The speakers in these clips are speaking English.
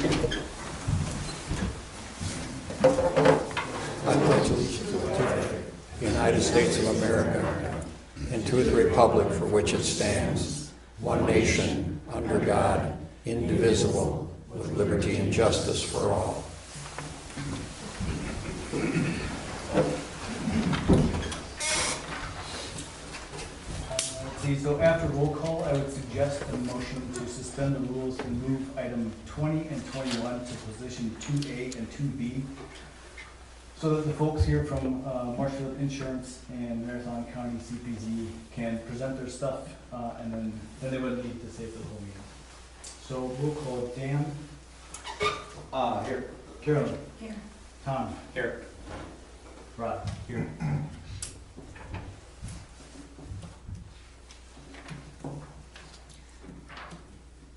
I pledge allegiance to the United States of America and to the republic for which it stands, one nation, under God, indivisible, with liberty and justice for all. So after roll call, I would suggest a motion to suspend the rules and move item 20 and 21 to position 2A and 2B, so that the folks here from Marshfield Insurance and Marathon County CPZ can present their stuff, and then they wouldn't need to stay for the whole meeting. So roll call: Dan. Here. Carolyn. Here. Tom. Here. Rod. Here.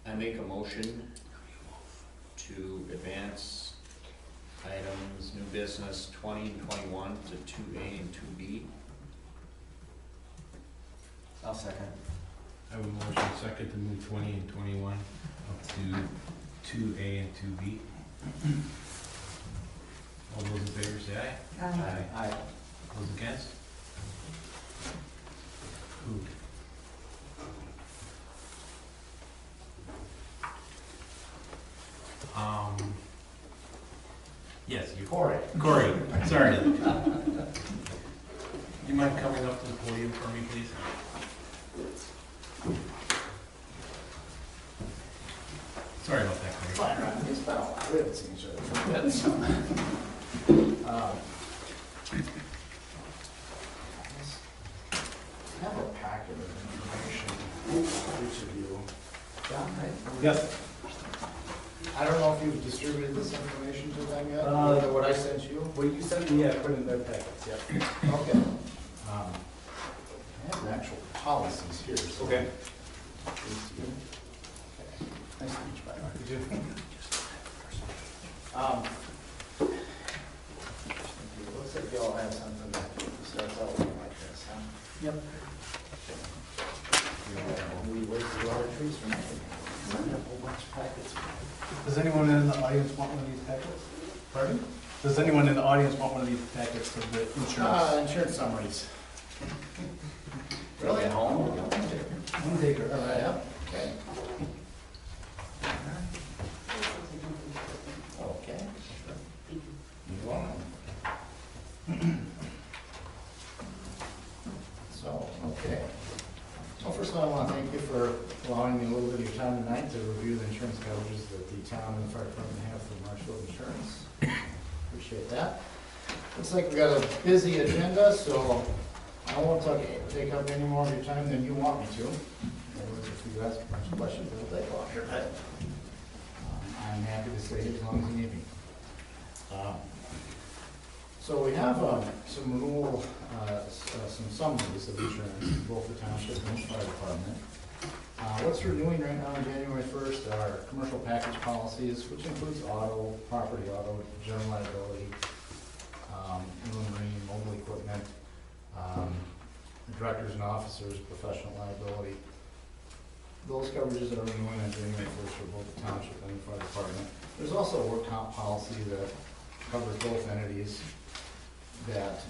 I make a motion to advance items, new business 20 and 21 to 2A and 2B. I'll second. I have a motion second to move 20 and 21 up to 2A and 2B. All those in favor say aye. Aye. Those against? Approved. Yes, you. Corey, sorry. Do you mind coming up to the podium for me, please? Sorry about that, Corey. Fine, right? It's been a while. We haven't seen each other for a bit, so. I have a packet of information for each of you. John, right? Yes. I don't know if you've distributed this information to them yet, or what I sent you. What you sent me, I put in their packets, yeah. Okay. I have the actual policies here, so. Okay. These to you. Okay. Nice to meet you, by the way. You do. It looks like you all have something that starts out looking like this, huh? Yep. We wasted a lot of trees for nothing. I have a whole bunch of packets. Does anyone in the audience want one of these packets? Pardon? Does anyone in the audience want one of these packets of the insurance? Insurance summaries. Really, at home? One taker, all right. Yeah, okay. Okay. You're welcome. So, okay. Well, first of all, I want to thank you for allowing me a little bit of your time tonight to review the insurance coverages that the town and the fire department have for Marshfield Insurance. Appreciate that. Looks like we got a busy agenda, so I won't take up any more of your time than you want me to. In other words, if you ask a bunch of questions, it'll take longer, but I'm happy to stay here as long as you need me. So we have some renewal, some summaries of insurance, both the township and the fire department. What's renewing right now on January 1st are commercial package policies, which includes auto, property auto, general liability, inland marine, mobile equipment, directors and officers, professional liability. Those coverages are renewing on January 1st for both the township and the fire department. There's also a work comp policy that covers both entities that,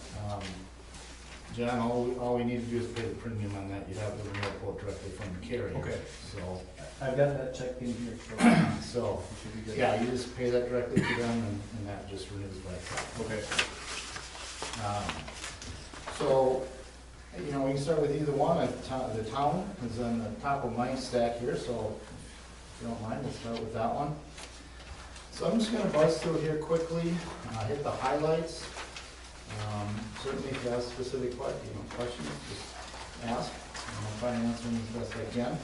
John, all we need to do is pay the premium on that. You have the renewal quote directly from the carrier. Okay. So, I've got that checked in here. so, It should be good. yeah, you just pay that directly to them and that just renews by itself. Okay. So, you know, we can start with either one. The town is on the top of my stack here, so if you don't mind, we'll start with that one. So I'm just gonna buzz through here quickly, hit the highlights. Certainly if you have specific questions, just ask, and I'll try and answer them as best I can.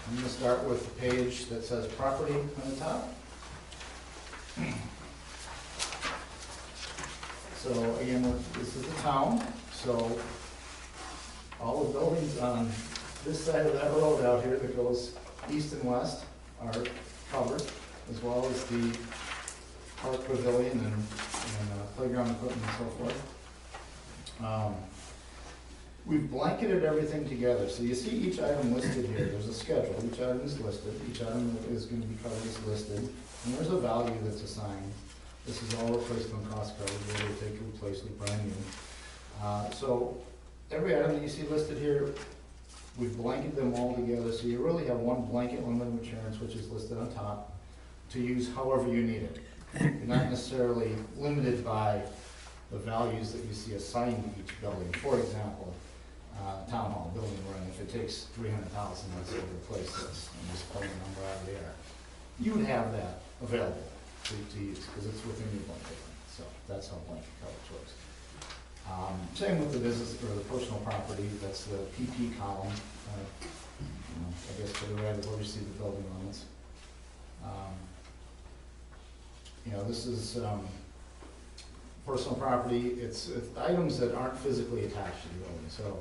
I'm gonna start with the page that says property on the top. So again, this is the town, so all the buildings on this side of that road out here that goes east and west are covered, as well as the park pavilion and playground equipment and so forth. We've blanketed everything together, so you see each item listed here, there's a schedule, each item is listed, each item is gonna be covered is listed, and there's a value that's assigned. This is all replacement cost coverage, whether you take replace with brand new. So every item that you see listed here, we've blanketed them all together, so you really have one blanket limit of insurance, which is listed on top, to use however you need it. You're not necessarily limited by the values that you see assigned to each building. For example, town hall building run, if it takes 300,000, let's say, to replace this, and just pull a number out of the air, you would have that available to use, because it's within your blanket. So that's how blanket coverage works. Same with the business or the personal property, that's the PP column. I guess to the right of where you see the building limits. This is personal property. It's items that aren't physically attached to the building. So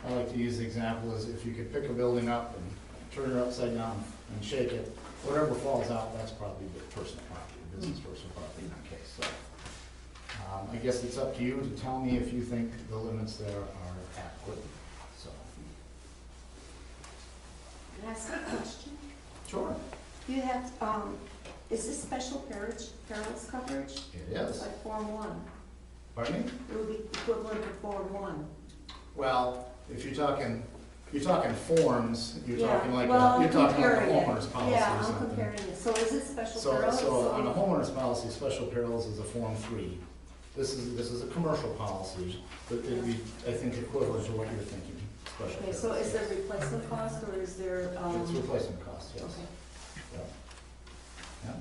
I like to use the example as if you could pick a building up and turn it upside down and shake it, whatever falls out, that's probably the personal property, business personal property in that case. So I guess it's up to you to tell me if you think the limits there are adequate. So. Can I ask a question? Sure. You have, is this special perils coverage? It is. Like Form 1? Pardon me? It would be equivalent to Form 1. Well, if you're talking forms, you're Yeah, talking like well, you're talking like a comparing it. homeowner's policy Yeah, or I'm something. comparing it. So is it special So perils? on a homeowner's policy, special perils is a Form 3. This is a commercial policy, but it'd be, I think, equivalent to what you're thinking. Special Okay, perils. so is there replacement cost or is there? It's replacement cost, yes. Okay. Yeah.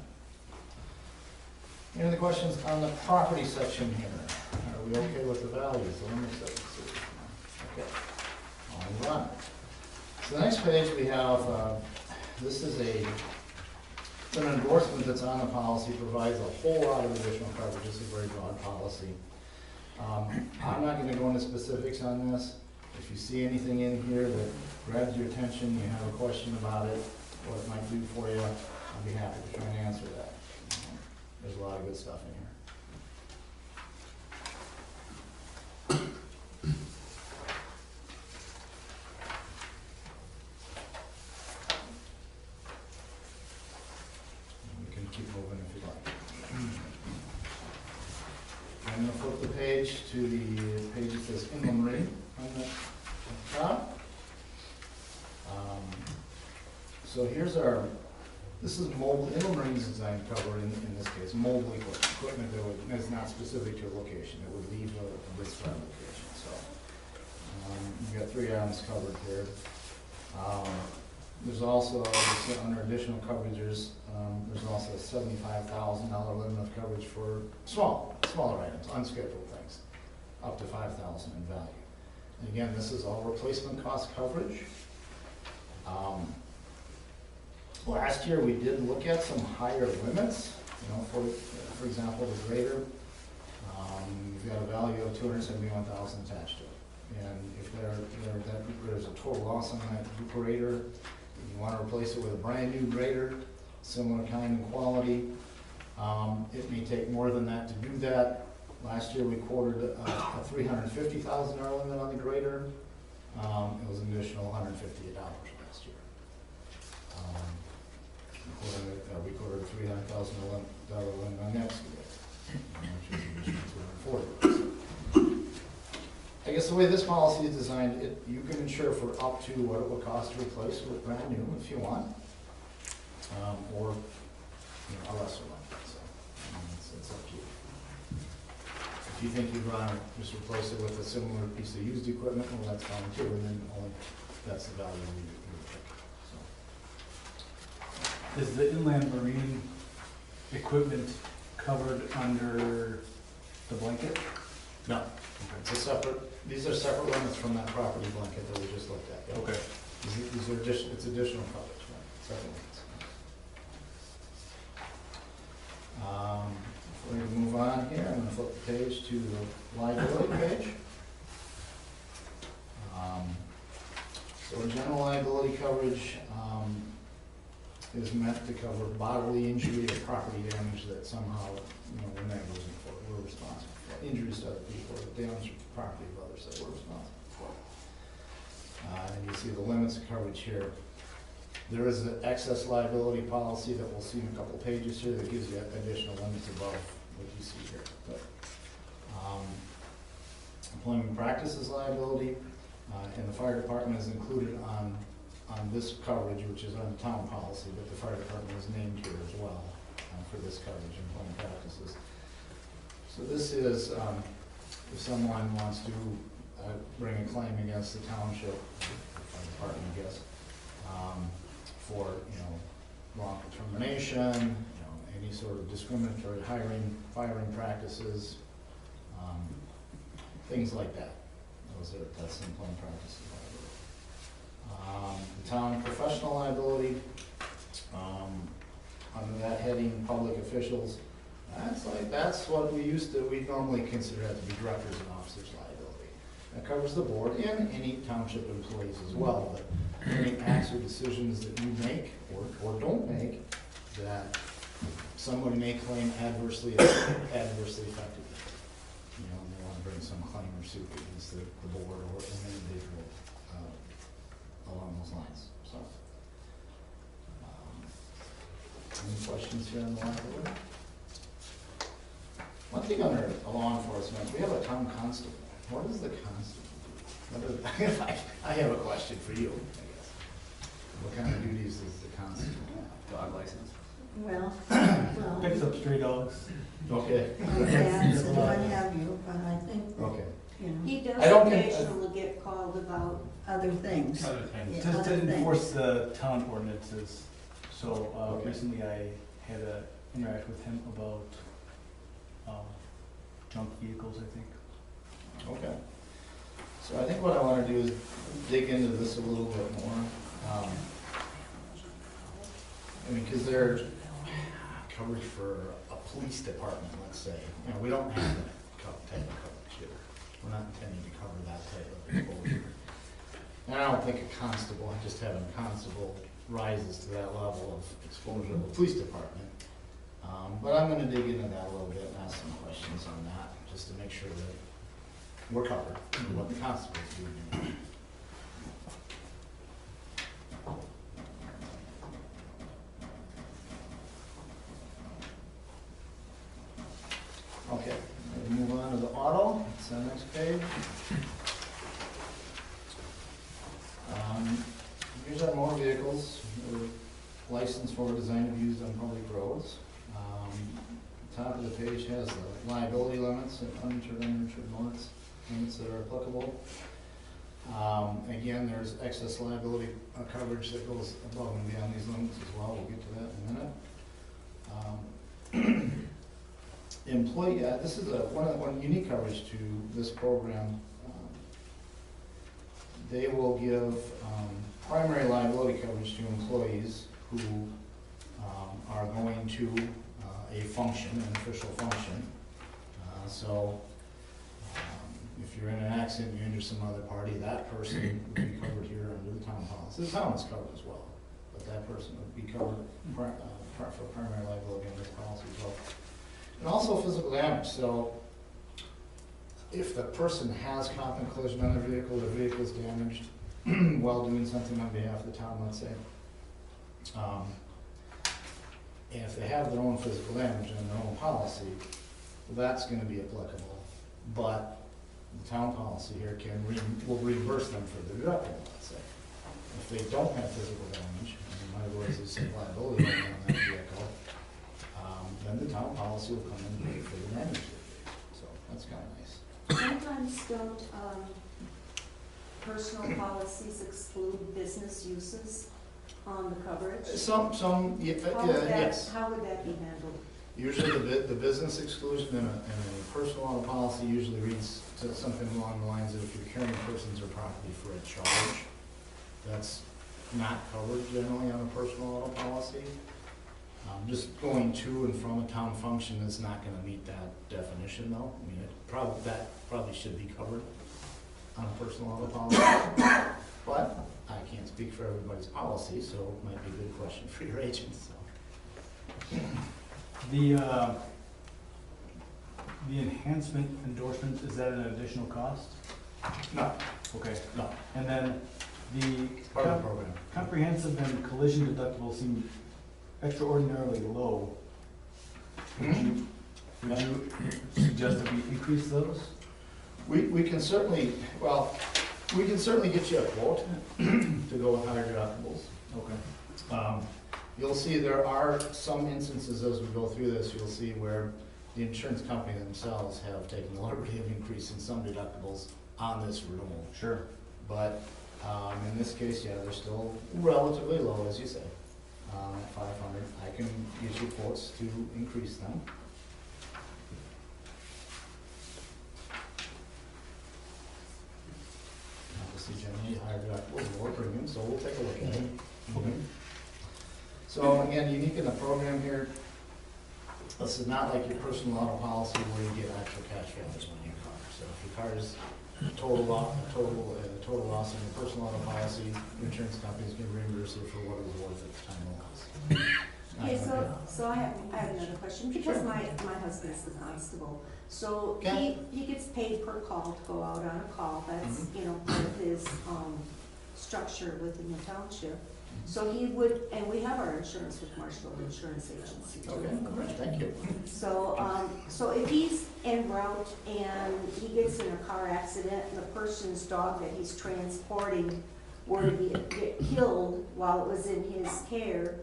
Any other questions on the property section here? Are we okay with the values, the limits that we see? Okay, I'll move on. So the next page we have, this is an endorsement that's on the policy, provides a whole lot of additional coverage. It's a very broad policy. I'm not going to go into specifics on this. If you see anything in here that grabs your attention, you have a question about it, what it might do for you, I'll be happy to try and answer that. There's a lot of good stuff in here. We can keep moving if you'd like. I'm going to flip the page to the page that says inland marine on the top. So here's this is mobile, inland marine is designed to cover, in this case, mobile equipment that is not specific to a location. It would leave a prescribed location. So you've got 3 items covered here. There's also, under additional coverages, there's also a $75,000 limit of coverage for smaller items, unscheduled things, up to $5,000 in value. And again, this is all replacement cost coverage. Last year, we did look at some higher limits, for example, the grader. We've got a value of $271,000 attached to it. And if there's a total loss on that grader, you want to replace it with a brand new grader, similar kind and quality. It may take more than that to do that. Last year, we quoted a $350,000 limit on the grader. It was an additional $158 last year. We quoted a $300,000 limit on next year, which is an additional $240,000. I guess the way this policy is designed, you can insure for up to what it would cost to replace with brand new if you want, or a lesser one. So it's up to you. If you think you'd rather just replace it with a similar piece of used equipment, well, that's fine too, and then that's the value you would pick. Is the inland marine equipment covered under the blanket? No, it's a separate. These are separate limits from that property blanket that we just looked at. Yeah. Okay. These are it's additional coverage, right? Separate limits. Before we move on here, I'm going to flip the page to the liability page. So general liability coverage is meant to cover bodily injury or property damage that somehow, we're negligent for, we're responsible for. Injuries to other people, or damage to property of others that we're responsible for. And you see the limits of coverage here. There is an excess liability policy that we'll see in a couple pages here that gives you additional limits above what you see here. But, employment practices liability, and the fire department is included on this coverage, which is on the town policy, but the fire department is named here as well for this coverage, employment practices. So this is if someone wants to bring a claim against the township, fire department, I guess, for, wrongful termination, any sort of discriminatory hiring, firing practices, things like that. That's employment practices liability. The town professional liability, under that heading, public officials, that's what we normally consider that to be directors and officers liability. That covers the board and any township employees as well, but any acts or decisions that you make or don't make that somebody may claim adversely affected them. And they want to bring some claim or suit against the board or an individual along those lines. So, any questions here on the liability? One thing under law enforcement, we have a town constable. What does the constable do? I have a question for you, I guess. What kind of duties does the constable have? Dog license. Well, Picks up stray dogs. Okay. That's what have you, but I think, Okay. he does I don't think- occasionally get called about, other things. Other things. Yeah, Just other to enforce things. the town ordinances. So Okay. recently I had a interact with him about junk vehicles, I think. Okay. So I think what I want to do is dig into this a little bit more. Because there's coverage for a police department, let's say. We don't have that type of coverage here. We're not intending to cover that type of exposure. And I don't think a constable, just having a constable rises to that level of exposure of a police department. But I'm gonna dig into that a little bit and ask some questions on that, just to make sure that we're covered, and what the constable's doing. Okay, we'll move on to the auto, it's the next page. Here's our motor vehicles, they're licensed for, designed to be used on public roads. Top of the page has the liability limits and uninsured, uninsured limits that are applicable. Again, there's excess liability coverage that goes above and beyond these limits as well. We'll get to that in a minute. Employee, this is one unique coverage to this program. They will give primary liability coverage to employees who are going to a function, an official function. So if you're in an accident, you injure some other party, that person would be covered here under the town policy. The town is covered as well, but that person would be covered for primary liability under this policy as well. And also physical damage. So if the person has comp and collision on their vehicle is damaged while doing something on behalf of the town, let's say. And if they have their own physical damage and their own policy, that's gonna be applicable. But the town policy here will reimburse them for the deductible, let's say. If they don't have physical damage, in other words, there's some liability on that vehicle, then the town policy will come in and pay for the damage. So that's kinda nice. sometimes don't, personal policies exclude business uses on the coverage? Yes. How would that be handled? Usually the business exclusion in a personal auto policy usually reads to something along the lines of if you're carrying persons or property for a charge, that's not covered generally on a personal auto policy. Just going to and from a town function is not gonna meet that definition though. I mean, that probably should be covered on a personal auto policy. But I can't speak for everybody's policy, so it might be a good question for your agent, so. The enhancement endorsement, is that an additional cost? No, Okay. no. And then The Part of the program. comprehensive and collision deductibles seem extraordinarily low. Would you suggest that we increase those? We can certainly, well, we can certainly get you a quote to go with higher deductibles. Okay. You'll see there are some instances as we go through this, you'll see where the insurance company themselves have taken the liberty of increasing some deductibles on this renewal. Sure. But in this case, yeah, they're still relatively low, as you say, at 500. I can get you quotes to increase them. Obviously, generally, higher deductibles, lower premium, so we'll take a look at it. So again, unique in the program here, this is not like your personal auto policy where you get actual cash values on your car. So if your car is total loss in your personal auto policy, your insurance company's gonna reimburse you for what it was worth at the time of loss. Okay, so I have another question, because my husband's the constable. So Okay. he gets paid per call to go out on a call, that's, you know, part of his, structure within the township. So he would, and we have our insurance with Marshall Insurance Agency too. Okay, great, thank you. So, so if he's en route and he gets in a car accident and the person's dog that he's transporting were to get killed while it was in his care,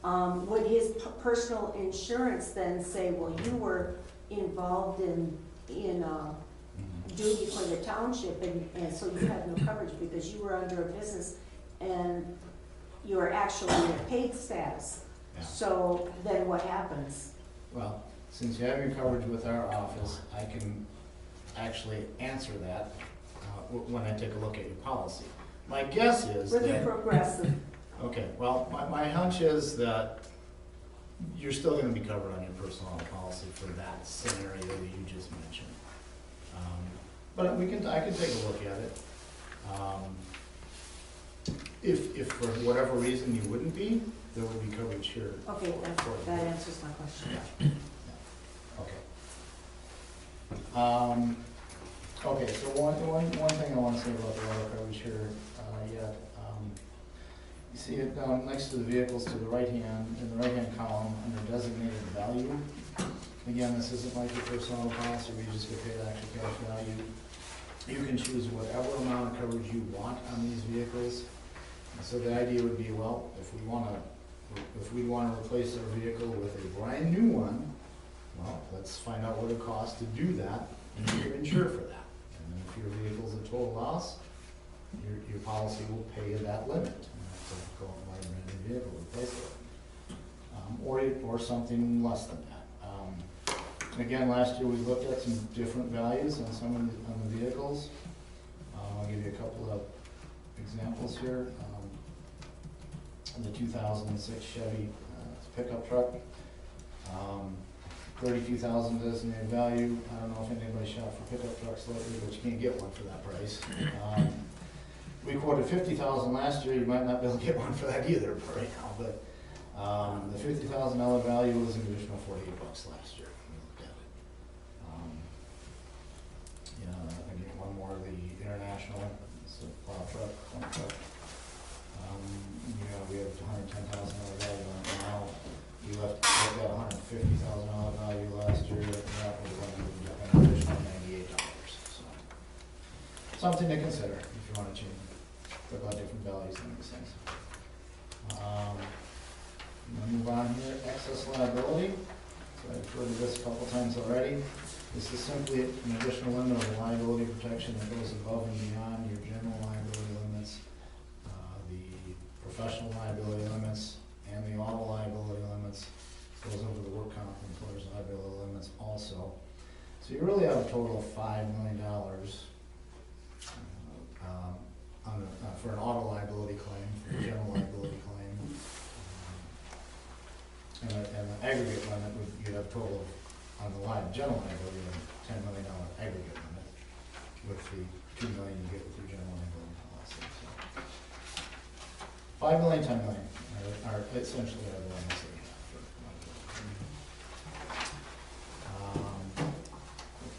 would his personal insurance then say, well, you were involved in duty for the township and so you have no coverage because you were under a business and you are actually in a paid status. Yeah. So then what happens? Well, since you have your coverage with our office, I can actually answer that when I take a look at your policy. My guess is With the that, progressive, okay, well, my hunch is that you're still gonna be covered on your personal auto policy for that scenario that you just mentioned. But I can take a look at it. If for whatever reason you wouldn't be, there would be coverage here. okay, for that you. answers my question. Okay. Okay, so one thing I want to say about the auto coverage here, you see it down next to the vehicles to the right hand, in the right-hand column, under designated value. Again, this isn't like your personal auto policy where you just get paid actual cash value. You can choose whatever amount of coverage you want on these vehicles. So the idea would be, well, if we want to replace our vehicle with a brand new one, well, let's find out what it costs to do that, and you can insure for that. And then if your vehicle's a total loss, your policy will pay you that limit. You have to go and buy a brand new vehicle to replace it. Or something less than that. Again, last year we looked at some different values on some of the vehicles. I'll give you a couple of examples here. The 2006 Chevy pickup truck, $32,000 designated value. I don't know if anybody shot for pickup trucks lately, but you can't get one for that price. We quoted $50,000 last year. You might not be able to get one for that either right now, but the $50,000 value was an additional $48 last year. Again, one more, the International, it's a plow truck, one truck. We have $110,000 value on it now. We left that $150,000 value last year, that was an additional $98. So something to consider if you want to change, talk about different values on these things. I'm gonna move on here, excess liability. So I've referred to this a couple times already. This is simply an additional limit of liability protection that goes above and beyond your general liability limits, the professional liability limits, and the auto liability limits. Goes over the work comp employer's liability limits also. So you really have a total of $5 million for an auto liability claim, for a general liability claim. And the aggregate limit would, you'd have a total of, on the general liability, a $10 million aggregate limit with the $2 million you get with your general liability policy. So 5 million, 10 million are essentially the limits that we have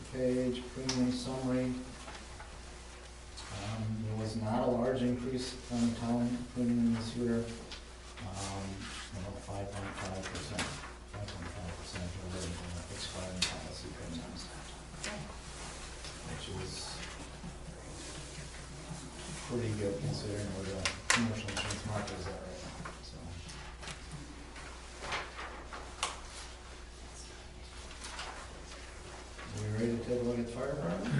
for page, premium summary. There was not a large large increase on the town premium this year, about 5.5%, 5.5% over the expiring policy premiums, which is pretty good considering where the commercial insurance market is at right now, so. We ready to take a look at the fire department?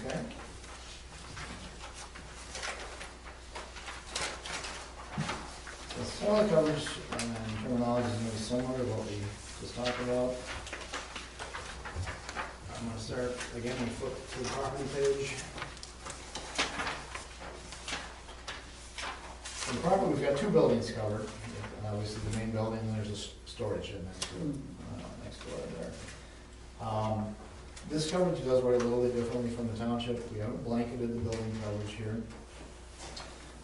Okay. So some of the coverage and terminology is going to be similar to what we just talked about. I'm going to start, again, we flip to the property page. For the property, we've got two buildings covered. Obviously, the main building, and there's a storage in next to it, next door there. This coverage does work a little bit differently from the township. We haven't blanketed the building coverage here.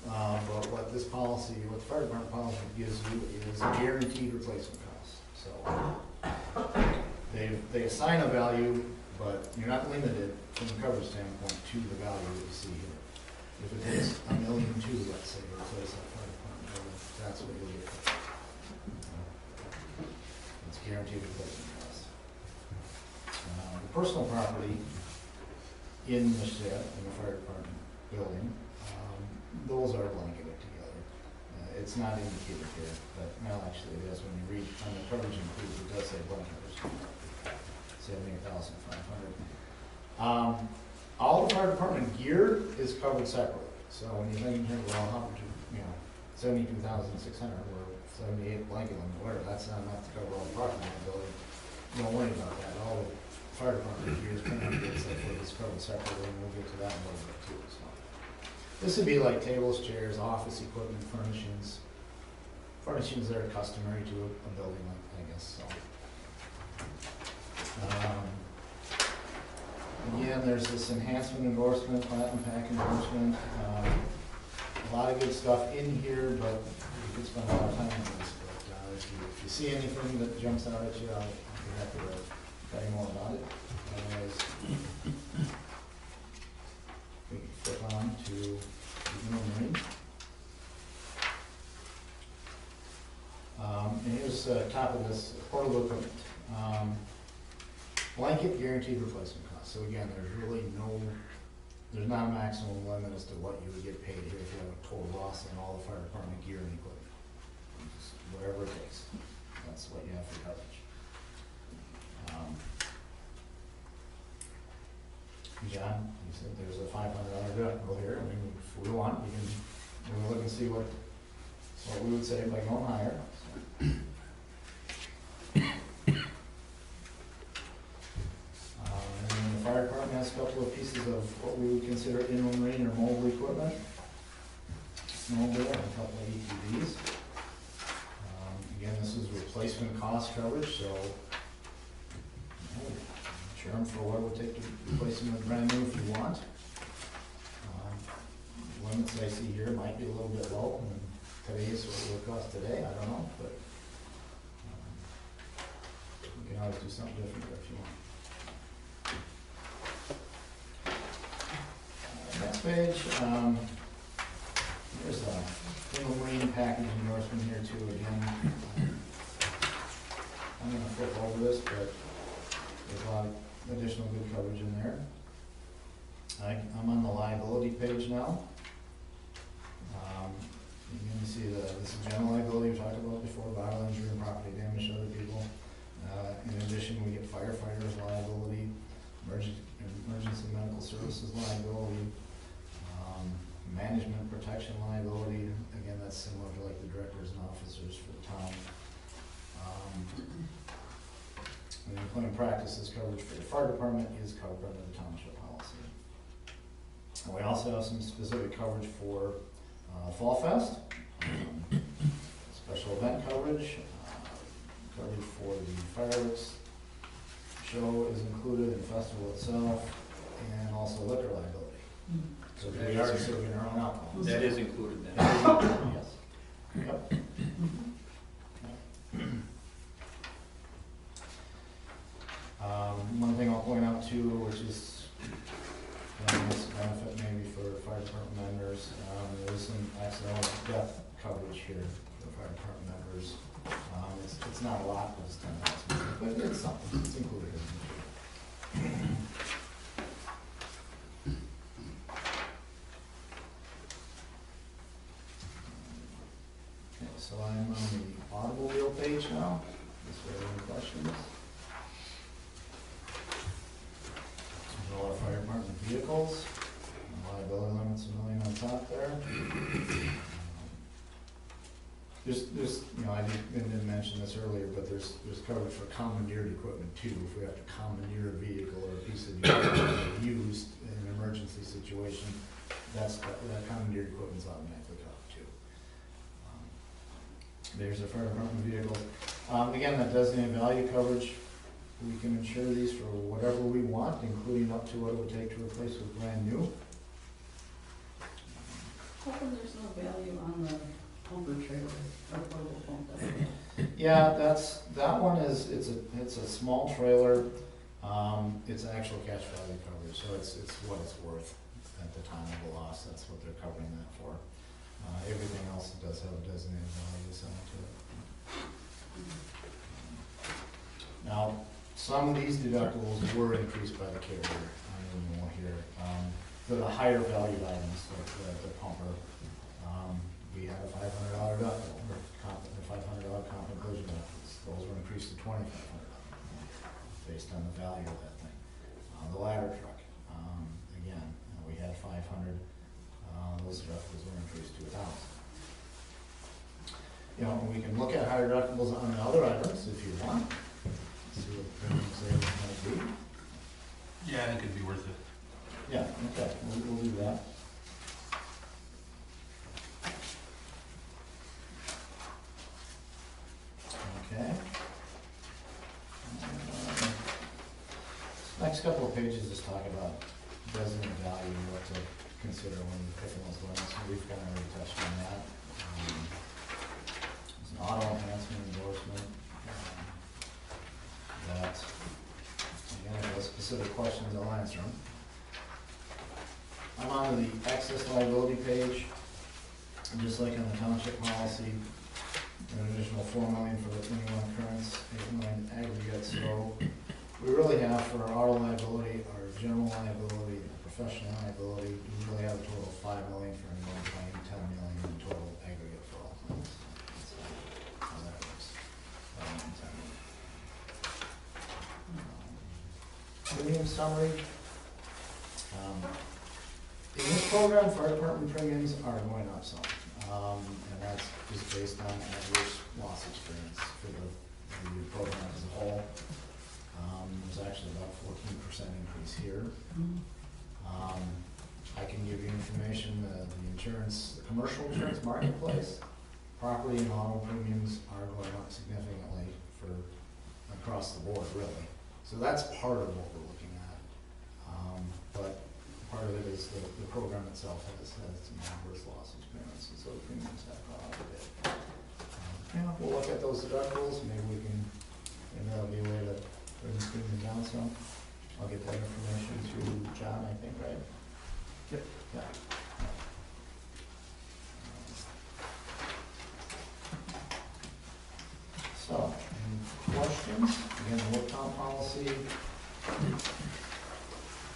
But what this policy, what the fire department policy gives you is a guaranteed replacement cost. So they assign a value, but you're not limited from the coverage standpoint to the value that you see here. If it takes $1.2 million, let's say, to replace that fire department building, that's what you'll get. It's guaranteed replacement cost. The personal property in the shed, in the fire department building, those are blanketed together. It's not indicated here, but well, actually it is when you read on the coverage includes, it does say blanketed, 78,500. All the fire department gear is covered separately. So when you think, well, how much, 72,600 or 78 blanket limit, whatever, that's not enough to cover all the property in the building. Don't worry about that. All the fire department gear is covered separately, and we'll get to that in a little bit too. So this would be like tables, chairs, office equipment, furnishings. Furnishings that are customary to a building, I guess. So. Again, there's this enhancement endorsement, platinum pack endorsement. A lot of good stuff in here, but we could spend a lot of time on this. But if you see anything that jumps out at you, I'll be happy to tell you more about it. Otherwise, we can flip on to the marine. And here's the top of this portable equipment. Blanket guaranteed replacement cost. So again, there's not a maximum limit as to what you would get paid here if you have a total loss in all the fire department gear and equipment. Just whatever it takes. That's what you have for coverage. John, you said there's a $500 deductible here. I mean, if we want, we can look and see what we would say by going higher. So. And then the fire department has a couple of pieces of what we would consider inland marine or mobile equipment. Snowmobile and a couple of ATVs. Again, this is replacement cost coverage, so insure them for what it would take to replace them with brand new if you want. Limits I see here might be a little bit low, and today's what it would cost today, I don't know, but we can always do something different if you want. Next page, there's a inland marine package endorsement here too. Again, I'm going to flip over this, but there's a lot of additional good coverage in there. I'm on the liability page now. You can see this is general liability we talked about before, bodily injury and property damage to other people. In addition, we get firefighters liability, emergency medical services liability, management protection liability. Again, that's similar to like the directors and officers for the town. And employment practices coverage for the fire department is covered under the township policy. And we also have some specific coverage for Fall Fest, special event coverage, coverage for the fireworks show is included in the festival itself, and also liquor liability. So we are serving our own alcohol. That is included then. That is included, yes. Yep. One thing I'll point out too, which is this benefit maybe the fire department members. It's not a lot, but it's 10,000, but it's something, it's included in the fee. Okay, so I'm on the automobile page now. Is there any questions? There's a lot of fire department vehicles. Liability limit's $1 million on top there. There's, I didn't mention this earlier, but there's coverage for commandeered equipment too. If we have to commandeer a vehicle or a piece of equipment used in an emergency situation, that commandeered equipment's automatically covered too. There's a fire department vehicle. Again, that designated value coverage, we can insure these for whatever we want, including up to what it would take to replace with brand new. How come there's no value on the pumper trailer, or portable pump? Yeah, that one is, it's a small trailer, it's actual cash value coverage, so it's what it's worth at the time of the loss, that's what they're covering that for. Everything else does have a designated value assigned to it. Now, some of these deductibles were increased by the carrier, on the renewal here. For the higher value items, like the pumper, we had a $500 deductible, or $500 comp and collision deductibles. Those were increased to $2,500 based on the value of that thing. The ladder truck, again, we had 500. Those deductibles were increased to 1,000. We can look at higher deductibles on the other items if you want. See what premium savings might be. Yeah, I think it'd be worth it. Yeah, okay, we'll do that. Okay. Next couple of pages just talk about designated value and what to consider when you're picking those limits. We've kind of already touched on that. There's an auto enhancement endorsement. That, again, if there's specific questions, I'll answer them. I'm on the excess liability page, and just like on the township policy, an additional $4 million for the 21 occurrence, $8 million aggregate. So we really have for our auto liability, our general liability, our professional liability, we really have a total of $5 million for one claim, $10 million in total aggregate for all claims. That's how that works. Premium summary. In this program, fire department premiums are going up some, and that's just based on adverse loss experience for the program as a whole. There's actually about a 14% increase here. I can give you information, the insurance, the commercial insurance marketplace, property and auto premiums are going up significantly for across the board, really. So that's part of what we're looking at. But part of it is the program itself has some adverse loss experience, and so the premiums have gone up a bit. We'll look at those deductibles, maybe that'll be a way to bring the premium down some. I'll get that information through John, I think, right? Yep. Yeah. So, any questions? Again, the work comp policy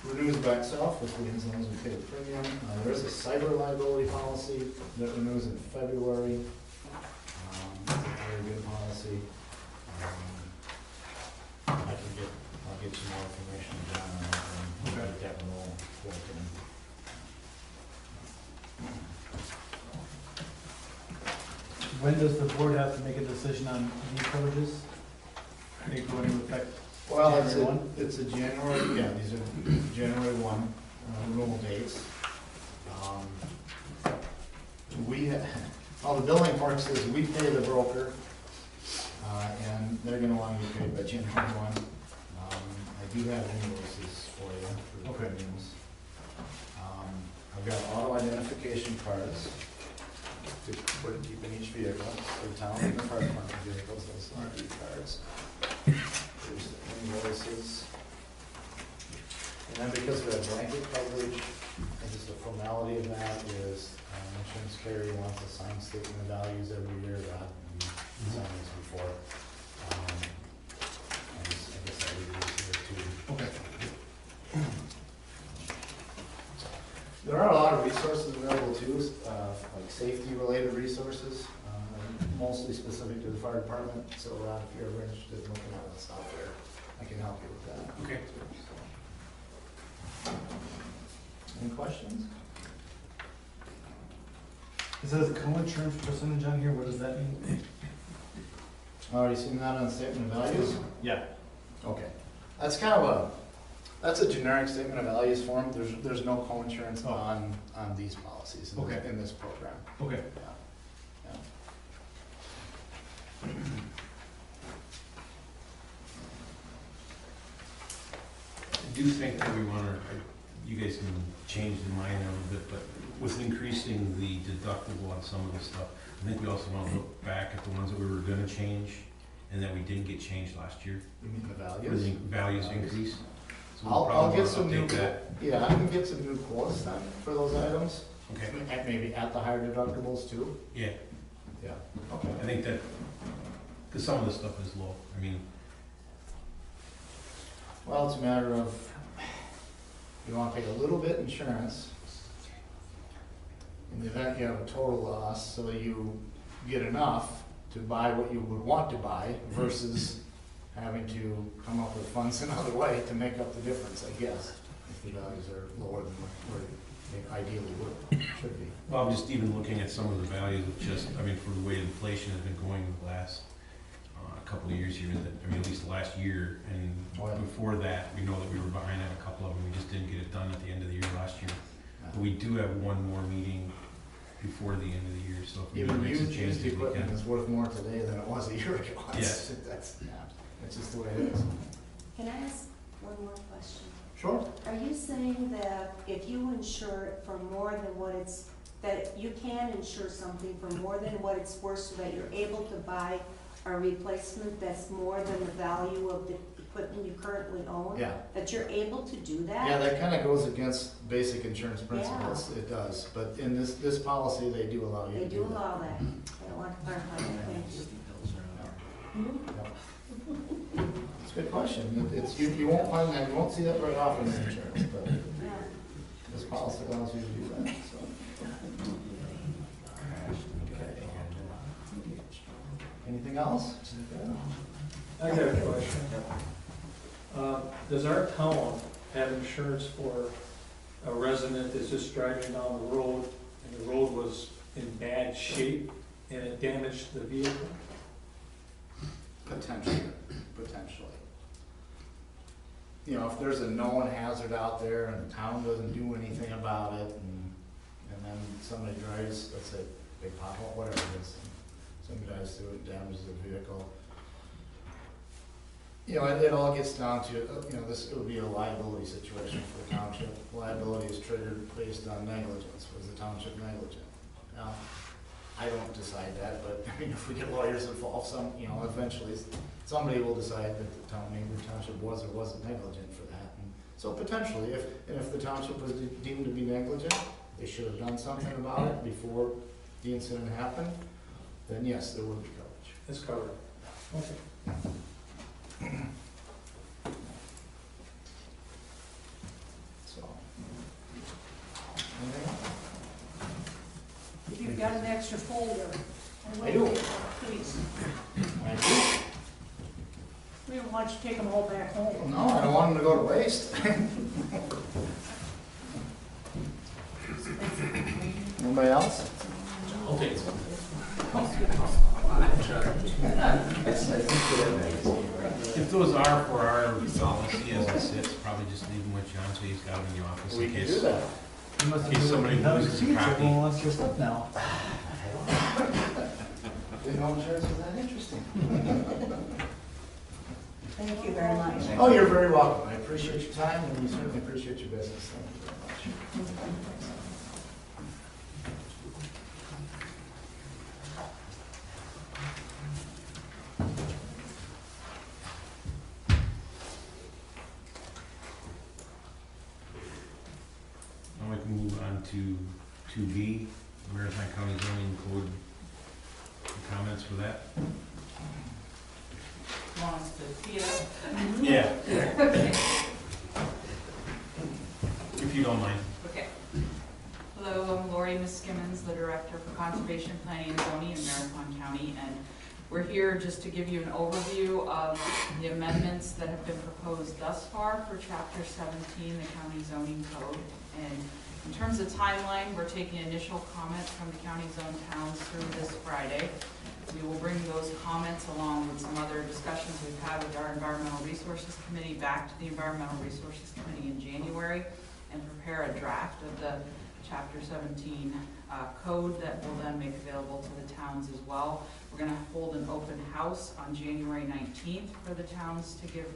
renews by itself, which means as long as we pay the premium. There is a cyber liability policy that renews in February. It's a very good policy. I'll get you more information, John, on that one. We'll get that renewal quote in. When does the board have to make a decision on these coverages? They go into effect Well, January 1? it's a January, yeah, these are January 1 renewal dates. How the billing works is we pay the broker, and they're gonna want to be paid by January 1. I do have invoices for you for the Okay. premiums. I've got auto identification cards to keep in each vehicle, the town and the fire department vehicles, those are ID cards. There's the invoices. And then because of that blanket coverage, and just the formality of that is, insurance carrier wants a signed statement of values every year, the odds resources available too, like safety-related resources, mostly specific to the fire department. So if you're ever interested in looking at what's out there, I can help you with that. Okay. Any questions? It says co-insurance percentage on here, what does that mean? Already seen that on statement of values? Yeah. Okay. That's kind of that's a generic statement of values form. There's no co-insurance on these policies in, Okay. in this program. Okay. Yeah. I do think that we want to, you guys can change the mind a little bit, but with increasing the deductible on some of the stuff, I think we also want to look back at the ones that we were gonna change and that we didn't get changed last year. You mean the Where values? the values increase. So we'll I'll probably get wanna some new, update that. yeah, I can get some new quotes then for those items. Okay, Maybe at the higher deductibles too. yeah, Yeah. Okay. I think that, because some of the stuff is low. I mean, Well, it's a matter of, you wanna take a little bit insurance in the event you have a total loss, so you get enough to buy what you would want to buy versus having to come up with funds another way to make up the difference, I guess, if the values are lower than where they ideally should be. well, I'm just even looking at some of the values of just, I mean, for the way inflation has been going the last couple of years here, that, I mean, at least the last year, and Oh, yeah. before that, we know that we were behind on a couple of them, we just didn't get it done at the end of the year last year. But we do have one more meeting before the end of the year, so if we Even make some used changes, we equipment can. is worth more today than it was a year ago. Yes. That's just the way it is. Can I ask one more question? Sure. Are you saying that if you insure it for more than what it's, that you can insure something for more than what it's worth so that you're able to buy a replacement that's more than the value of the equipment you currently own? Yeah. That you're able to do that? Yeah, that kind of goes against basic insurance principles. It does. But in this policy, they do allow you to They do do that. allow that. I want to clarify that, thank you. It's a good question. You won't find that, you won't see that very often in insurance, but Yeah. this policy allows you to do that, so. Anything else? I got a question. Does our town have insurance for a resident that's just driving down the road and the road was in bad shape and it damaged the vehicle? Potentially. You know, if there's a known hazard out there and the town doesn't do anything about it, and then somebody drives, let's say, big pothole, whatever it is, and somebody drives through it and damages the vehicle. You know, it all gets down to, you know, it would be a liability situation for the township. Liability is triggered based on negligence. Was the township negligent? Now, I don't decide that, but I mean, if we get lawyers involved, eventually somebody will decide that the township was or wasn't negligent for that. And so potentially, if the township was deemed to be negligent, they should have done something about it before the incident happened, then yes, there would be coverage. It's covered. Okay. So. Anything else? If you've got an extra folder. I do. Please. I do. We don't want you to take them all back home. No, I don't want them to go to waste. Anybody else? Okay. If those are for our policy as it sits, probably just leave them with John so he's got them in the office We in can case. do that. You must In case somebody loses a copy. Everyone wants your stuff now. Didn't know insurance was that interesting. Thank you very much. Oh, you're very welcome. I appreciate your time and we certainly appreciate your business. Thank you very much. Now we can move on to 2B, Maritime County Zoning Code. Comments for that? Wants to tee it up. Yeah. Okay. If you don't mind. Okay. Hello, Lori Skimmons, the Director for Conservation Planning and Zoning in Marathon County, and we're here just to give you an overview of the amendments that have been proposed thus far for Chapter 17, the County Zoning Code. And in terms of timeline, we're taking initial comments from the county zone towns through this Friday. We will bring those comments along with some other discussions we've had with our Environmental Resources Committee back to the Environmental Resources Committee in January and prepare a draft of the Chapter 17 code that will then make available to the towns as well. We're going to hold an open house on January 19th for the towns to give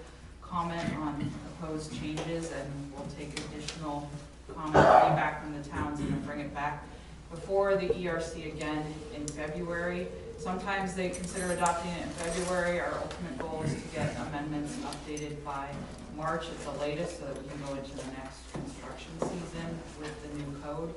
comment on proposed changes, and we'll take additional comment feedback from the towns and then bring it back before the ERC again in February. Sometimes they consider adopting it in February. Our ultimate goal is to get amendments updated by March at the latest so that we can go into the next construction season with the new code.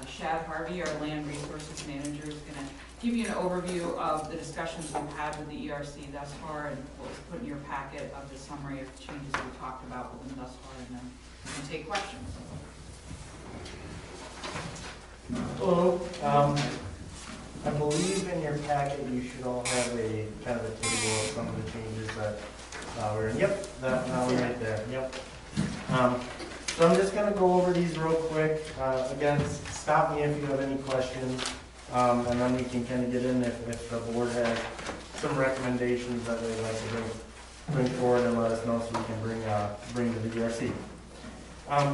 Shad Harvey, our Land Resources Manager, is going to give you an overview of the discussions we've had with the ERC thus far, and what was put in your packet of the summary of changes we talked about with them thus far, and then we can take questions. Hello. I believe in your packet you should all have a kind of a table of some of the changes that we're in. Yep, that now we're right there. Yep. So I'm just going to go over these real quick. Again, stop me if you have any questions, and then we can kind of get in if the board has some recommendations that they'd like to bring forward and let us know so we can bring to the ERC.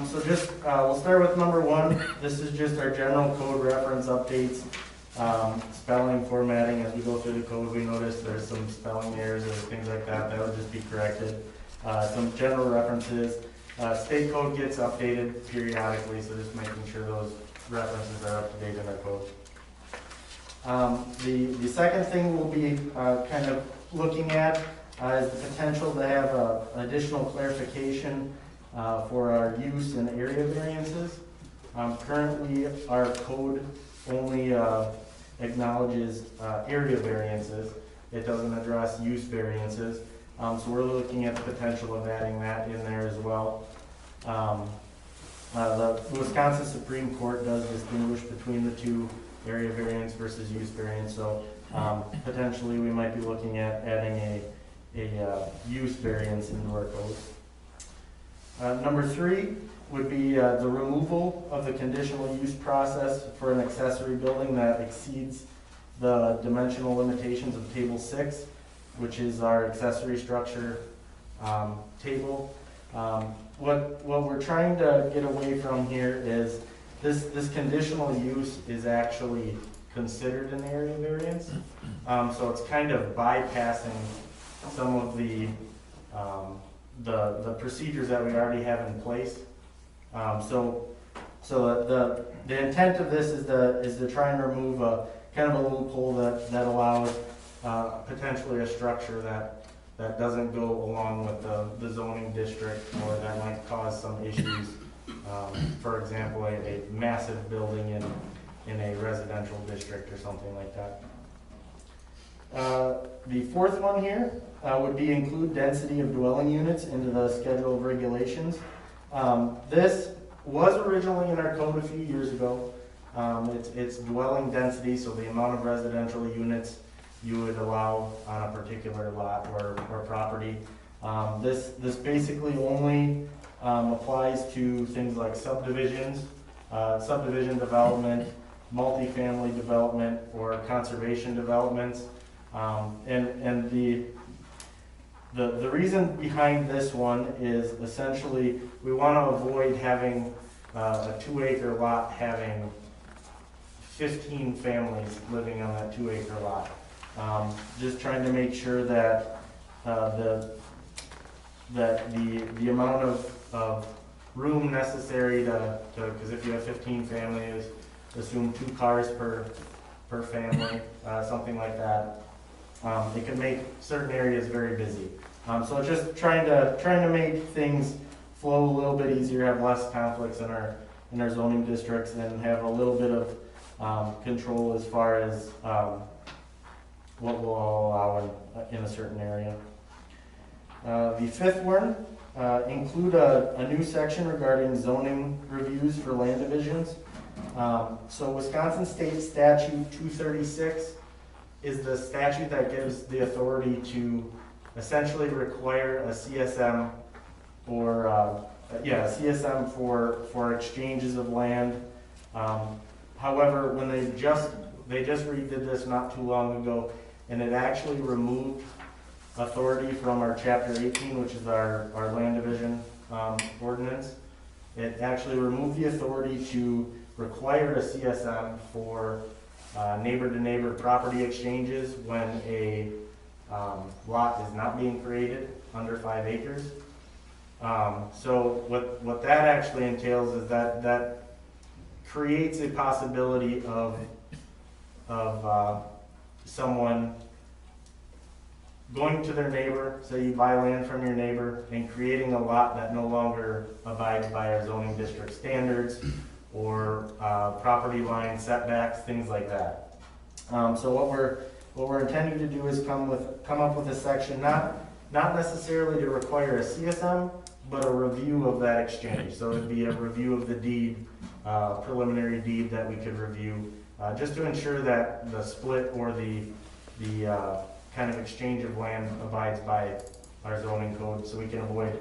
So just we'll start with number 1. This is just our general code reference updates. Spelling, formatting, as we go through the code, we notice there's some spelling errors or things like that. That will just be corrected. Some general references. State code gets updated periodically, so just making sure those references are up to date in our code. The second thing we'll be kind of looking at is the potential to have additional clarification for our use and area variances. Currently, our code only acknowledges area variances. It doesn't address use variances. So we're looking at the potential of adding that in there as well. The Wisconsin Supreme Court does distinguish between the two, area variance versus use variance. So potentially we might be looking at adding a use variance into our code. Number 3 would be the removal of the conditional use process for an accessory building that exceeds the dimensional limitations of Table 6, which is our accessory structure table. What we're trying to get away from here is this conditional use is actually considered an area variance. So it's kind of bypassing some of the procedures that we already have in place. So the intent of this is to try and remove a kind of a loophole that allows potentially a structure that doesn't go along with the zoning district, or that might cause some issues. For example, a massive building in a residential district or something like that. The fourth one here would be include density of dwelling units into the schedule of regulations. This was originally in our code a few years ago. It's dwelling density, so the amount of residential units you would allow on a particular lot or property. This basically only applies to things like subdivisions, subdivision development, multifamily development, or conservation developments. And the reason behind this one is essentially we want to avoid having a 2-acre lot having 15 families living on that 2-acre lot. Just trying to make sure that the amount of room necessary because if you have 15 families, assume 2 cars per family, something like that. It can make certain areas very busy. So just trying to make things flow a little bit easier, have less conflicts in our zoning districts, and have a little bit of control as far as what we'll allow in a certain area. The fifth one, include a new section regarding zoning reviews for land divisions. So Wisconsin State Statute 236 is the statute that gives the authority to essentially require a CSM for exchanges of land. However, when they just redid this not too long ago, and it actually removed authority from our chapter 18, which is our land division ordinance. It actually removed the authority to require a CSM for neighbor-to-neighbor property exchanges when a lot is not being created under 5 acres. So what that actually entails is that creates a possibility of someone going to their neighbor, say you buy land from your neighbor, and creating a lot that no longer abides by our zoning district standards or property line setbacks, things like that. So what we're intending to do is come up with a section, not necessarily to require a CSM, but a review of that exchange. So it'd be a review of the deed, preliminary deed that we could review, just to ensure that the split or the kind of exchange of land abides by our zoning code, so we can avoid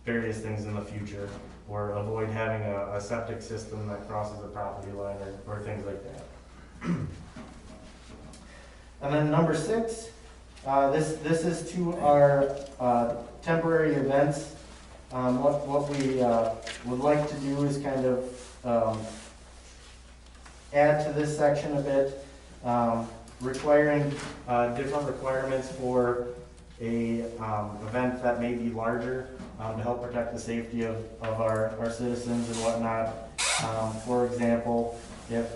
various things in the future, or avoid having a septic system that crosses a property line or things like that. And then number 6, this is to our temporary events. What we would like to do is kind of add to this section a bit, requiring different requirements for a event that may be larger to help protect the safety of our citizens and whatnot. For example, if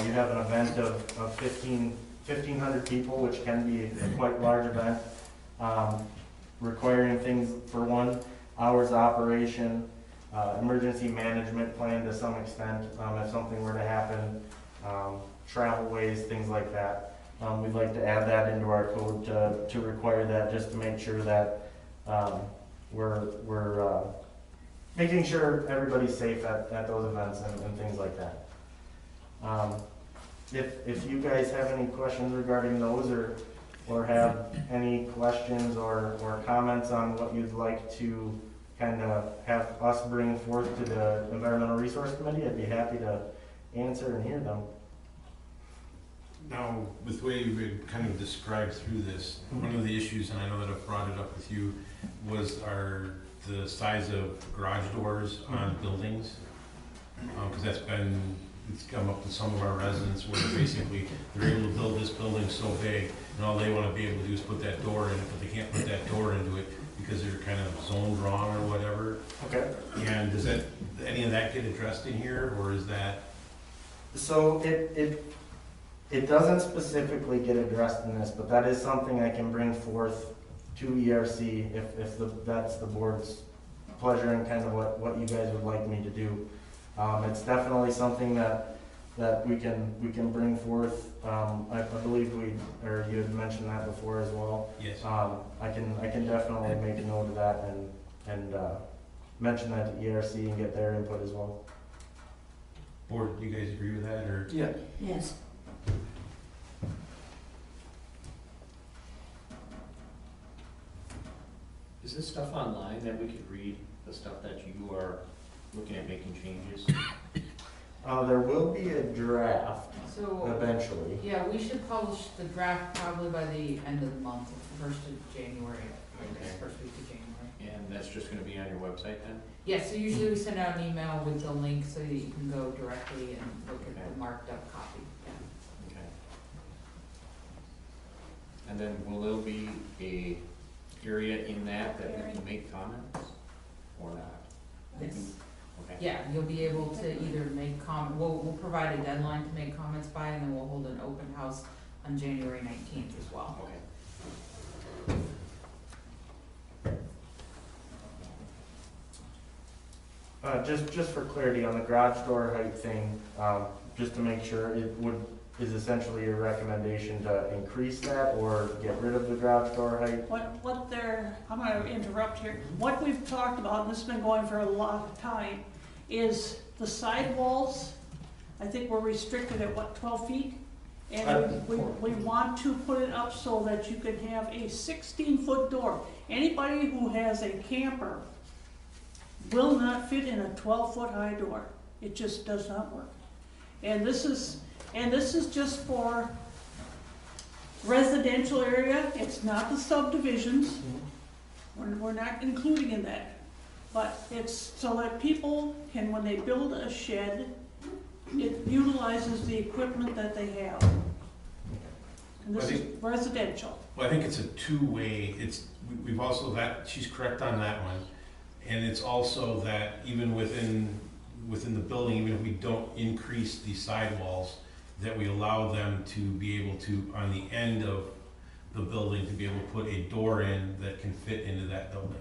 you have an event of 1,500 people, which can be a quite large event, requiring things for 1 hour's operation, emergency management plan to some extent, if something were to happen, travel ways, things like that. We'd like to add that into our code to require that, just to make sure that we're making sure everybody's safe at those events and things like that. If you guys have any questions regarding those, or have any questions or comments on what you'd like to kind of have us bring forth to the Environmental Resource Committee, I'd be happy to answer and hear them. Now, with the way you kind of described through this, one of the issues, and I know that I've brought it up with you, was the size of garage doors on buildings. Because it's come up to some of our residents where basically they're able to build this building so big, and all they want to be able to do is put that door in it, but they can't put that door into it because they're kind of zoned wrong or whatever. Okay. And does any of that get addressed in here, or is that? So it doesn't specifically get addressed in this, but that is something I can bring forth to ERC if that's the board's pleasure and kind of what you guys would like me to do. It's definitely something that we can bring forth. I believe you had mentioned that before as well. Yes. I can definitely make a note of that and mention that to ERC and get their input as well. Board, do you guys agree with that, or? Yeah. Yes. Is this stuff online that we could read, the stuff that you are looking at making changes? There will be a draft So, eventually. yeah, we should publish the draft probably by the end of the month, first of January, I guess, Okay. first week of January. And that's just gonna be on your website then? Yeah, so usually we send out an email with the link so that you can go directly and look at the marked up copy. Yeah. Okay. And then will there be a area in that we can make comments or not? Yes. Okay. Yeah, you'll be able to either make we'll provide a deadline to make comments by, and then we'll hold an open house on January 19th as well. Okay. Just for clarity on the garage door height thing, just to make sure, is essentially your recommendation to increase that or get rid of the garage door height? I'm gonna interrupt here. What we've talked about, and this has been going for a long time, is the sidewalls I think we're restricted at what, 12 feet? And we want to put it up so that you can have a 16-foot door. Anybody who has a camper will not fit in a 12-foot high door. It just does not work. And this is just for residential area. It's not the subdivisions. We're not including in that. But it's so that people can, when they build a shed, it utilizes the equipment that they have. And this is residential. Well, I think it's a two-way, we've also, she's correct on that one. And it's also that even within the building, even if we don't increase the sidewalls, that we allow them to be able to, on the end of the building, to be able to put a door in that can fit into that building.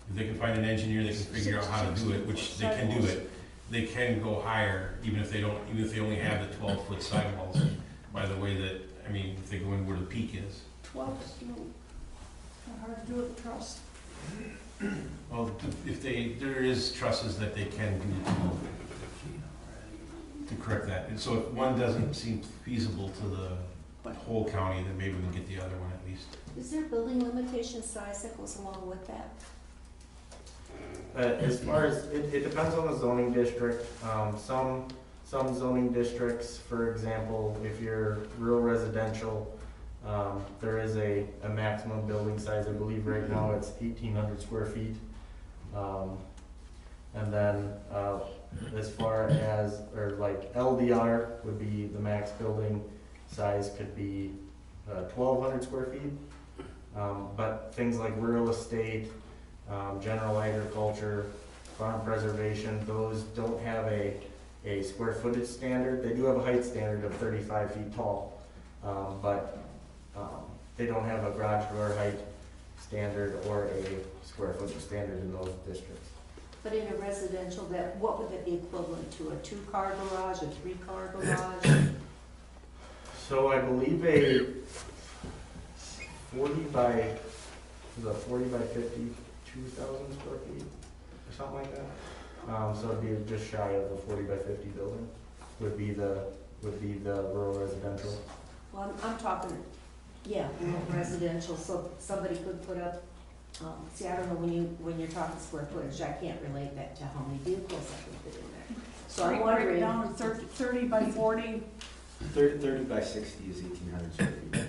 If they can find an engineer that can figure out how to do it, which they can do it, they can go higher, even if they only have the 12-foot sidewalls, by the way that, I mean, if they go in where the peak is. 12 is hard to do with the truss. Well, if there is trusses that they can do to correct that. And so if one doesn't seem feasible to the whole county, then maybe we can get the other one at least. Is there a building limitation size that goes along with that? As far as, it depends on the zoning district. Some zoning districts, for example, if you're rural residential, there is a maximum building size. I believe right now it's 1,800 square feet. And then as far as, or like LDR would be the max building size could be 1,200 square feet. But things like real estate, general agriculture, farm preservation, those don't have a square footage standard. They do have a height standard of 35 feet tall, but they don't have a garage door height standard or a square footage standard in those districts. But in a residential, what would that be equivalent to? A 2-car garage, a 3-car garage? So I believe a 40 by 50, 2,000 square feet or something like that. So it'd be just shy of a 40 by 50 building would be the rural residential. Well, I'm talking, yeah, rural residential, so somebody could put up, see, I don't know, when you're talking square footage, I can't relate that to how many vehicles I can fit in there. So I'm Break it wondering, down to 30 by 40. 30 by 60 is 1,800 square feet.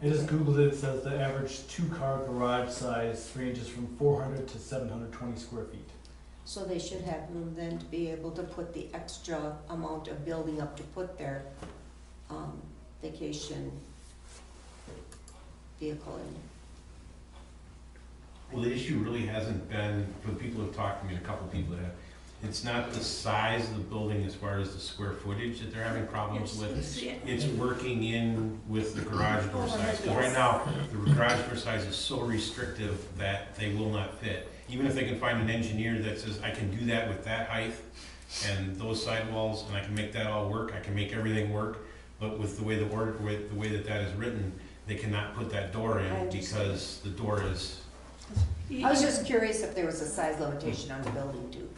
I just Googled it, it says the average 2-car garage size ranges from 400 to 720 square feet. so they should have room then to be able to put the extra amount of building up to put their vacation vehicle in. Well, the issue really hasn't been, for the people who've talked to me, and a couple of people that have, it's not the size of the building as far as the square footage that they're having problems with. It's working in with the garage door size. Because right now, the garage door size is so restrictive that they will not fit. Even if they can find an engineer that says, I can do that with that height and those sidewalls, and I can make that all work, I can make everything work, but with the way the way that is written, they cannot put that door in because the door is. I was just curious if there was a size limitation on the building too.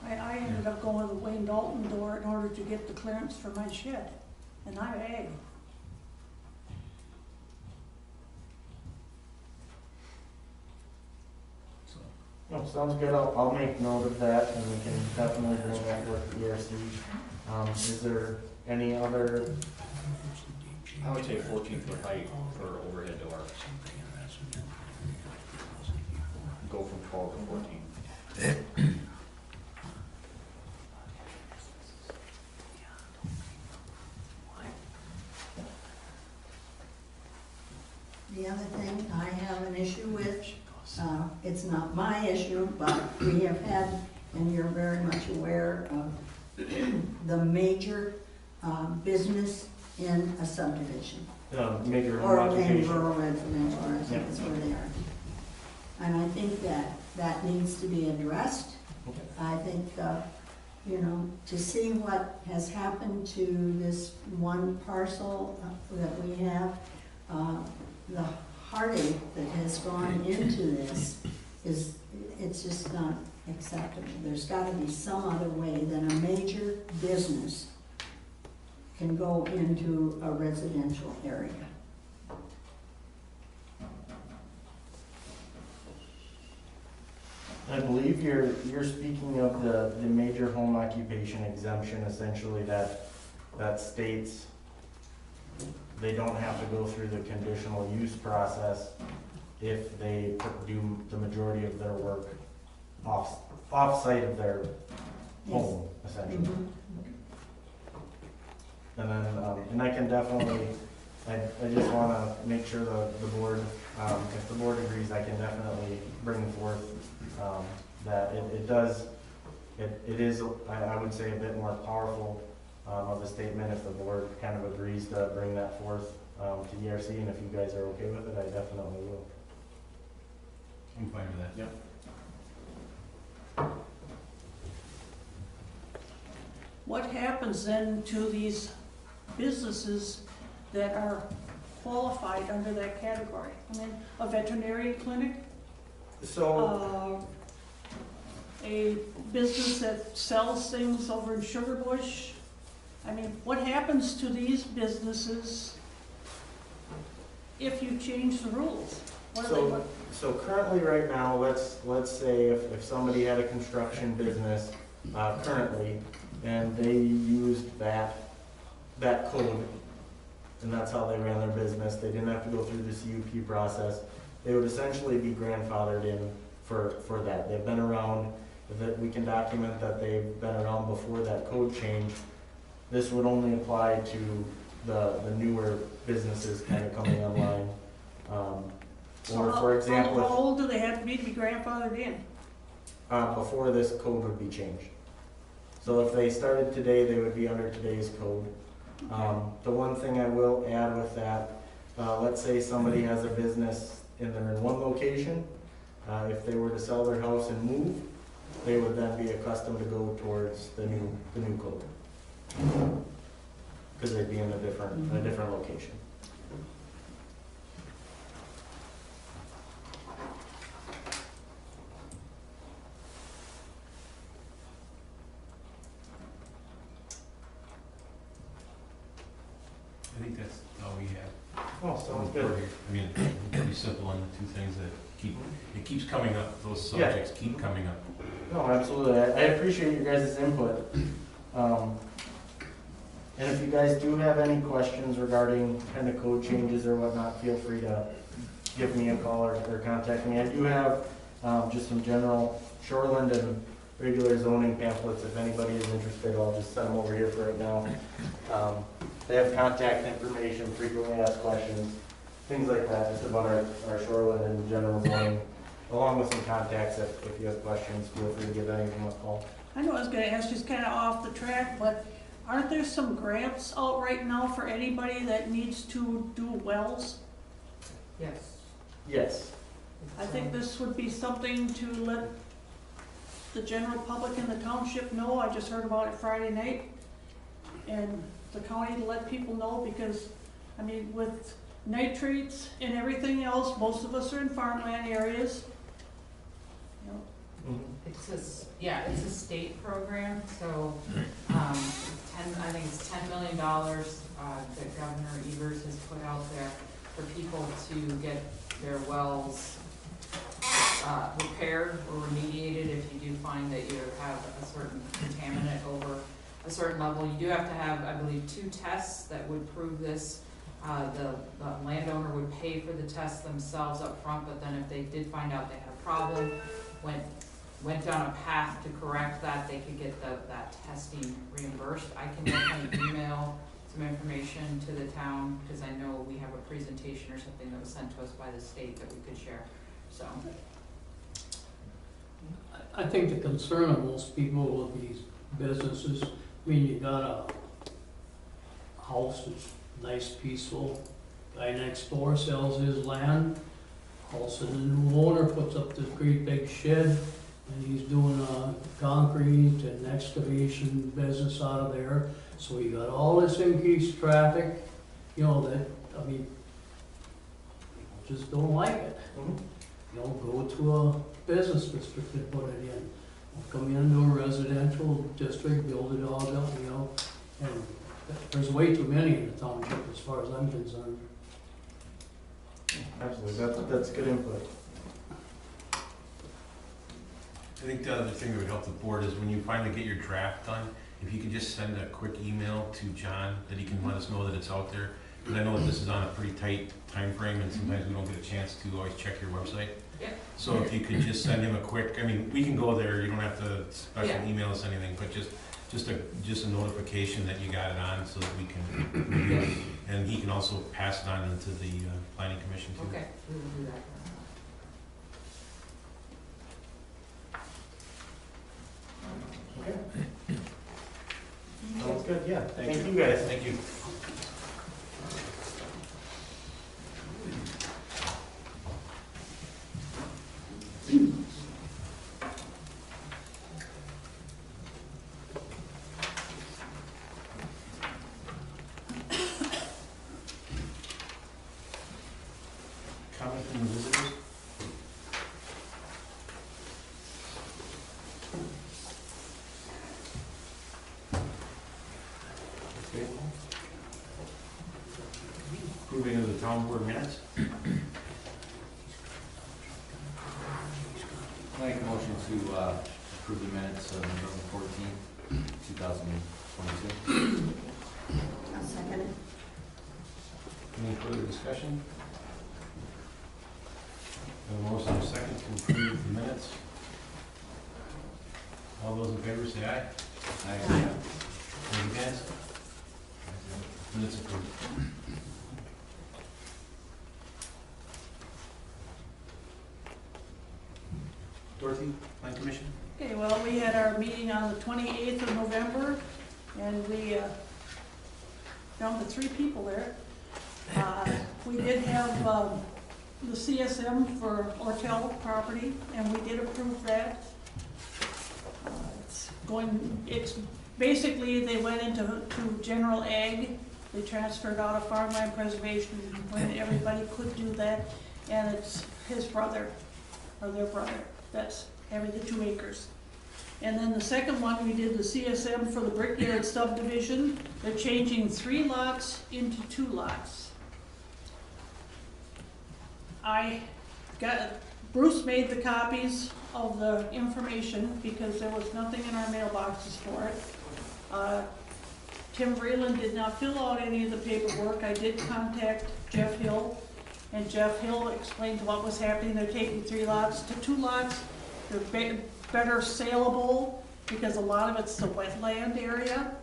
I ended up going with a Wayne Dalton door in order to get the clearance for my shed, and I'm ag. Oh, sounds good. I'll make note of that, and we can definitely bring that with ERC. Is there any other? I would say 14-foot height for overhead door. Go from 12 to 14. The other thing I have an issue with, it's not my issue, but we have had, and you're very much aware of the major business in a subdivision. Major Or home in occupation. rural residential, I think is where they are. And I think that needs to be addressed. I think, to see what has happened to this one parcel that we have, the heartache that has gone into this it's just not acceptable. There's gotta be some other way than a major business can go into a residential area. I believe you're speaking of the major home occupation exemption, essentially that states they don't have to go through the conditional use process if they do the majority of their work off-site of their home, essentially. Mhm. And then, and I can definitely, I just wanna make sure the board, if the board agrees, I can definitely bring forth, that it is, I would say, a bit more powerful, of a statement if the board kind of agrees to bring that forth, to ERC, and if you guys are okay with it, I definitely will. I'm fine with that. Yep. What happens then to these businesses that are qualified under that category? I mean, a veterinarian clinic, So, a business that sells things over in Sugar Bush? I mean, what happens to these businesses if you change the rules? What are they, so currently, right now, let's say if somebody had a construction business, currently, and they used that code, and that's how they ran their business, they didn't have to go through the CUP process, they would essentially be grandfathered in for that. They've been around, that we can document that they've been around before that code change. This would only apply to the newer businesses kind of coming online. Or for example, how old do they have to be grandfathered in? before this code would be changed. So if they started today, they would be under today's code. The one thing I will add with that, let's say somebody has a business and they're in one location. If they were to sell their house and move, they would then be accustomed to go towards the new code. Because they'd be in a different location. I think that's all we have. Oh, sounds good. I mean, it's pretty simple on the two things that it keeps coming up, those subjects keep coming up. No, absolutely. I appreciate your guys' input. And if you guys do have any questions regarding kind of code changes or whatnot, feel free to give me a call or contact me. I do have just some general shoreland and regular zoning pamphlets. If anybody is interested, I'll just send them over here for right now. They have contact information, frequently asked questions, things like that, just about our shoreline and general zoning, along with some contacts. If you have questions, feel free to give any of them a call. I know I was gonna ask, just kinda off the track, but aren't there some grants out right now for anybody that needs to do wells? Yes. Yes. I think this would be something to let the general public in the township know. I just heard about it Friday night. And the county to let people know, because, I mean, with nitrates and everything else, most of us are in farmland areas. You know, It's a state program, so, I think it's $10 million, that Governor Evers has put out there for people to get their wells, repaired or remediated if you do find that you have a certain contaminant over a certain level. You do have to have, I believe, 2 tests that would prove this. The landowner would pay for the tests themselves up front, but then if they did find out they had a problem, went down a path to correct that, they could get that testing reimbursed. I can definitely email some information to the town, because I know we have a presentation or something that was sent to us by the state that we could share, so. I think the concern of most people with these businesses, I mean, you got a house that's nice, peaceful, guy next door sells his land, all of a sudden the new owner puts up this great big shed, and he's doing a concrete and excavation business out of there, so you got all this increased traffic, you know, that, I mean, people just don't like it. You know, go to a business district and put it in. Come into a residential district, build it all up, you know, and there's way too many in the township as far as I'm concerned. Absolutely, that's good input. I think the other thing that would help the board is when you finally get your draft done, if you could just send a quick email to John, that he can let us know that it's out there. Because I know that this is on a pretty tight time frame, and sometimes we don't get a chance to always check your website. Yeah. So if you could just send him a quick, I mean, we can go there, you don't have to special Yeah. email us anything, but just a notification that you got it on so that we can review it. And he can also pass it on into the planning commission too. Okay, we will do that. Okay. Sounds good, yeah. Thank you guys. Thank you. Comment from the visitors? Okay. Approving of the town board minutes? I'll make a motion to approve the minutes of November 14th, 2022. I'll second it. Any further discussion? A motion and a second to approve the minutes. All those in favor say aye. Aye. Any against? Minutes approved. Dorothy, Plan Commission? Okay, well, we had our meeting on the 28th of November, and we down to 3 people there. We did have the CSM for Ortel property, and we did approve that. It's basically, they went into general ag. They transferred out of farmland preservation when everybody could do that, and it's his brother, or their brother, that's having the 2 acres. And then the second one, we did the CSM for the Brickyard subdivision. They're changing 3 lots into 2 lots. Bruce made the copies of the information because there was nothing in our mailboxes for it. Tim Vreeland did not fill out any of the paperwork. I did contact Jeff Hill, and Jeff Hill explained what was happening. They're taking 3 lots to 2 lots. They're better saleable because a lot of it's the wetland area.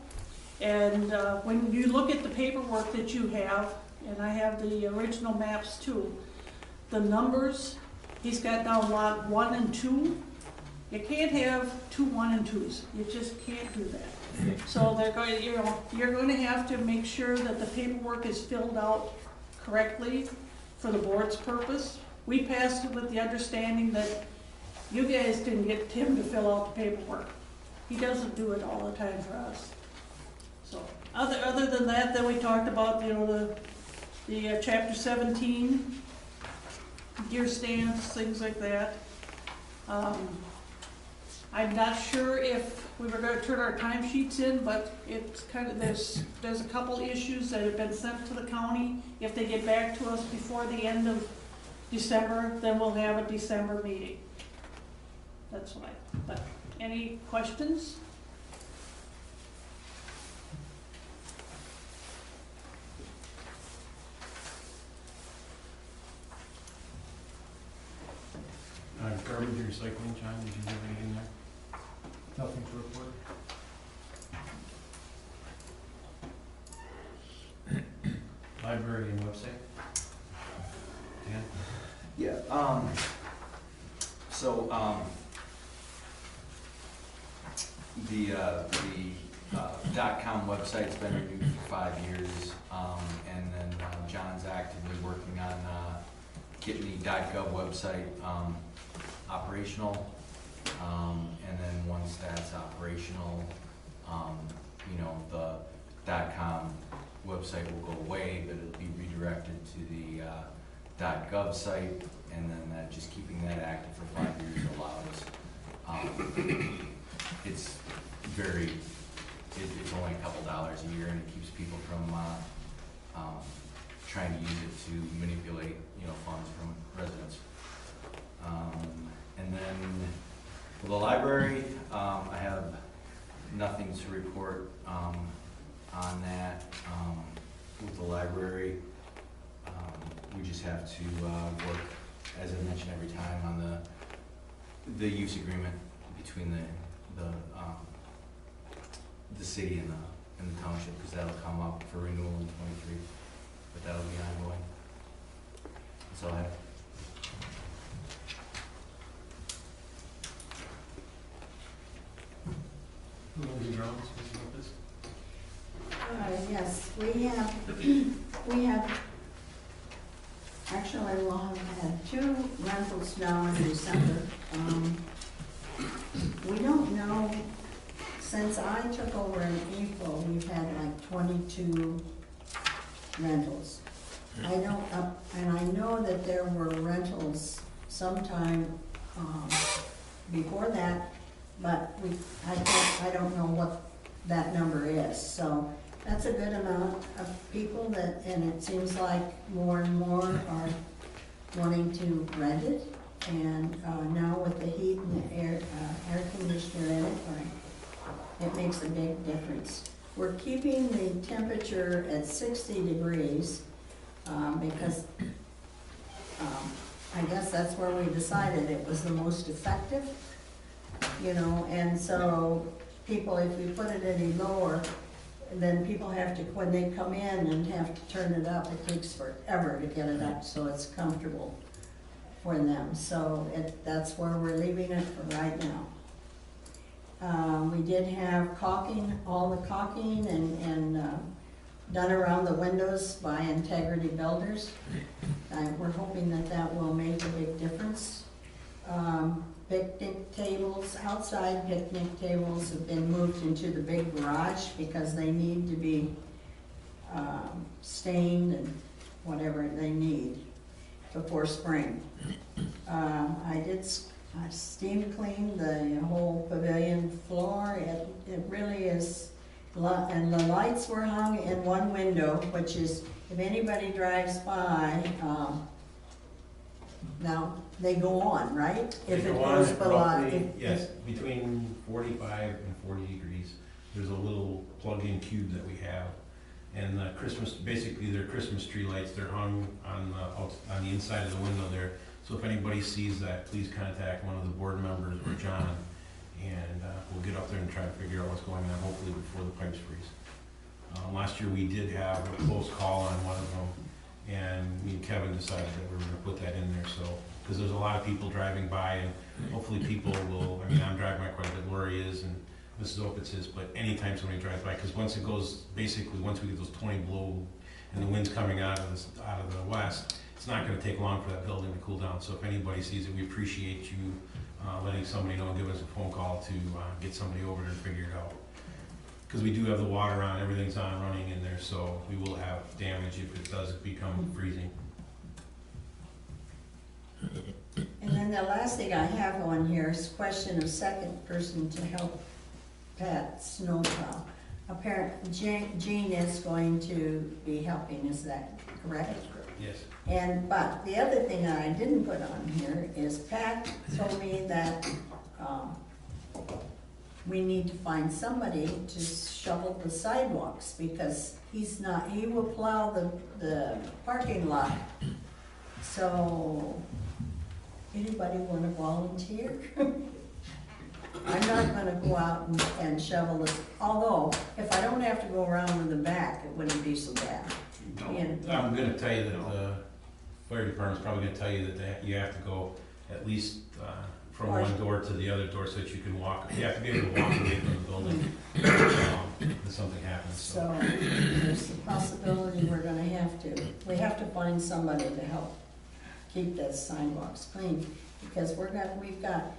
And when you look at the paperwork that you have, and I have the original maps too, the numbers, he's got down lot 1 and 2. You can't have 2 1 and 2s. You just can't do that. So they're going, you're going to have to make sure that the paperwork is filled out correctly for the board's purpose. We passed it with the understanding that you guys didn't get Tim to fill out the paperwork. He doesn't do it all the time for us. So other than that, then we talked about, the chapter 17, deer stands, things like that. I'm not sure if we were gonna turn our timesheets in, but it's kind of, there's a couple issues that have been sent to the county. If they get back to us before the end of December, then we'll have a December meeting. That's why. But any questions? Garbage and recycling, John, did you have anything there? Nothing to report. Library and website? Dan? Yeah, the .com website's been renewed for 5 years, and then John's actively working on getting the .gov website operational, and then once that's operational, the .com website will go away, but it'll be redirected to the .gov site, and then just keeping that active for 5 years allows It's very, it's only a couple dollars a year, and it keeps people from trying to use it to manipulate, funds from residents. And then for the library, I have nothing to report on that. With the library, we just have to work, as I mentioned every time, on the use agreement between the city and the township, because that'll come up for renewal in '23, but that'll be ongoing. That's all I have. Lindsay Brown, speaking of this. Yes, actually, we'll have had 2 rentals now in December. We don't know, since I took over in April, we've had like 22 rentals. I don't, and I know that there were rentals sometime before that, but I don't know what that number is. So that's a good amount of people that, and it seems like more and more are wanting to rent it. And now with the heat and the air conditioner in it makes a big difference. We're keeping the temperature at 60 degrees because I guess that's where we decided it was the most effective, and so people, if we put it any lower, then people have to, when they come in and have to turn it up, it takes forever to get it up so it's comfortable for them. So that's where we're leaving it for right now. We did have caulking, all the caulking and done around the windows by Integrity Builders. We're hoping that will make a big difference. Picnic tables, outside picnic tables have been moved into the big garage because they need to be stained and whatever they need before spring. I did steam clean the whole pavilion floor. It really is, and the lights were hung in one window, which is, if anybody drives by, now they go on, right? If it goes below. Yes, between 45 and 40 degrees. There's a little plug-in cube that we have. And basically they're Christmas tree lights. They're hung on the inside of the window there. So if anybody sees that, please contact one of the board members or John, and we'll get up there and try to figure out what's going on, hopefully before the pipes freeze. Last year we did have a close call on one of them, and me and Kevin decided that we were going to put that in there, so, because there's a lot of people driving by, and hopefully people will, I'm driving by quite a bit, Lori is, and Mrs. Opitz is, but anytime somebody drives by, because once it goes, basically, once we get those 20 below, and the wind's coming out of the west, it's not going to take long for that building to cool down. So if anybody sees it, we appreciate you letting somebody know and give us a phone call to get somebody over there and figure it out. Because we do have the water on, everything's on running in there, so we will have damage if it does become freezing. And then the last thing I have on here is question of second person to help Pat snowplow. Apparently, Jean is going to be helping, is that correct? That's correct. Yes. But the other thing that I didn't put on here is Pat told me that we need to find somebody to shovel the sidewalks because he will plow the parking lot. So, anybody want to volunteer? I'm not gonna go out and shovel this, although if I don't have to go around in the back, it wouldn't be so bad. I'm gonna tell you that the fire department's probably gonna tell you that you have to go at least from one door to the other door so that you can walk. You have to be able to walk away from the building if something happens. So there's the possibility we have to find somebody to help keep the sidewalks clean because we've got,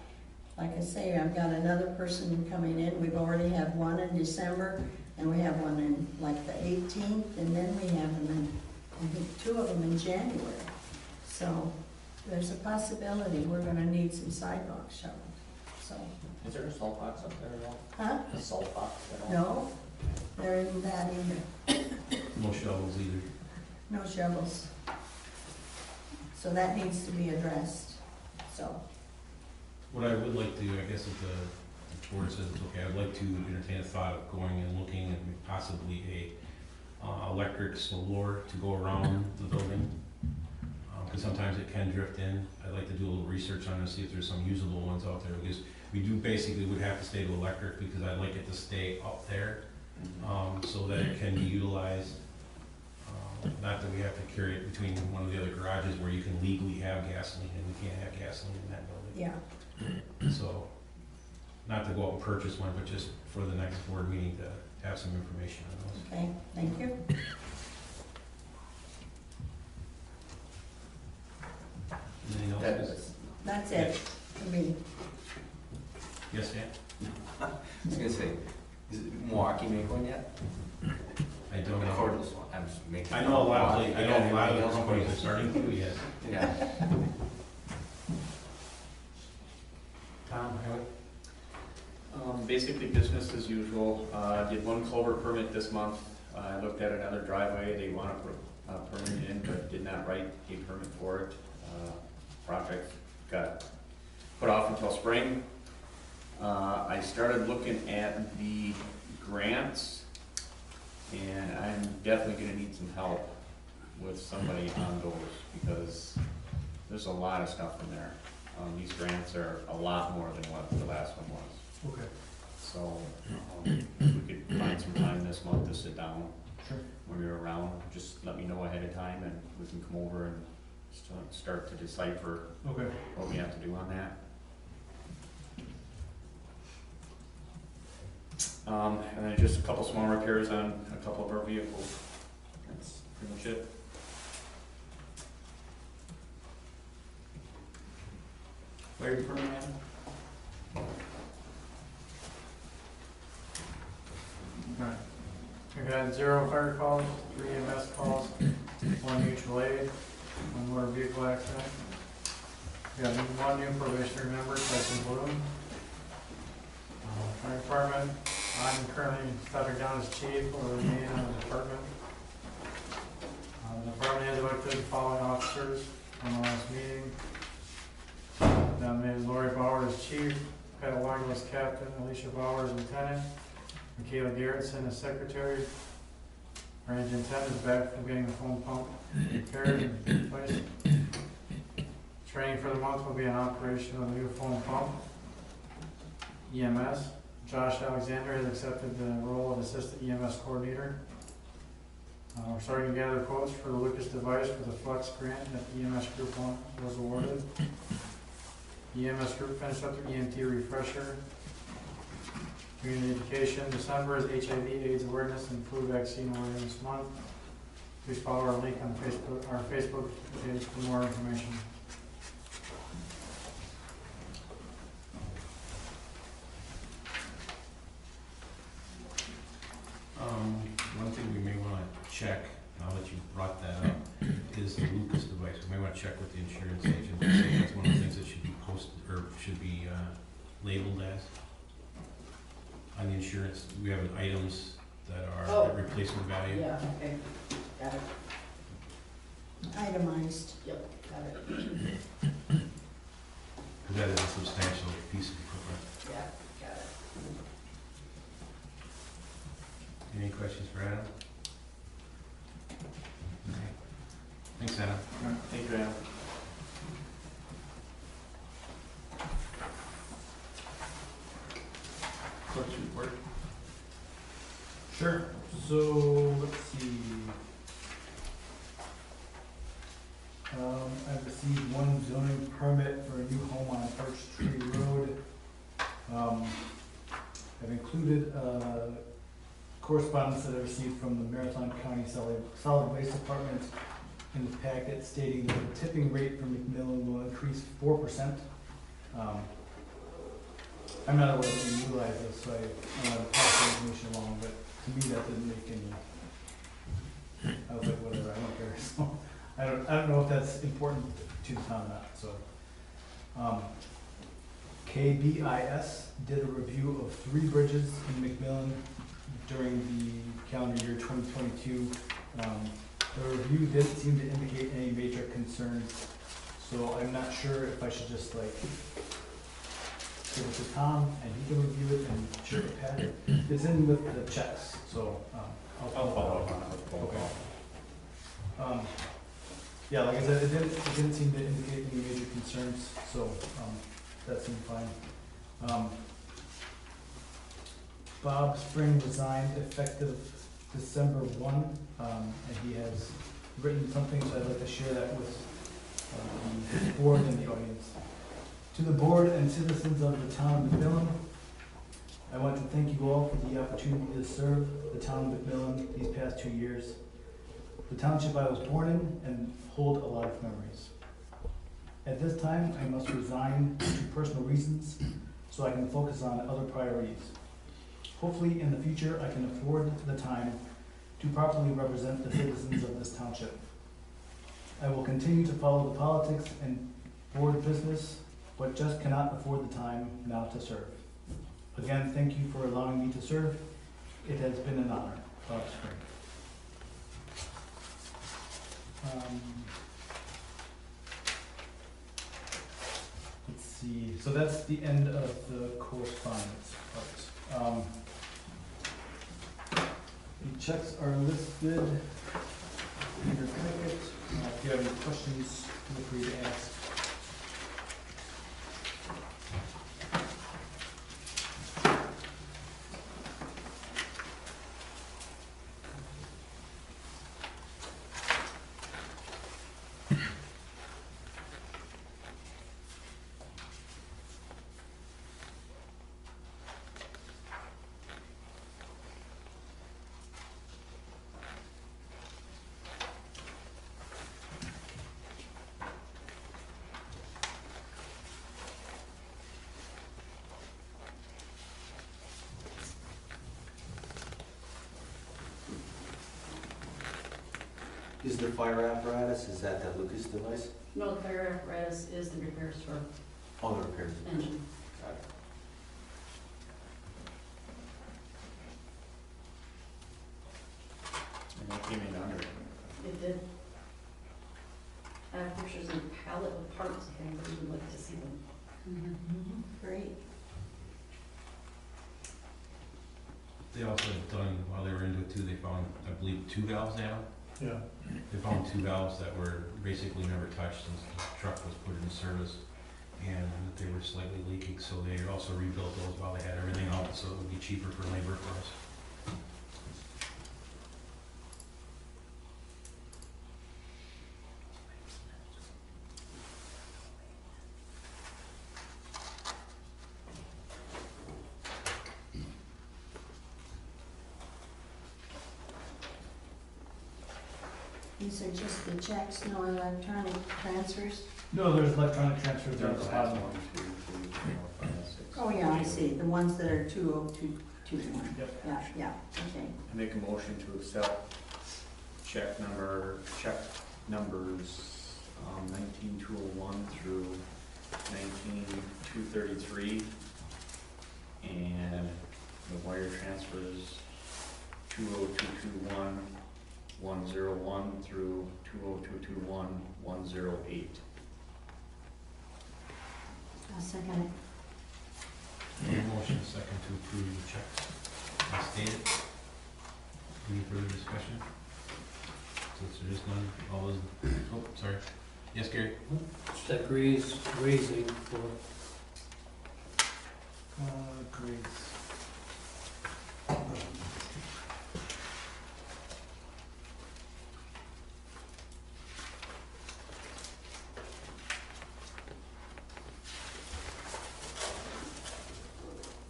like I say, I've got another person coming in. We've already had one in December, and we have one in like the 18th, and then we have them in, I think 2 of them in January. So there's a possibility we're gonna need some sidewalks shoveled. so, Is there a salt box up there at all? huh? A salt box at all? No, there isn't that either, No shovels either. no shovels. So that needs to be addressed, so, What I would like to, I guess if the board says it's okay, I'd like to entertain a thought of going and looking at possibly a electric solar to go around the building. Because sometimes it can drift in. I'd like to do a little research on it, see if there's some usable ones out there, because we do basically would have to stay to electric, because I'd like it to stay up there, so that it can be utilized. Not that we have to carry it between one of the other garages where you can legally have gasoline, and we can't have gasoline in that building. yeah. So, not to go out and purchase one, but just for the next board meeting to have some information on those. Okay, thank you. Anything else? That's, That's it for me. Yes, Dan? I was gonna say, is it Milwaukee make one yet? I don't know. Cordless one, I'm just making. I know a lot of, Milwaukee, I know a lot anything of else? companies are starting to, yes. Yeah. Tom, Highway? Basically business as usual. Did one culvert permit this month. I looked at another driveway. They want to put a permit in, but did not write a permit for it. Project got put off until spring. I started looking at the grants, and I'm definitely gonna need some help with somebody on those, because there's a lot of stuff in there. These grants are a lot more than what the last one was. Okay. So, if we could find some time this month to sit down. Sure. When you're around, just let me know ahead of time, and we can come over and start to decipher Okay. what we have to do on that. And then just a couple small repairs on a couple of our vehicles. That's pretty much it. Fire department? Alright. We've had 0 fire calls, 3 EMS calls, 1 mutual aid, 1 motor vehicle accident. We have 1 new probationary member, Tyson Bloom. Fire department, I'm currently stepping down as chief, will remain on the department. The department has elected the following officers on the last meeting. Nominated Lori Bauer as chief, Pat Wagle as captain, Alicia Bauer as lieutenant, Michaela Garrettson as secretary. Our engine 10 is back from getting the phone pump repaired and replaced. Training for the month will be an operation of the new phone pump. EMS, Josh Alexander has accepted the role of assistant EMS coordinator. We're starting to gather quotes for the Lucas device for the Flex grant that the EMS group was awarded. EMS group finished up their EMT refresher. Community education, December is HIV/AIDS awareness and flu vaccine awareness month. Please follow our link on Facebook, our Facebook page for more information. One thing we may want to check, now that you brought that up, is the Lucas device. We may want to check with the insurance agent to see if that's one of the things that should be posted, or should be labeled as. On the insurance, we have items that are at replacement value. Yeah, okay, got it, Itemized. yep, got it, Because that is a substantial piece of equipment. yeah, got it. Any questions for Adam? Okay. Thanks, Adam. Thank you, Adam. Clerk's report. Sure. So, let's see. I've received 1 zoning permit for a new home on Birch Tree Road. I've included correspondence that I received from the Marathon County Solid Waste Department in the packet stating that the tipping rate for McMillan will increase 4%. I'm not aware that we utilize this, so I don't want to pass the information along, but to me, that didn't make any, I was like, whatever, I don't care, so, I don't know if that's important to the town or not, so. KBIS did a review of 3 bridges in McMillan during the calendar year 2022. The review didn't seem to indicate any major concerns, so I'm not sure if I should just like give it to Tom and he can review it and share it Pat. It's in with the checks, so I'll follow up on it. Okay. Yeah, like I said, it didn't seem to indicate any major concerns, so that seemed fine. Bob Spring resigned effective December 1, and he has written something, so I'd like to share that with the board and the audience. To the board and citizens of the town of McMillan, I want to thank you all for the opportunity to serve the town of McMillan these past 2 years. The township I was born in and hold a lot of memories. At this time, I must resign due to personal reasons so I can focus on other priorities. Hopefully, in the future, I can afford the time to properly represent the citizens of this township. I will continue to follow the politics and board business, but just cannot afford the time now to serve. Again, thank you for allowing me to serve. It has been an honor. Bob Spring. Let's see, so that's the end of the correspondence part. The checks are listed in your packet. If you have any questions, feel free to ask. Is the fire apparatus, is that the Lucas device? No, the fire apparatus is the repairs for Oh, the repairs. engine. Got it. And that came in under. It did. I have pictures of a pallet of parts if anybody would like to see them. Great. They also had done, while they were into it too, they found, I believe, 2 valves now. Yeah. They found 2 valves that were basically never touched since the truck was put into service, and that they were slightly leaking, so they also rebuilt those while they had everything out, so it would be cheaper for labor for us. These are just the checks, no electronic transfers? No, there's electronic transfers there at the That's bottom. 1, 2, 3, 4, 5, 6. Oh, yeah, I see, the ones that are 20221. Yep. Yeah, okay. I make a motion to accept check numbers 19201 through 19233, and the wire transfers 20221 101 through 20221 108. I'll second it. Motion second to approve the checks as stated. Any further discussion? Since there is none, all those, oh, sorry. Yes, Gary? Check raising for Great.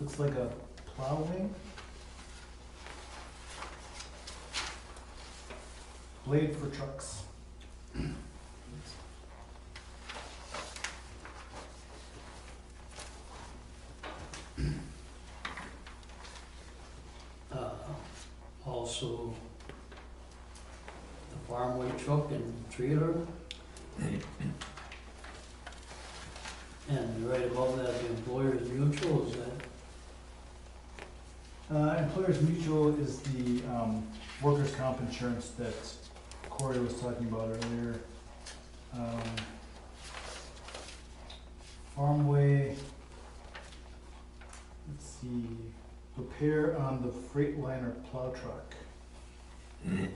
Looks like a plow wing. Blade for trucks. Also, the farmway truck and trailer. And right above that, the employer's mutual, is that, Employers Mutual is the workers' comp insurance that Corey was talking about earlier. Farmway, let's see, repair on the Freightliner plow truck. It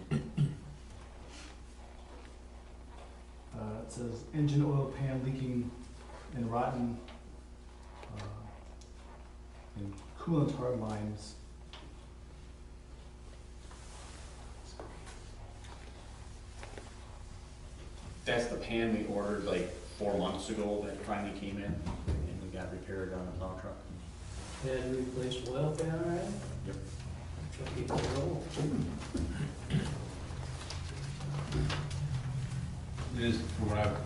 says engine oil pan leaking and rotten, and coolant hard lines. That's the pan we ordered like 4 months ago that finally came in and we got repaired on the plow truck. they had to replace oil pan, right? Yep. Chucky Roll. It is, from what I've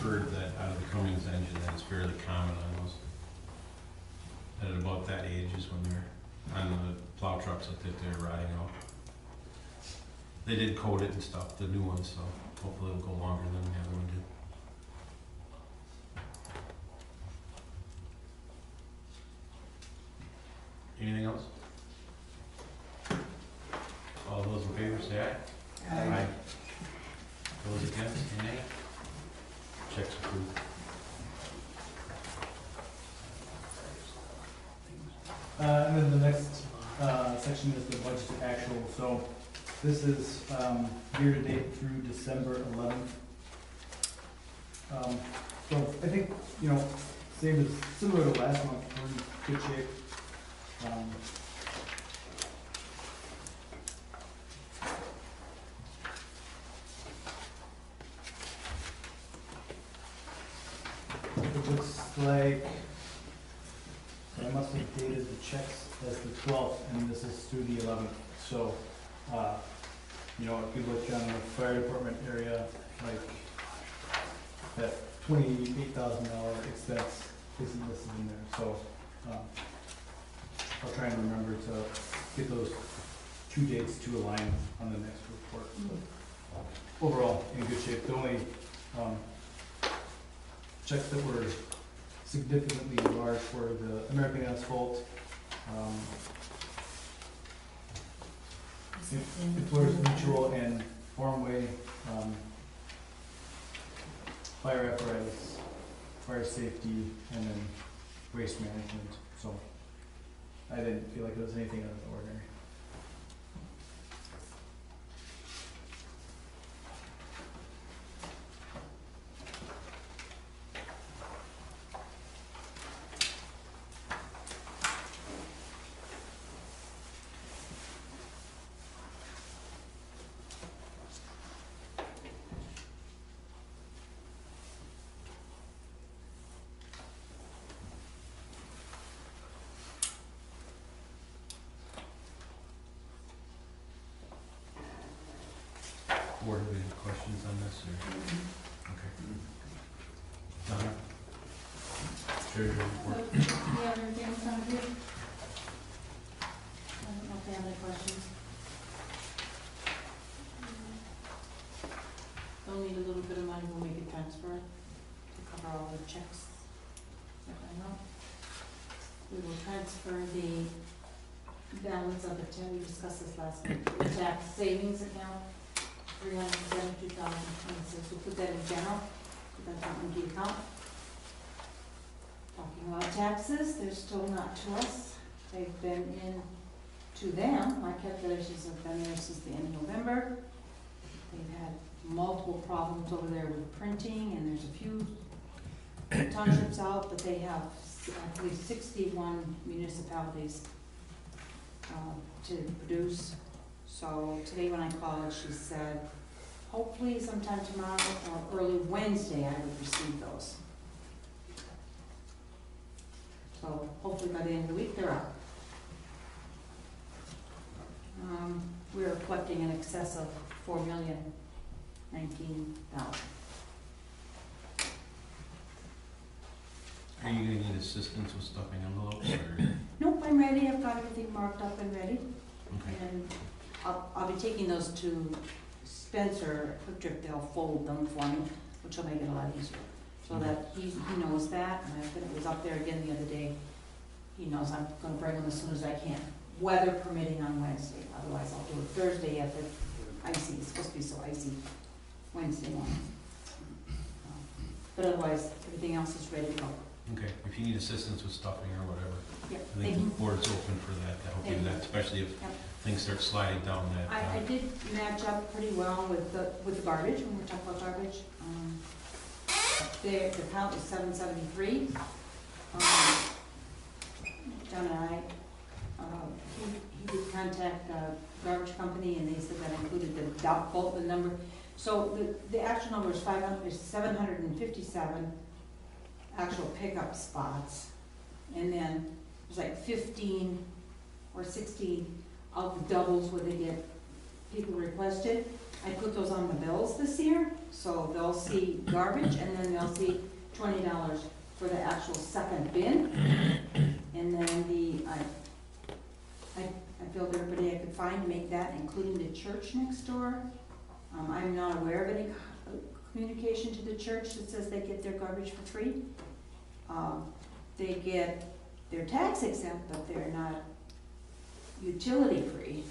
heard, that out of the Cummins engine, that is fairly common on those. At about that age is when they're on the plow trucks that they're riding out. They did coat it and stuff, the new ones, so hopefully it'll go longer than the other one did. Anything else? All those in favor say aye. Aye. Those against, nay. Checks approved. And then the next section is the budget actual. So this is year-to-date through December 11th. So I think, you know, same as, similar to last month, we're in good shape. It looks like, so I must have dated the checks as the 12th, and this is through the 11th. So, you know, if you look on the fire department area, like that $28,000 expense isn't listed in there. So, I'll try and remember to get those 2 dates to align on the next report. But overall, in good shape. The only checks that were significantly large were the American Asphalt, Employers Mutual, and Farmway, fire apparatus, fire safety, and then waste management. So I didn't feel like it was anything out of the ordinary. Board, have any questions on this, or? Okay. Donna? Treasurer report? Yeah, everything's on here. I don't know if they have any questions. They'll need a little bit of money when we get transferred to cover all the checks. That I know. We will transfer the balance of the we discussed this last week, the tax savings account, $372,026. We'll put that in general, put that in the account. Talking about taxes, they're still not to us. They've been in to them. My calculations have been there since the end of November. They've had multiple problems over there with printing, and there's a few townships out, but they have, I believe, 61 municipalities to produce. So today when I called, she said, hopefully sometime tomorrow or early Wednesday I would receive those. So hopefully by the end of the week they're out. We're collecting in excess of $4,019,000. Are you gonna need assistance with stuffing envelopes, or? Nope, I'm ready. I've got everything marked up and ready. Okay. And I'll be taking those to Spencer, Quick Trip. They'll fold them for me, which will make it a lot easier. so that he knows that, and I was up there again the other day. He knows I'm gonna bring him as soon as I can, weather permitting on Wednesday, otherwise I'll do it Thursday at the icy, it's supposed to be so icy Wednesday morning. But otherwise, everything else is ready to go. Okay, if you need assistance with stuffing or whatever, Yep, I think the board's open for that, to help you with that, especially if Yep. things start sliding down that. I did match up pretty well with the garbage, when we talk about garbage. The count is 773. John and I, he did contact the garbage company, and they said that included the number. So the actual number is 757 actual pickup spots. And then there's like 15 or 16 of the doubles where they get people requested. I put those on the bills this year, so they'll see garbage, and then they'll see $20 for the actual second bin. And then I filled everybody I could find to make that, including the church next door. I'm not aware of any communication to the church that says they get their garbage for free. They get their tax exempt, but they're not utility free.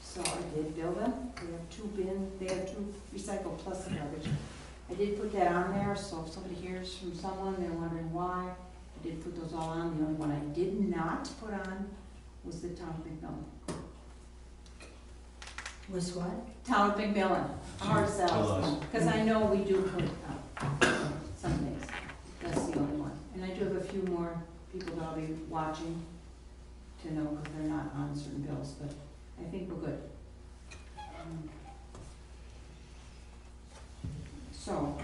So I did bill them. They have two recycle plus the garbage. I did put that on there, so if somebody hears from someone, they're wondering why. I did put those all on. The only one I did not put on was the town of McMillan. Was what? Town of McMillan, ourselves, because I know we do put some things. That's the only one. And I do have a few more people that I'll be watching to know, because they're not on certain bills, but I think we're good. So,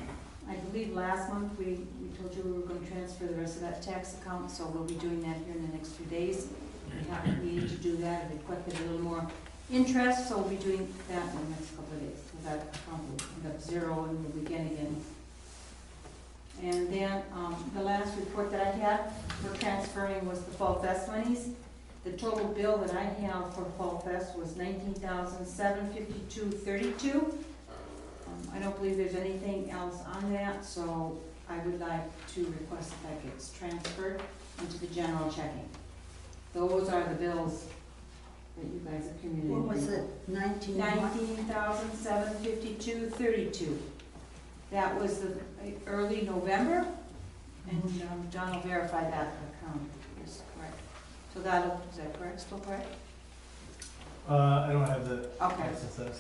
I believe last month we told you we were going to transfer the rest of that tax account, so we'll be doing that here in the next few days. We need to do that, it collected a little more interest, so we'll be doing that in the next couple of days. So that account will end up zero and we'll begin again. And then the last report that I had for transferring was the Fall Fest monies. The total bill that I have for Fall Fest was $19,752.32. I don't believe there's anything else on that, so I would like to request that gets transferred into the general checking. Those are the bills that you guys accumulated. What was it, 19 what? $19,752.32. That was the early November, and John will verify that account is correct. So is that correct, still correct? I don't have the. Okay. That's separate.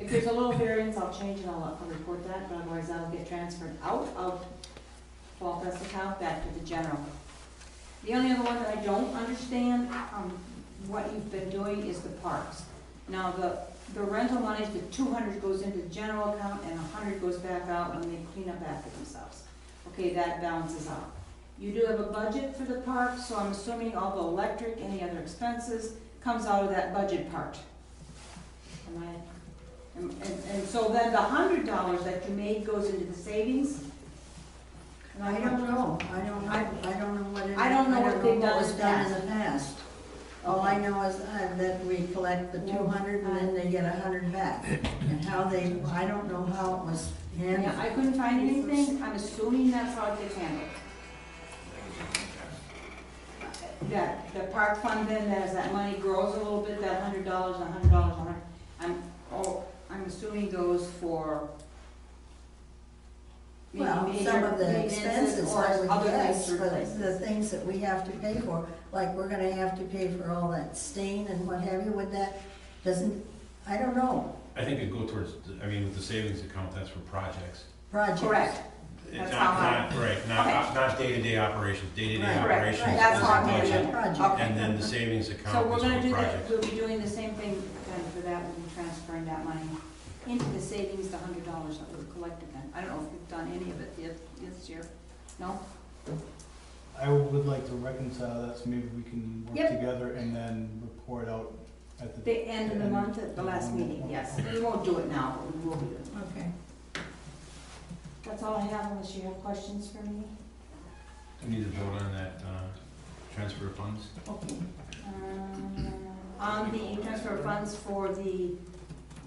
If there's a little variance, I'll change and I'll report that, but otherwise that'll get transferred out of Fall Fest account back to the general. The only other one that I don't understand, what you've been doing is the parks. Now, the rental monies, the 200 goes into the general account and 100 goes back out when they clean up after themselves. Okay, that balances out. You do have a budget for the park, so I'm assuming all the electric, any other expenses, comes out of that budget part. And so then the $100 that you made goes into the savings? I don't know. I don't know what it. I don't know what they've done was in the done in the past. All I know is that we collect the 200 and then they get 100 back. And how I don't know how it was handled. Yeah, I couldn't find anything. I'm assuming that's how it gets handled. That the park fund then, as that money grows a little bit, that $100, $100, I'm assuming goes for maybe Well, major some of the maintenance expenses, or I would other guess, things to but replace. the things that we have to pay for, like we're gonna have to pay for all that stain and what have you with that, I don't know, I think it'd go towards, with the savings account, that's for projects. projects. Correct. It's That's not, how I- not day-to-day operations, day-to-day Right, operations. right. That's is how I'm the budget, handling it. Project. Okay. And then the savings So account we're is gonna for do that, projects. we'll be doing the same thing then for that, we'll be transferring that money into the savings, the $100 that we've collected then. I don't know if we've done any of it this year, no? I would like to reconcile that, so maybe we can work Yep. together and then report out at the. The end of the month, at the last meeting, yes. We won't do it now, but we will be doing it. Okay. That's all I have unless you have questions for me. We need to vote on that, transfer of funds. Okay. On the transfer of funds for the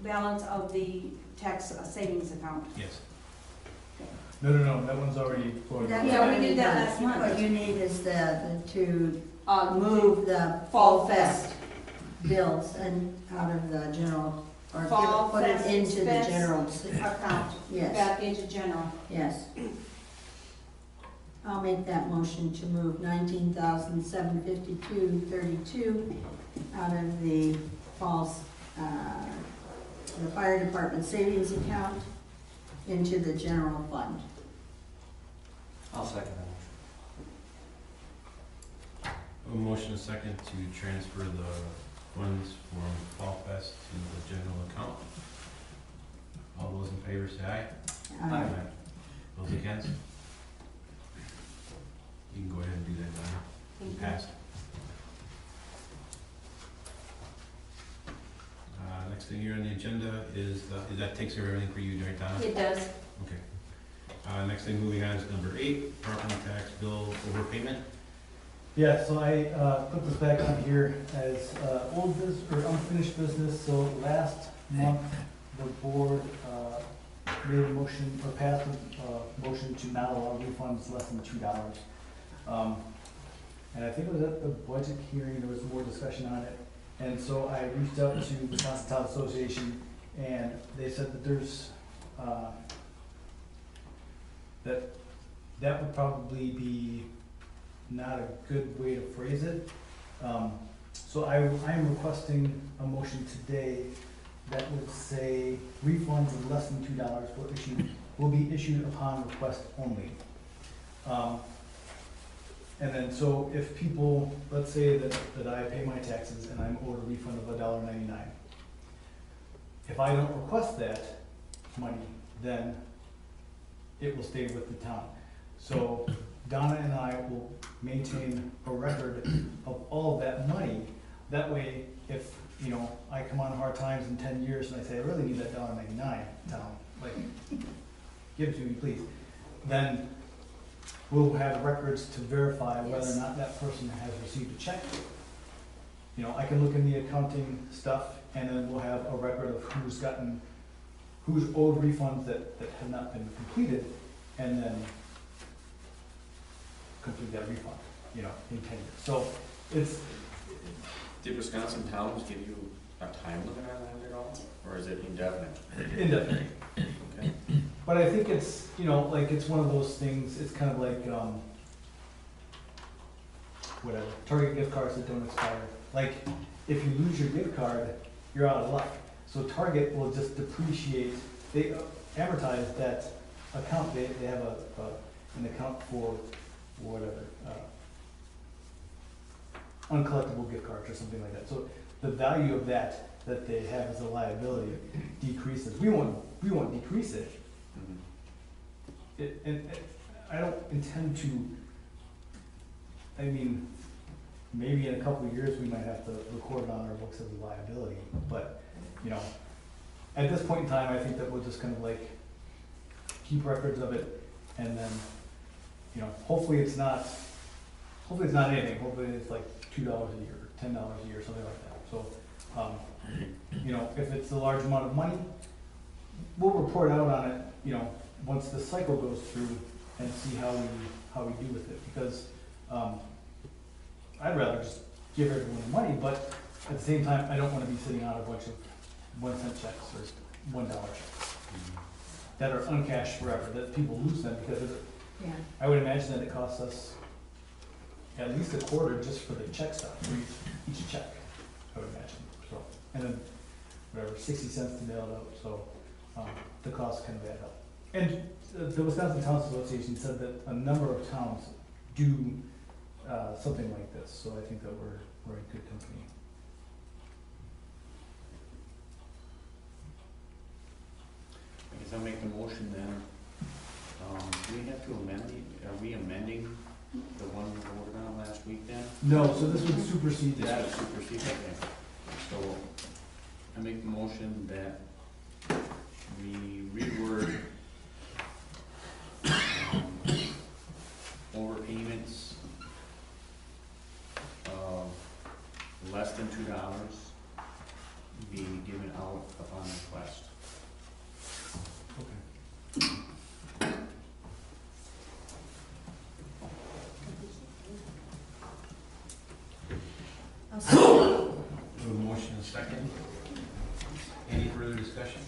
balance of the tax savings account. Yes. No, that one's already voted. That's Yeah, we already did that done. last month. What you need is to Um, move the Fall Fall Fest bills and out of the general, or give Fall it, put it Fest into the expense general. account, Yes, back into general. yes. I'll make that motion to move 19,752.32 out of the falls, the fire department savings account into the general fund. I'll second that. A motion and second to transfer the funds from Fall Fest to the general account. All those in favor say aye. Uh, Those against? You can go ahead and do that, Donna. Passed. Next thing here on the agenda is, that takes care of everything for you, right, Donna? It does. Okay. Next thing moving on is number 8, property tax bill overpayment. Yeah, so I put this back on here as old business, or unfinished business. So last month, the board made a motion, or passed a motion to not allow refunds less than $2. And I think it was at the budget hearing, there was more discussion on it. And so I reached out to the Wisconsin Town Association, and they said that there's, that would probably be not a good way to phrase it. So I am requesting a motion today that would say refunds of less than $2 will be issued upon request only. And then, so if people, let's say that I pay my taxes and I'm owed a refund of $1.99. If I don't request that money, then it will stay with the town. So Donna and I will maintain a record of all of that money. That way, if, you know, I come on hard times in 10 years and I say, I really need that $1.99, town, like, give it to me, please. Then we'll have records to verify whether or not that person has received a check. You know, I can look in the accounting stuff, and then we'll have a record of who's owed refunds that have not been completed, and then complete that refund, you know, in 10 years. So it's. Did Wisconsin towns give you a time limit on that at all, or is it indefinite? Indefinite. Okay. But I think it's, you know, like, it's one of those things, it's kind of like, whatever, Target gift cards that don't expire. Like, if you lose your gift card, you're out of luck. So Target will just depreciate, they amortize that account, they have an account for whatever, uncollectible gift cards or something like that. So the value of that they have as a liability decreases. We won't decrease it. And I don't intend to, I mean, maybe in a couple of years, we might have to record it on our books as a liability, but, you know, at this point in time, I think that we'll just kind of like keep records of it, and then, you know, hopefully it's not anything, hopefully it's like $2 a year, $10 a year, something like that. So, you know, if it's a large amount of money, we'll report out on it, you know, once the cycle goes through, and see how we do with it, because I'd rather just give everyone the money, but at the same time, I don't want to be sitting on a bunch of 1 cent checks or $1 checks that are uncashed forever, that people lose them because of it. Yeah. I would imagine that it costs us at least a quarter just for the check stuff, for each check, I would imagine. So, and then whatever, 60 cents to mail it out, so the cost kind of add up. And the Wisconsin Towns Association said that a number of towns do something like this, so I think that we're in good company. I guess I'll make the motion then. Do we have to amend are we amending the one we voted on last week then? No, so this would supersede This that. would supersede, okay. So I make the motion that we reword overpayments of less than $2 be given out upon request. Okay. discussion?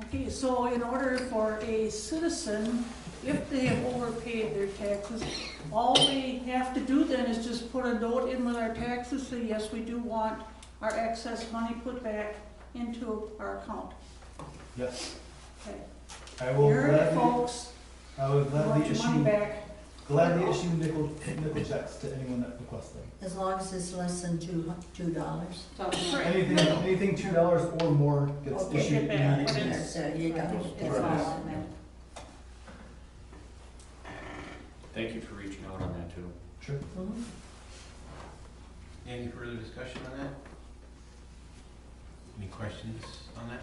Okay, so in order for a citizen, if they have overpaid their taxes, all we have to do then is just put a note in with our taxes, say, yes, we do want our excess money put back into our account. Yes. Okay. I will Here, gladly, folks, I will you want gladly your money issue, back. gladly issue nickel checks to anyone that requests them. As long as it's less than $2. Right. Anything $2 or more gets Okay. issued Get back. immediately. Yes, you got it. It's all on there. Thank you for reaching out on that too. Sure. Mhm. Any further discussion on that? Any questions on that?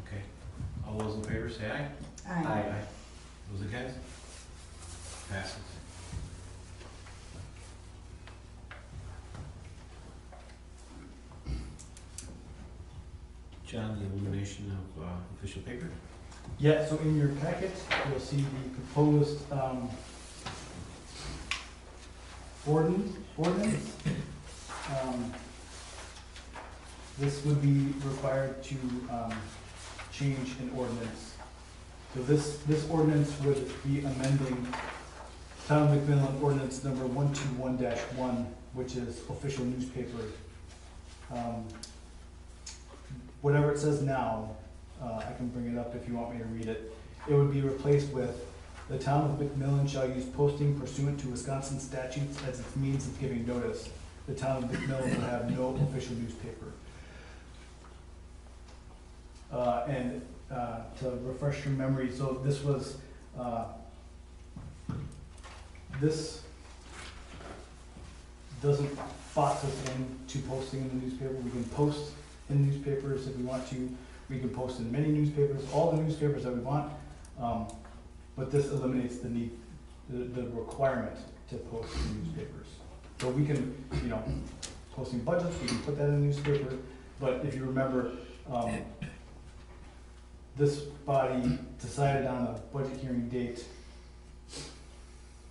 Okay. All those in favor say aye. Aye. Those against? Passes. John, the elimination of official paper? Yeah, so in your packet, you'll see the proposed, ordinance. This would be required to, change an ordinance. So this ordinance would be amending Town of McMillan Ordinance number 121-1, which is official newspaper. Whatever it says now, I can bring it up if you want me to read it. It would be replaced with, the Town of McMillan shall use posting pursuant to Wisconsin statutes as its means of giving notice. The Town of McMillan will have no official newspaper. And to refresh your memory, so this was, this doesn't box us into posting in the newspaper. We can post in newspapers if we want to. We can post in many newspapers, all the newspapers that we want. But this eliminates the need, the requirement to post in newspapers. So we can, posting budgets, we can put that in the newspaper. But if you remember, this body decided on a budget hearing date,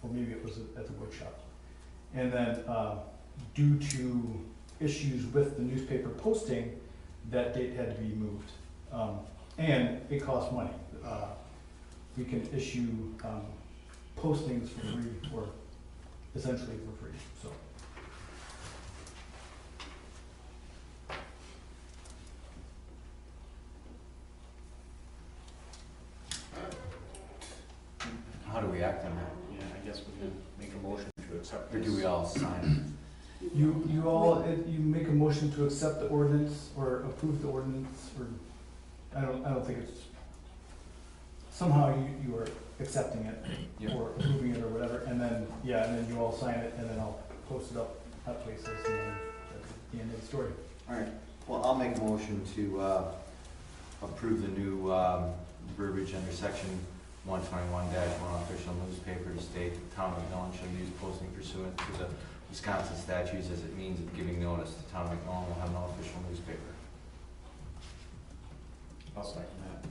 or maybe it was at the workshop. And then, due to issues with the newspaper posting, that date had to be moved. And it costs money. We can issue, postings for free, or essentially for free, so. How do we act on that? Yeah, I guess we can make a motion to accept Or this. do we all sign You make a motion to accept the ordinance or approve the ordinance, or, I don't think it's, somehow you are accepting it Yep. or approving it or whatever, and then you all sign it, and then I'll post it up at places, and then that's the end of the story. All right, well, I'll make a motion to approve the new verbiage under section 121-1 official newspaper to state the Town of McMillan shall use posting pursuant to the Wisconsin statutes as it means of giving notice. The Town of McMillan will have no official newspaper. I'll second that.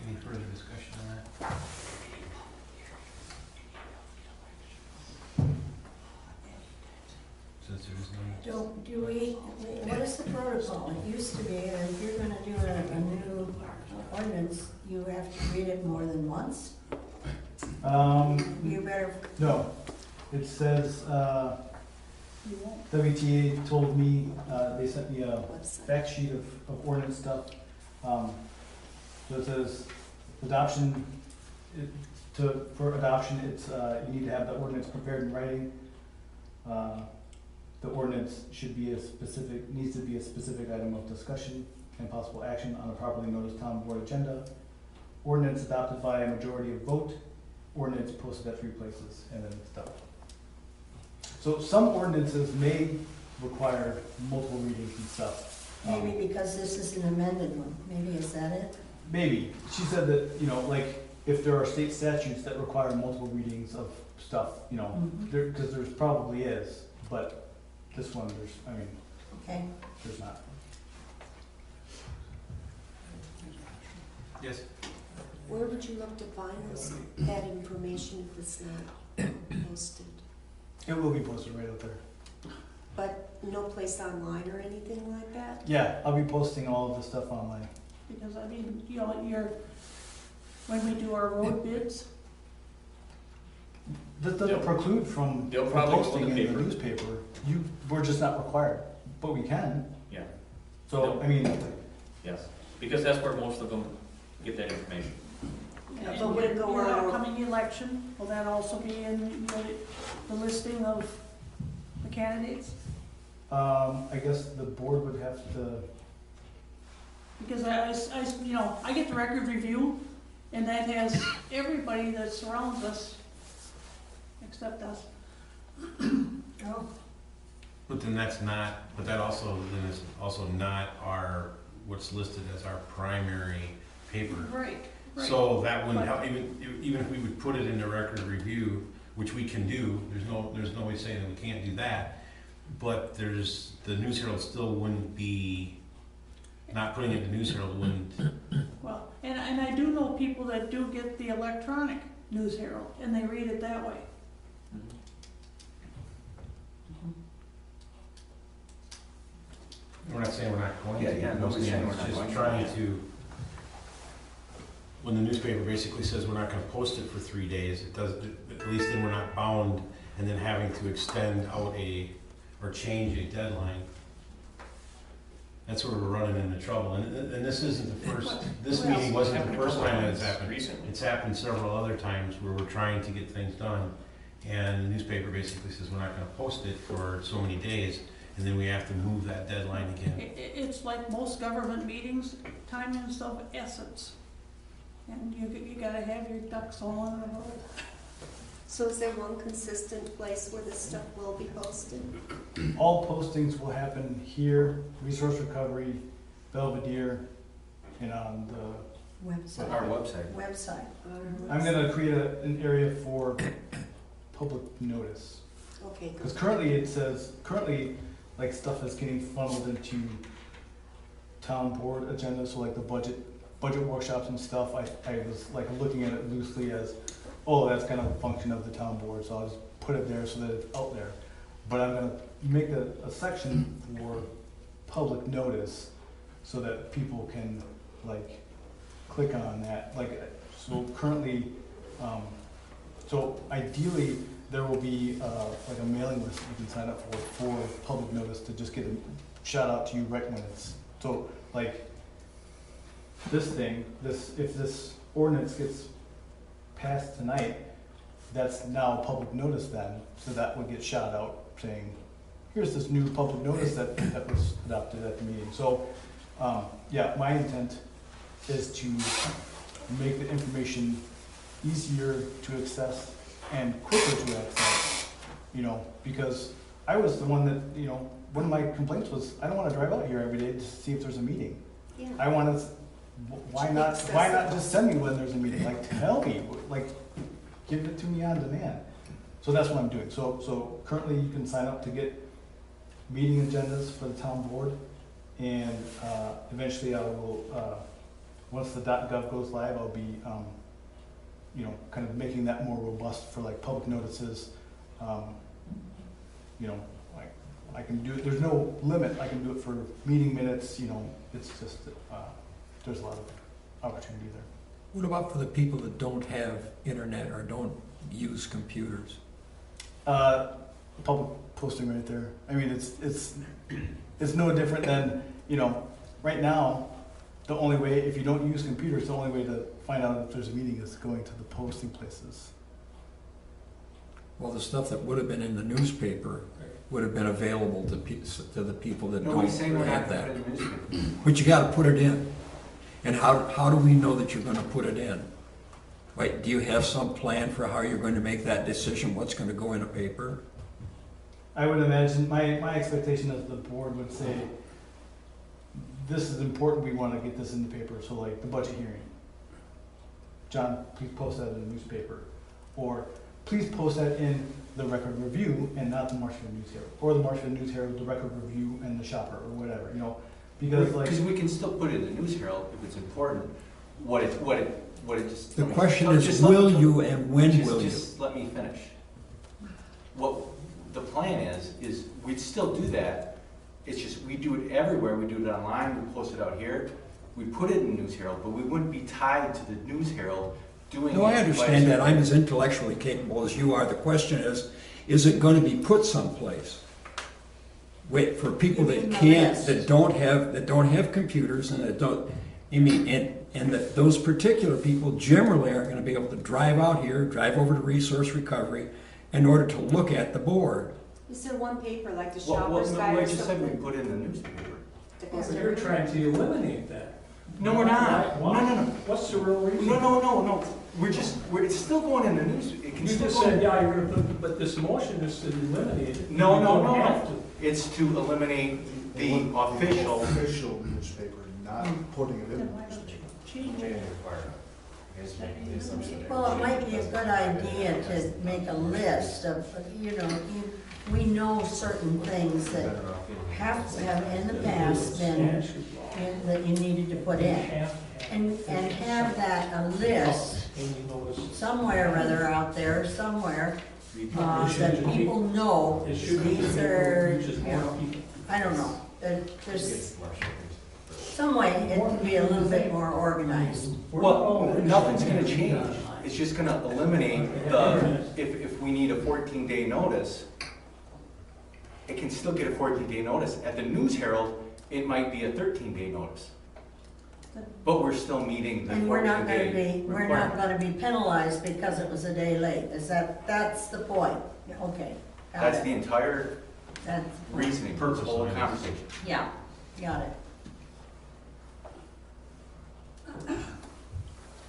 Any further discussion on that? Since there is no. What is the protocol? It used to be that if you're gonna do a new ordinance, you have to read it more than once. You better, No, it says, You won't. WTA told me, they sent me a fact sheet of ordinance stuff. So it says, adoption, for adoption, it's, you need to have the ordinance prepared in writing. The ordinance should be needs to be a specific item of discussion and possible action on a properly noticed town board agenda. Ordinance adopted by a majority of vote. Ordinance posted at 3 places, and then it's done. So some ordinances may require multiple readings and stuff. maybe because this is an amended one, maybe is that it? Maybe. She said that, like, if there are state statutes that require multiple readings of stuff, Mhm. because there's probably is, but this one, Okay, there's not. Yes. Where would you look to find that information if it's not posted? It will be posted right out there. But no place online or anything like that? Yeah, I'll be posting all of the stuff online. Because I mean, you know, when we do our road bids, This doesn't preclude from They'll probably go in posting the in paper. the newspaper. We're just not required, but we can. Yeah, So, I mean, yes, because that's where most of them get that information. and But would it go your out- upcoming election, will that also be in the listing of the candidates? I guess the board would have to, Because I get the record review, and that has everybody that surrounds us, except us. Oh, But then that's not, but that also, then is also not our, what's listed as our primary paper. Right, right. So that wouldn't help, even if we would put it in the record review, which we can do, there's no way saying that we can't do that. But the News Herald still wouldn't be, not putting it in the News Herald wouldn't, Well, and I do know people that do get the electronic News Herald, and they read it that way. we're not saying we're not going to. Yeah, nobody's saying we're not It's going just to. trying to, when the newspaper basically says we're not gonna post it for 3 days, it does, at least then we're not bound and then having to extend out or change a deadline. That's where we're running into trouble, and this isn't the first, this meeting wasn't the first time that it's happened. Recently. It's happened several other times where we're trying to get things done, and the newspaper basically says we're not gonna post it for so many days, and then we have to move that deadline again. It's like most government meetings, time is of essence. And you gotta have your ducks all in a row. so is there one consistent place where this stuff will be posted? all postings will happen here, Resource Recovery, Belvedere, and on the, Website. Our website. Website. I'm gonna create an area for public notice. Okay, Because good. currently, like, stuff is getting funneled into town board agendas, so like the budget workshops and stuff, I was like looking at it loosely as, oh, that's kind of a function of the town board, so I'll just put it there so that it's out there. But I'm gonna make a section for public notice, so that people can, like, click on that, like, so currently, so ideally, there will be, like a mailing list that you can sign up for public notice to just get a shout out to you right when it's, so, like, if this ordinance gets passed tonight, that's now public notice then, so that would get shot out saying, here's this new public notice that was adopted at the meeting. So, yeah, my intent is to make the information easier to access and quicker to access, because I was the one that, one of my complaints was, I don't wanna drive out here every day to see if there's a meeting. Yeah. I want to, why not just send me when there's a meeting, like, tell me, like, give it to me on demand. So that's what I'm doing, so currently you can sign up to get meeting agendas for the town board, and, eventually I will, once the .gov goes live, I'll be, kind of making that more robust for like public notices, like, I can do it, there's no limit, I can do it for meeting minutes, it's just, there's a lot of opportunity there. What about for the people that don't have internet or don't use computers? Public posting right there. I mean, it's no different than, right now, the only way, if you don't use computers, the only way to find out if there's a meeting is going to the posting places. Well, the stuff that would have been in the newspaper would have been available to the people that don't have that. But you gotta put it in. And how do we know that you're gonna put it in? Right, do you have some plan for how you're going to make that decision, what's gonna go in a paper? I would imagine, my expectation is the board would say, this is important, we want to get this in the paper, so like the budget hearing. John, please post that in the newspaper. Or please post that in the Record Review and not the Marshfield News Herald. Or the Marshfield News Herald, the Record Review, and the Shopper, or whatever, because like. Because we can still put it in the News Herald if it's important. What what it just. The question is, just let me- will you and when will you? Just let me finish. What the plan is we'd still do that. It's just, we do it everywhere. We do it online, we post it out here. We put it in News Herald, but we wouldn't be tied to the News Herald doing it. No, I understand that. I'm as intellectually capable as you are. The question is it going to be put someplace? Wait, for people that can't, that don't have computers and that don't, I mean, and that those particular people generally aren't going to be able to drive out here, drive over to Resource Recovery in order to look at the board. Is there one paper like the Well, Shoppers Guide I or just said we something? put it in the newspaper. that Well, has but you're everything? trying to eliminate that. No, we're not. Why? No. What's the real reason? No. It's still going in the news. It can You still just go said, in. yeah, you're gonna put, but this motion is to eliminate it. No, You no, don't no. have to. It's to eliminate the official. Official newspaper, not putting it in Then the why don't newspaper. you change it? Well, it might be a good idea to make a list of, we know certain things that have in the past been, that you needed to put in. And have that a list somewhere or other out there, somewhere, that people know these are, I don't know, there's some way it can be a little bit more organized. Well, nothing's gonna change. It's just gonna eliminate if we need a 14-day notice, it can still get a 14-day notice. At the News Herald, it might be a 13-day notice. But we're still meeting the 14-day And we're not requirement. gonna be penalized because it was a day late, that's the point, okay. got That's it. the entire That's, reasoning for this whole conversation. yeah, got it.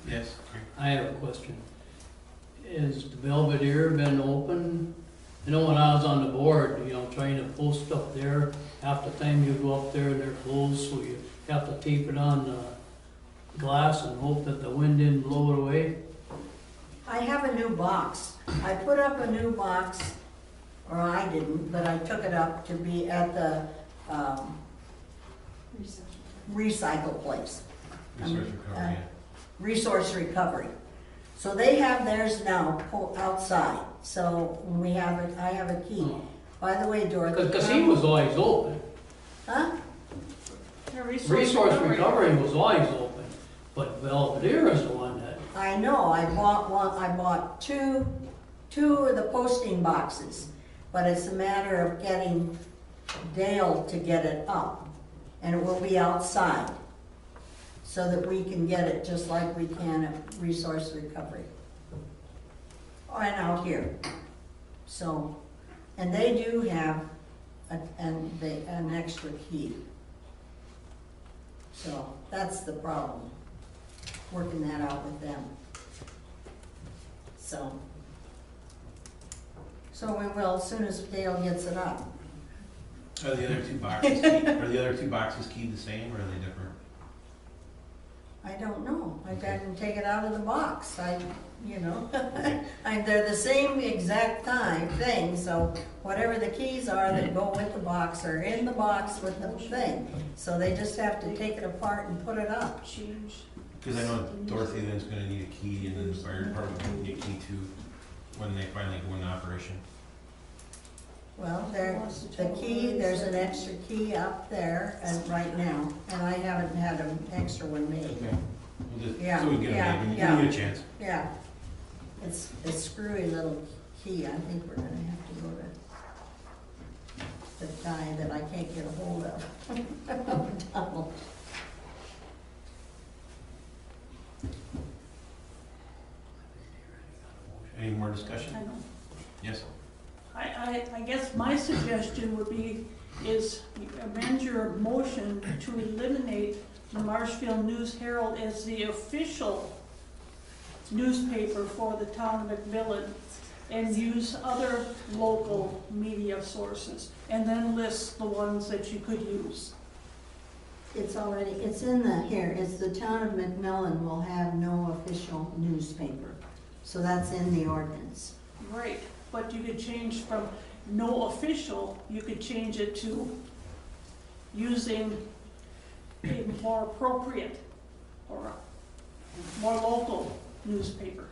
Yes. I have a question. Has the Belvedere been open? I know when I was on the board, trying to post up there, half the time you go up there and they're closed, so you have to tape it on the glass and hope that the wind didn't blow it away. I have a new box. I put up a new box, or I didn't, but I took it up to be at the recycle place. Research recovery, yeah. Resource Recovery. So they have theirs now outside, so I have a key. By the way, Dorothy. Because casino's always open. Huh? Yeah, Resource recovery was always open, but Belvedere is the one that, I know, I bought two of the posting boxes, but it's a matter of getting Dale to get it up, and it will be outside, so that we can get it just like we can at Resource Recovery. And out here. So, and they do have an extra key. So, that's the problem, working that out with them. So we will, as soon as Dale gets it up. Are the other two boxes keyed, are the other two boxes keyed the same, or are they different? I don't know, I didn't take it out of the box, they're the same exact thing, so whatever the keys are that go with the box are in the box with the thing. So they just have to take it apart and put it up. Because I know Dorothy then's gonna need a key, and then the fire department will need a key too, when they finally go into operation. Well, there's an extra key up there right now, and I haven't had an extra one made. Okay. We'll just, Yeah, so we can get yeah, it made, yeah. give you a chance. Yeah, it's a screwy little key, I think we're gonna have to go to the guy that I can't get a hold of. Any more discussion? I know. Yes? I guess my suggestion would be, is amend your motion to eliminate the Marshfield News Herald as the official newspaper for the town of McMillan, and use other local media sources, and then list the ones that you could use. It's in it's the town of McMillan will have no official newspaper, so that's in the ordinance. Right, but you could change from no official, you could change it to using a more appropriate, or more local newspaper.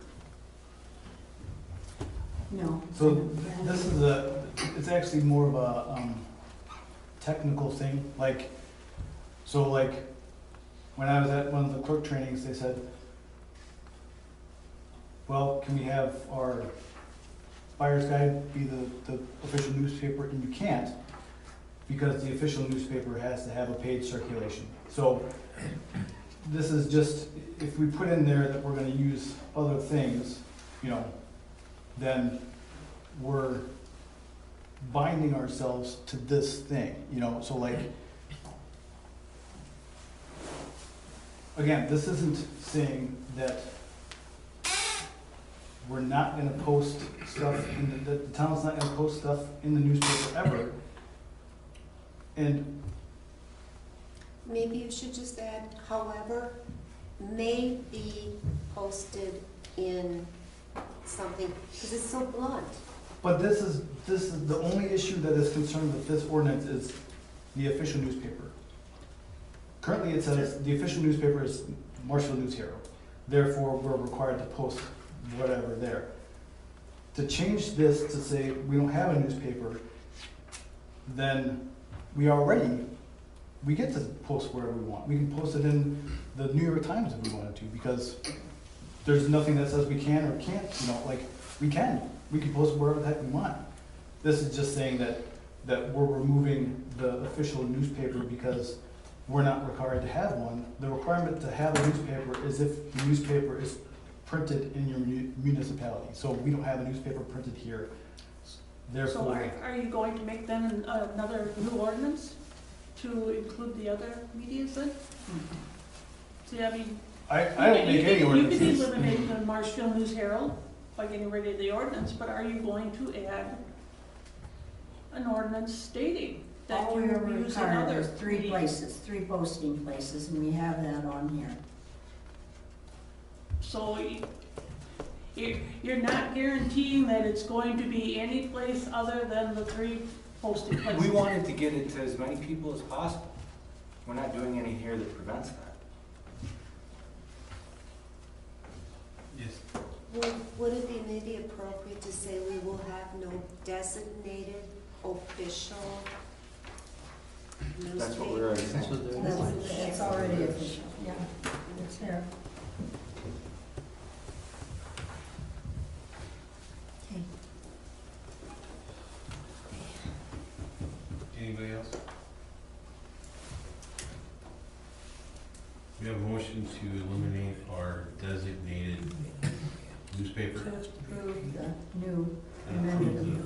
No. So this is it's actually more of a technical thing, like, so like, when I was at one of the clerk trainings, they said, well, can we have our buyer's guide be the official newspaper? And you can't, because the official newspaper has to have a paid circulation. So this is just, if we put in there that we're gonna use other things, you know, then we're binding ourselves to this thing, you know, so like, again, this isn't saying that we're not gonna post stuff in the town's not gonna post stuff in the newspaper ever. And Maybe you should just add, however, may be posted in something, because it's so blunt. but this is the only issue that is concerned with this ordinance is the official newspaper. Currently, it says the official newspaper is Marshall News Herald. Therefore, we're required to post whatever there. To change this to say we don't have a newspaper, then we get to post wherever we want. We can post it in the New York Times if we wanted to, because there's nothing that says we can or can't, you know, like, we can post wherever the heck we want. This is just saying that we're removing the official newspaper because we're not required to have one. The requirement to have a newspaper is if the newspaper is printed in your municipality. So we don't have a newspaper printed here, So therefore. are you going to make then another new ordinance to include the other medias then? See, I mean. I don't make any ordinances. You could eliminate the Marshfield News Herald by getting rid of the ordinance, but are you going to add an ordinance stating that All you we are will use required another is three places, three posting places, and we have that on here. So you're not guaranteeing that it's going to be any place other than the three posting places? We wanted to get it to as many people as possible. We're not doing anything here that prevents that. Yes. Would it be maybe appropriate to say we will have no designated official newspaper? That's what we're already saying. That's already official, yeah, it's there. Okay. Anybody else? We have a motion to eliminate our designated newspaper. Just approve the new And amended. approve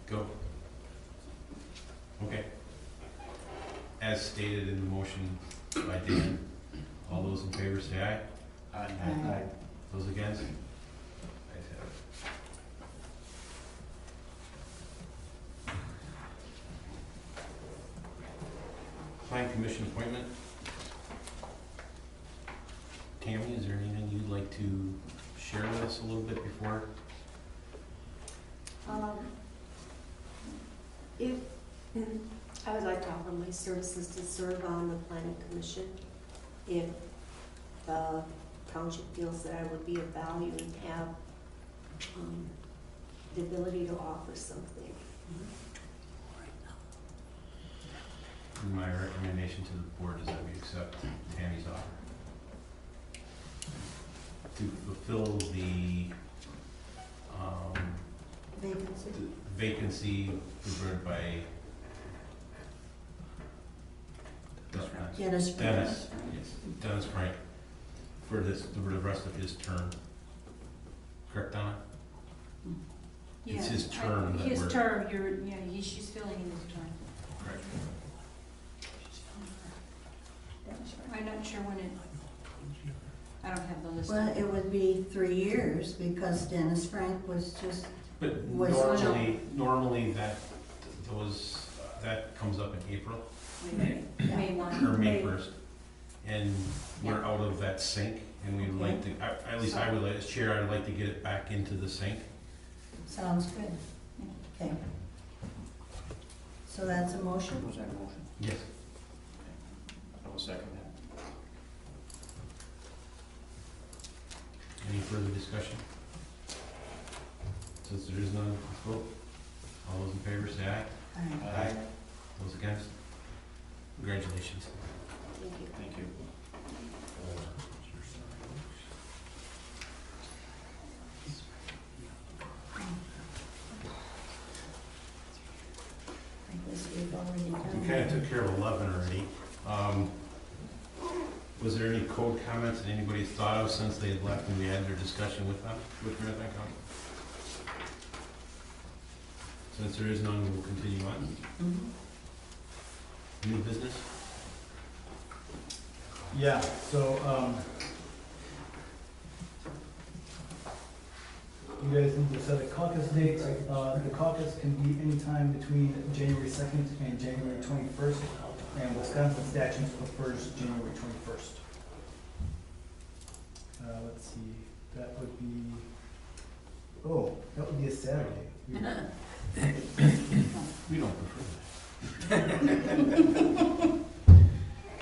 the- Go. Okay. As stated in the motion by Dan, all those in favor say aye. Aye. Those against? Ayes have it. Plan Commission appointment. Tammy, is there anything you'd like to share with us a little bit before? If, I would like to offer my services to serve on the planning commission if the township feels that I would be of value and have the ability to offer something. My recommendation to the board is that we accept Tammy's offer to fulfill the Vacancy. vacancy preferred by Dennis. Dennis, yes, Dennis Frank, for the rest of his term. Correct, Donna? It's his term that His we're. term, she's filling in his term. Correct. I'm not sure when it, I don't have the list. Well, it would be 3 years because Dennis Frank was just, But was- normally that comes up in April May 1. or May 1st. And we're out of that sync and we'd like to, at least I would like, as chair, I'd like to get it back into the sync. sounds good. Okay. So that's a motion? Was that a motion? Yes. I will second further discussion? Since there is none, let's vote. All those in favor say aye. Aye. Those against? Congratulations. Thank you. Thank you. I guess we've already done. We kind of took care of 11 already. Was there any code comments that anybody thought of since they had left and we had their discussion with them, with Marathon County? Since there is none, we'll continue on. Mhm. New business? Yeah, so, you guys need to set a caucus date. The caucus can be anytime between January 2nd and January 21st, and Wisconsin statute prefers January 21st. Let's see, that would be, that would be a Saturday. We don't prefer that.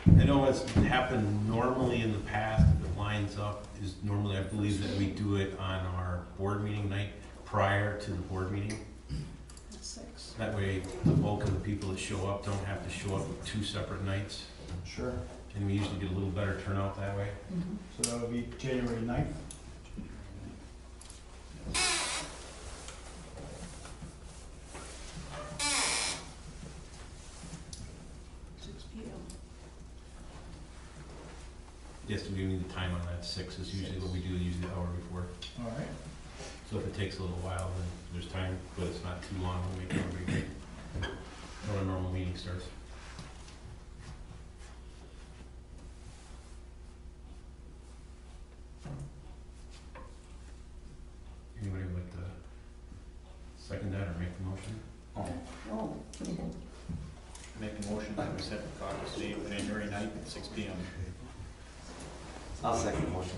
I know what's happened normally in the past, if it lines up, is normally I believe that we do it on our board meeting night prior to the board meeting. 6. That way, the bulk of the people that show up don't have to show up two separate nights, Sure. and we usually get a little better turnout that way. Mhm. So that would be January 9th. Yes, we need the time on that. 6 is usually what we do, usually the hour before. All right. So if it takes a little while, then there's time, but it's not too long when we make everybody when a normal meeting starts. Anybody would like to second that or make the motion? Oh, yeah. Make a motion that we set the caucus date for January 9th at 6 p.m. I'll second the motion.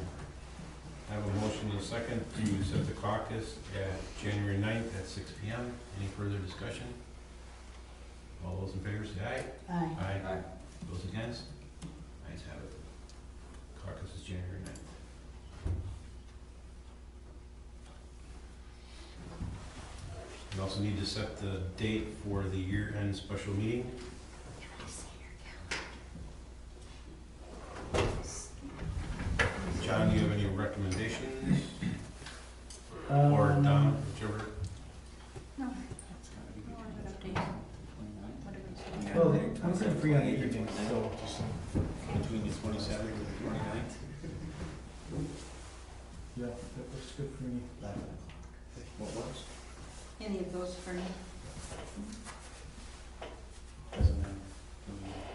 I have a motion and a second to set the caucus at January 9th at 6 p.m. Any further discussion? All those in favor say aye. Aye. Aye. Those against? Ayes have it. Caucus is January 9th. We also need to set the date for the year-end special meeting. John, do you have any recommendations? Or Don, whichever? Well, I'm kind of free on the evenings, so. Between the 27th and the 29th. Yeah, that works good for me. What works? Any of those for me? Doesn't matter.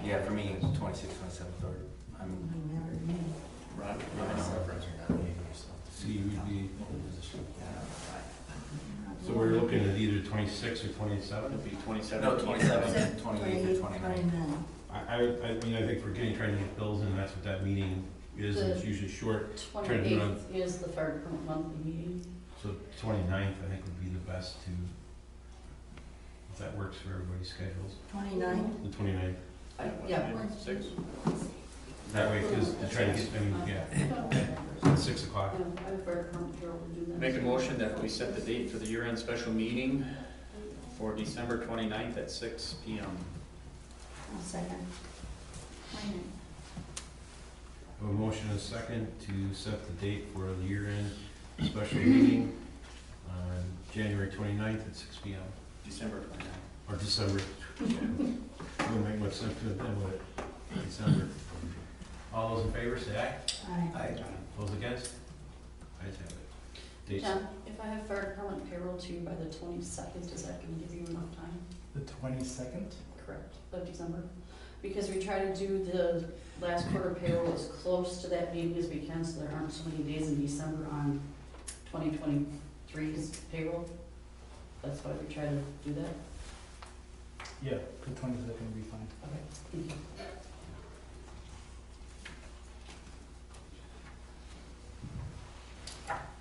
Yeah, for me, it's 26, 27, 3rd. Doesn't matter to me. Ron, you have any preference? See, we'd be, so we're looking at either 26 or 27? It'll be 27. No, 27, 28, or 29. I mean, I think we're trying to get bills in, that's what that meeting is, and it's usually short. Trying to do it on, 28th is the fire department monthly meeting. so 29th, I think would be the best to, if that works for everybody's schedules. 29? The 29th, Yeah. 6. that way, because to try to get, I mean, yeah, 6 o'clock. I have fire department Carol to do that. Make a motion that we set the date for the year-end special meeting for December 29th at 6 p.m. I'll second. A motion and a second to set the date for the year-end special meeting on January 29th at 6 p.m. December 29th. Or December. Wouldn't make much sense to it then, would it? December. All those in favor, say aye. Aye. Those against? Ayes have it. Dates? John, if I have fire department payroll to you by the 22nd, is that gonna give you enough time? The 22nd? Correct, of December? Because we try to do the last quarter payroll as close to that meeting as we can, so there aren't so many days in December on 2023's payroll. That's why we try to do that. Yeah, the 22nd will be fine. Okay, thank you.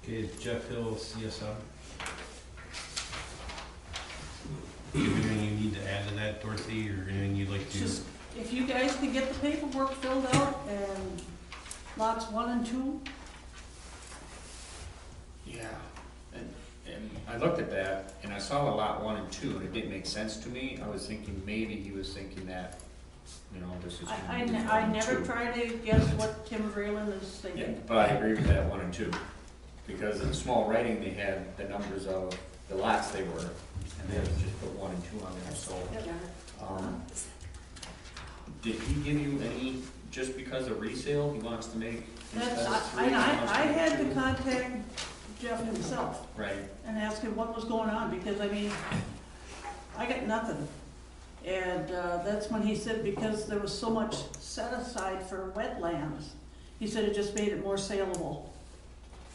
Okay, Jeff Hill, CSM. Anything you need to add to that, Dorothy, or anything you'd like to? Just, if you guys can get the paperwork filled out and lots 1 and 2, I looked at that, and I saw a lot 1 and 2, and it didn't make sense to me. I was thinking maybe he was thinking that, this is. I never try to guess what Tim Vreeland is Yeah, thinking. but I agree with that 1 and 2, because in small writing, they had the numbers of the lots they were, and they just put 1 and 2 on there, so. Did he give you any, just because of resale, he wants to make? I had to contact Jeff himself Right, and ask him what was going on, because I got nothing. And that's when he said because there was so much set aside for wetlands, he said it just made it more saleable.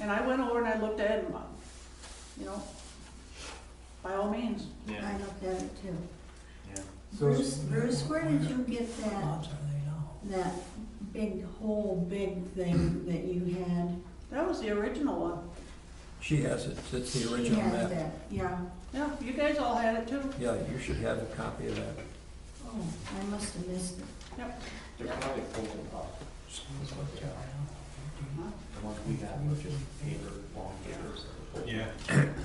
And I went over and I looked at it, and, by all means. yeah, I looked at it too. yeah. Bruce, where did you get that big thing that you had? That was the original one. She has it, it's the She original has map. that, yeah. Yeah, you guys all had it too. Yeah, you should have a copy of that. Oh, I must have missed it. Yep. They're probably folded up. The ones we got were just paper, long papers. Yeah.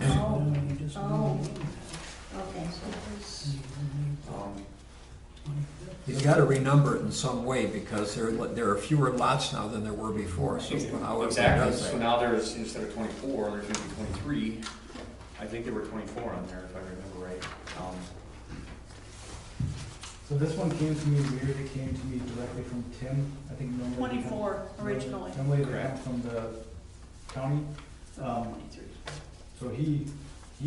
Oh, okay. You've got to renumber it in some way, because there are fewer lots now than there were before, so however it Exactly, does so that. now there's, instead of 24, there's gonna be 23. I think there were 24 on there, if I remember right. So this one came to me weird, it came to me directly from Tim, I think normally. 24 originally. Normally they come Correct. from the county. 23. So he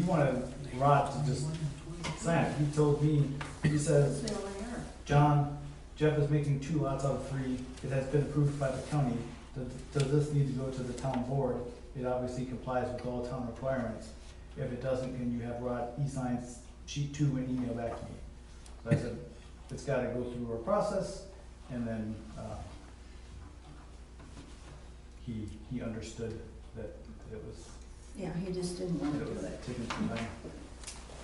wanted Rod to just sign it. He told me, he says, They only are. John, Jeff is making 2 lots out of 3. It has been approved by the county. Does this need to go to the town board? It obviously complies with all town requirements. If it doesn't, can you have Rod e-sign sheet 2 and email back to me? So I said, it's gotta go through our process, and then, he understood that it was, Yeah, he just didn't want to it do was it. taking some time.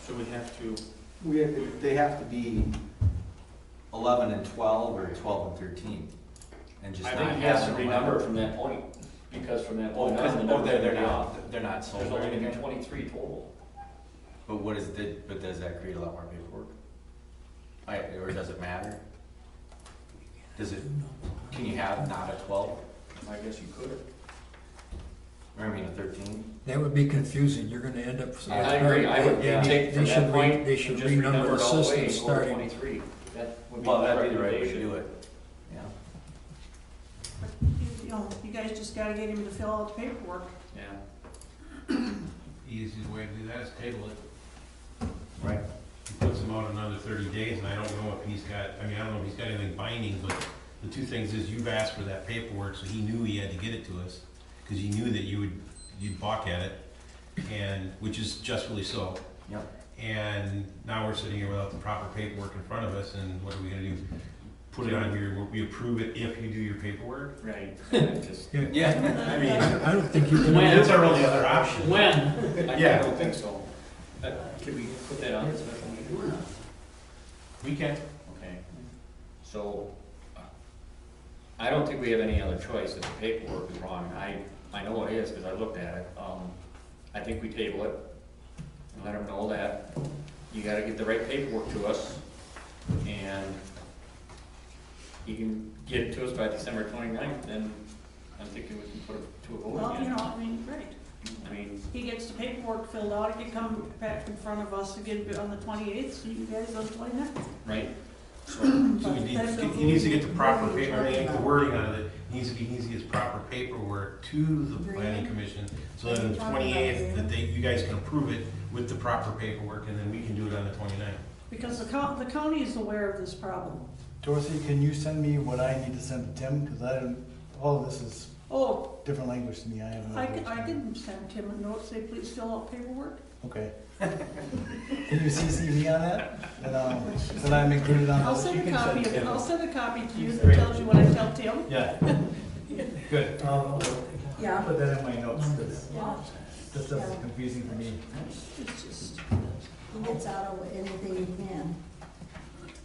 So we have to, They have to be 11 and 12 or 12 and 13. And just I not think he has to have them renumber from that point, because from that point on, the Oh, numbers are they're gonna be off. not, they're not sold There's or only gonna be anything? 23 total. But but does that create a lot more paperwork? Or does it matter? Can you have not a 12, I guess you could. or I mean a 13? That would be confusing, you're gonna end up. I agree, I would take from that point They and should just renumber renumber the it all the way system and go to starting. 23. That would be Well, my that'd be the right way to recommendation. do it, yeah. You guys just gotta get him to fill out the paperwork. Yeah. Easiest way to do that is table it. Right. He puts them out another 30 days, and I don't know if he's got, I don't know if he's got anything binding, but the two things is you've asked for that paperwork, so he knew he had to get it to us, because he knew that you'd balk at it, and, which is justly so. Yep. And now we're sitting here without the proper paperwork in front of us, and what are we gonna do? Put it on here, we approve it if you do your paperwork? Right. Just, Yeah, I mean, I don't think you can. That's our only other option. When? I don't think so. Could we put that on the special meeting? We can. Okay. So, I don't think we have any other choice if the paperwork is wrong. I know it is, because I looked at it. I think we table it and let them know that you gotta get the right paperwork to us, and you can get it to us by December 29th, then I'm thinking we can put it to a vote Well, again. right. I mean, He gets the paperwork filled out, it can come back in front of us again on the 28th, so you guys on the 29th. right? So, So he needs to get the proper paper, the wording on it, he needs to get his proper paperwork to the planning commission, so that on the 28th, that you guys can approve it with the proper paperwork, and then we can do it on the 29th. Because the county is aware of this problem. Dorothy, can you send me what I need to send to Tim? Because all of this is Oh, different language to me, I have no I idea. can send Tim a note, say please fill out paperwork. Okay. Can you CC me on that? Then I'm included on I'll this. send I'll send a copy to you that tells you what I tell Tim. Yeah. Good. Yeah. Put that in my notes, because Yeah. this stuff is confusing for me. It's just, He gets out of anything he can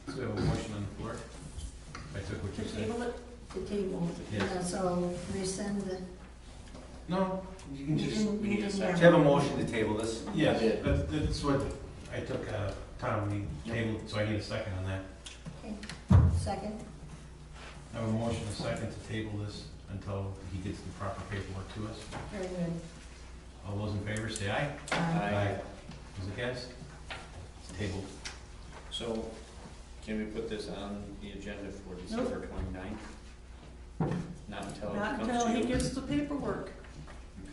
So we have a motion on the floor. I took what to you said. table it. to table. Yes. Yeah, so rescind the, No, you can you just, didn't, we you need a didn't second. Do you have a motion to table this? Yes, that's what I took, Tom, we tabled, so I need a second on that. Second? I have a motion, a second to table this until he gets the proper paperwork to us. Very good. All those in favor, say aye. Aye. Those against? It's tabled. So, can we put this on the agenda for December 29th? Not until it Not comes until he to you? gets the paperwork.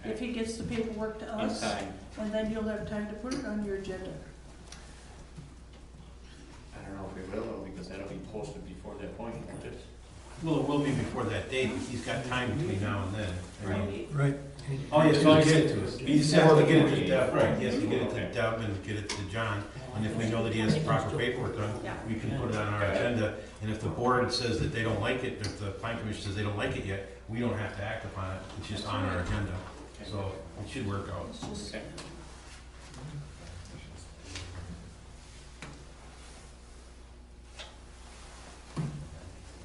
If Okay. he gets the paperwork to In us, time. and then you'll have time to put it on your agenda. I don't know if we will, because that'll be posted before that point, won't it? Well, it will be before that date, but he's got time between now and then. I mean, Right. oh, yes, So I he'll get it get- to us. He just has to get it to Deb, right, he has to get it to Deb and get it to John. And if we know that he has proper paperwork done, we can put it on our agenda. And if the board says that they don't like it, if the plan commission says they don't like it yet, we don't have to act upon it, it's just on our agenda. So it should work out. Okay.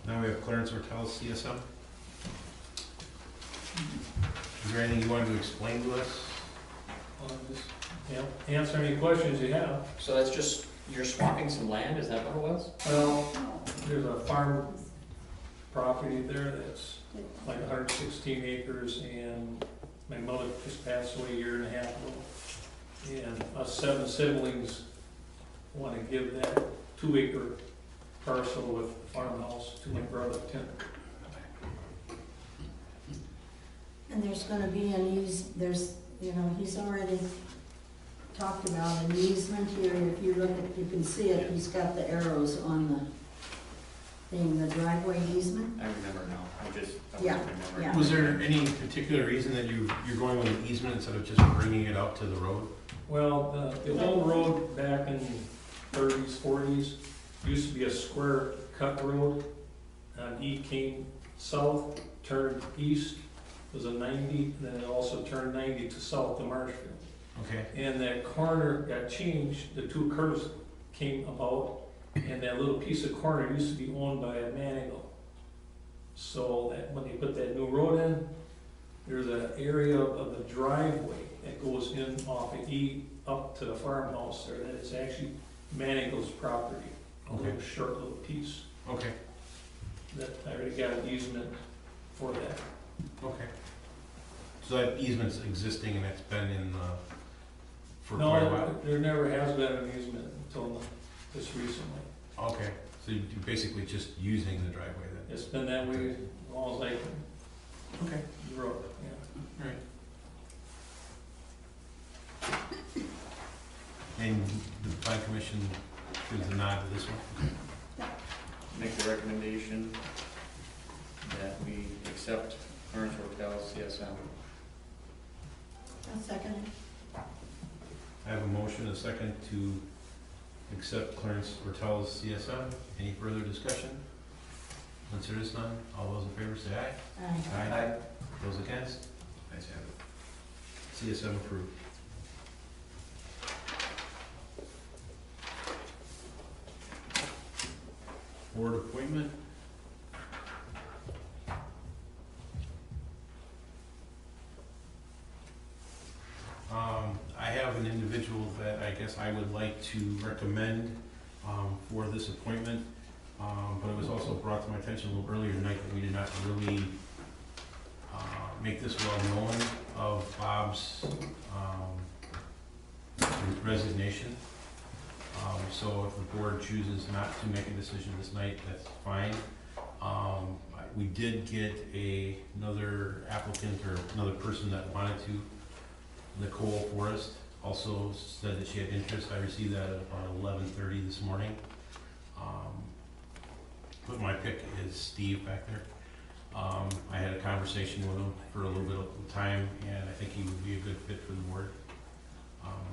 Now we have Clarence Ortels, CSM. Is there anything you wanted to explain to us? Just, answer any questions you have. So that's just, you're swapping some land, is that what it was? Well, there's a farm property there that's like 116 acres, and my mother just passed away a year and a half ago. And us 7 siblings want to give that 2-acre parcel with farmhouse to my brother Tim. And there's gonna be he's already talked about an easement here. If you look at, you can see it, he's got the arrows on the thing, the driveway easement. I remember now, I wasn't Yeah, remembering. yeah. Was there any particular reason that you're going with an easement instead of just bringing it out to the road? Well, the old road back in 30s, 40s, used to be a square cut road. He came south, turned east, was a 90, and then it also turned 90 to south to Marshfield. Okay, And that corner got changed, the 2 curves came about, and that little piece of corner used to be owned by a Manigal. So that when they put that new road in, there's an area of the driveway that goes in off of E up to the farmhouse there, that it's actually Manigal's property. A little short little piece, okay, that I already got an easement for that. okay. So that easement's existing and it's been in for No, quite a while? there never has been an easement until just recently. Okay, so you're basically just using the driveway then? It's been that way as long as I can. Okay. Grew up, yeah. Right. And the plan commission gives a nod to this one? Make the recommendation that we accept Clarence Ortels, CSM. A second. I have a motion, a second, to accept Clarence Ortels, CSM. Any further discussion? Once there is none, all those in favor say aye. Aye. Those against? Ayes have it. CSM approved. Board appointment. I have an individual that I guess I would like to recommend for this appointment. But it was also brought to my attention a little earlier tonight that we did not really make this well known of Bob's resignation. So if the board chooses not to make a decision this night, that's fine. We did get another applicant or another person that wanted to. Nicole Forrest also said that she had interest. I received that at about 11:30 this morning. But my pick is Steve back there. I had a conversation with him for a little bit of time, and I think he would be a good fit for the board.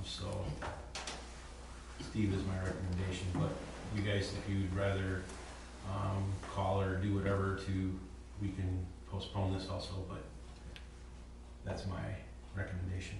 So Steve is my recommendation, but you guys, if you'd rather call or do whatever we can postpone this also, but that's my recommendation.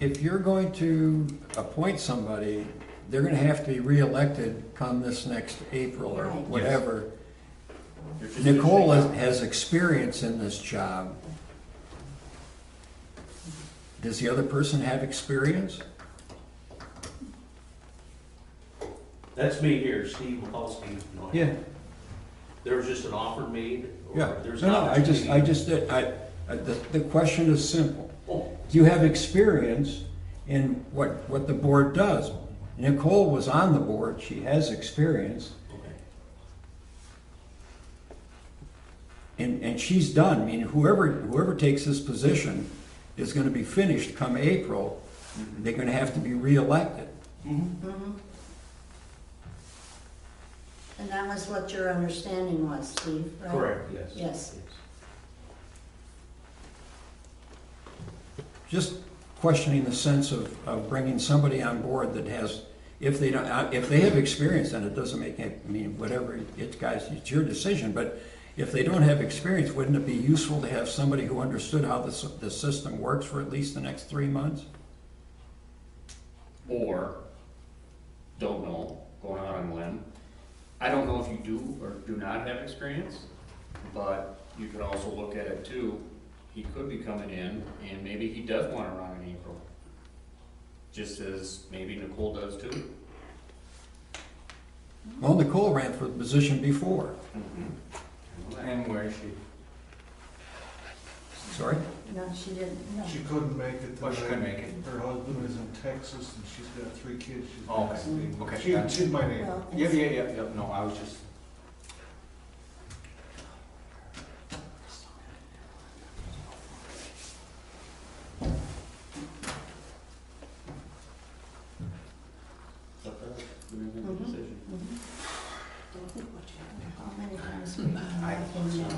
If you're going to appoint somebody, they're gonna have to be reelected come this next April or Right. whatever. Your position- Nicole has experience in this job. Does the other person have experience? That's me here, Steve Mikulski. Yeah. There was just an offer made? or Yeah, there's no, an no, the question is simple. Do you have experience in what the board does? Nicole was on the board, she has experience, and she's done. I mean, whoever takes this position is gonna be finished come April. They're gonna have to be reelected. Mhm. And that was what your understanding was, Steve, right? Correct, yes. Yes. Just questioning the sense of bringing somebody on board that has, if they have experience, then it doesn't make any, I mean, whatever, it's your decision, but if they don't have experience, wouldn't it be useful to have somebody who understood how the system works for at least the next 3 months? Or, don't know, going out on a limb. I don't know if you do or do not have experience, but you could also look at it too. He could be coming in and maybe he does want to run in April. Just as maybe Nicole does too. Well, Nicole ran for the position before. And where is she? Sorry? No, she didn't, no. She couldn't make it today. Oh, she couldn't make it. Her husband is in Texas and she's got 3 kids. She's Oh, got okay. to stay. Okay. She's my neighbor. Well, Yeah, it's- no, I was just. Mhm. Decision. Mhm. How many times we have in there?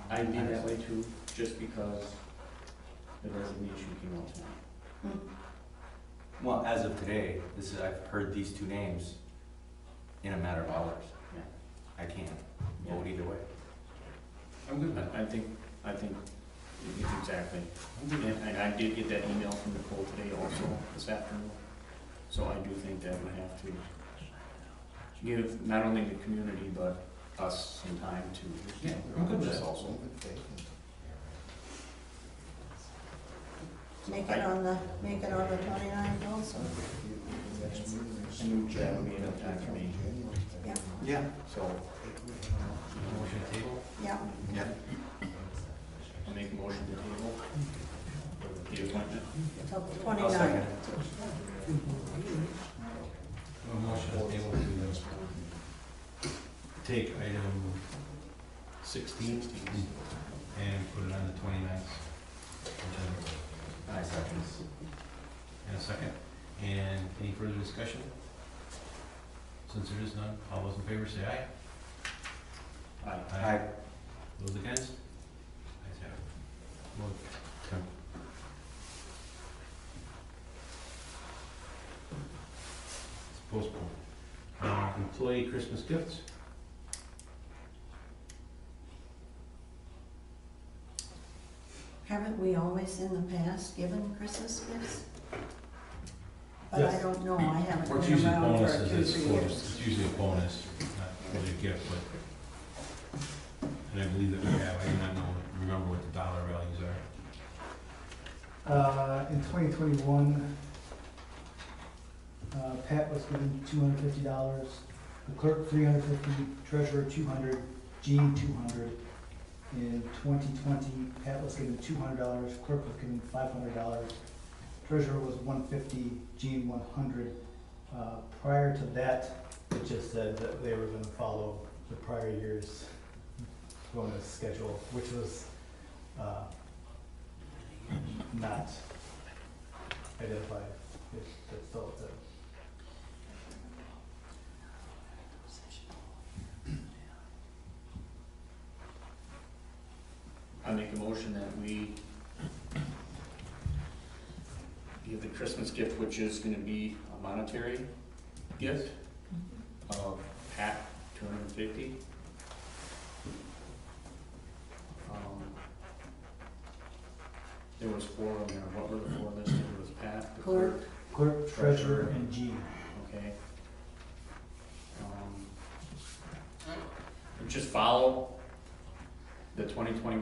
I'd be that way too, just because the resignation came out tonight. Well, as of today, I've heard these 2 names in a matter of hours. Yeah. I can't vote either way. I'm good. I think exactly. And I did get that email from Nicole today also, this afternoon. So I do think that we have to give not only the community, but us some time to I'm this also. Make it on the 29th also. And that would be enough time for me. Yeah, Yeah. So Motion to table? yeah. Yeah. I'll make a motion to table the appointment. Till the I'll 29th. second. A motion to table to take item 16 and put it on the 29th agenda. I second. And a second. And any further discussion? Since there is none, all those in favor say aye. Aye. Those against? Ayes have it. Okay. It's postponed. Employee Christmas gifts? Haven't we always in the past given Christmas gifts? But I Yes. don't know, I haven't Or it's been usually around for bonuses, 2, it's 3 close. years. It's usually a bonus, not really a gift, but, and I believe that we have, I do not know, remember what the dollar values are. In 2021, Pat was given $250, the clerk $350, treasurer $200, Jean $200. In 2020, Pat was given $200, clerk was given $500, treasurer was $150, Jean $100. Prior to that, it just said that they were gonna follow the prior year's bonus schedule, which was not identified. That's all it said. I make a motion that we give the Christmas gift, which is gonna be a monetary gift of Pat, $250. There was 4 of them, what were the 4 listed? It was Pat, the Clerk. Clerk, treasurer, and Jean. Okay. Just follow the 2021,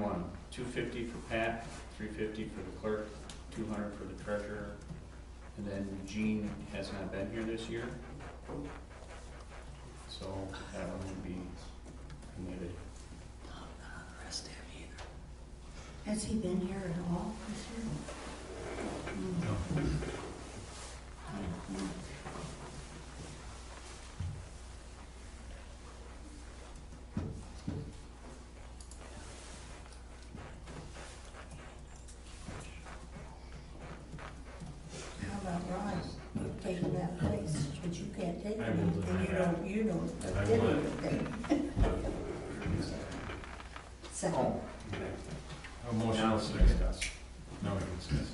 250 for Pat, 350 for the clerk, 200 for the treasurer, and then Jean has not been here this year, so that one would be omitted. Has he been here at all this year? How about Ross taking that place, but you can't take I it, will do and that. you don't I did will. anything. Second. Oh, A motion now and a let's second. discuss. Now we can discuss.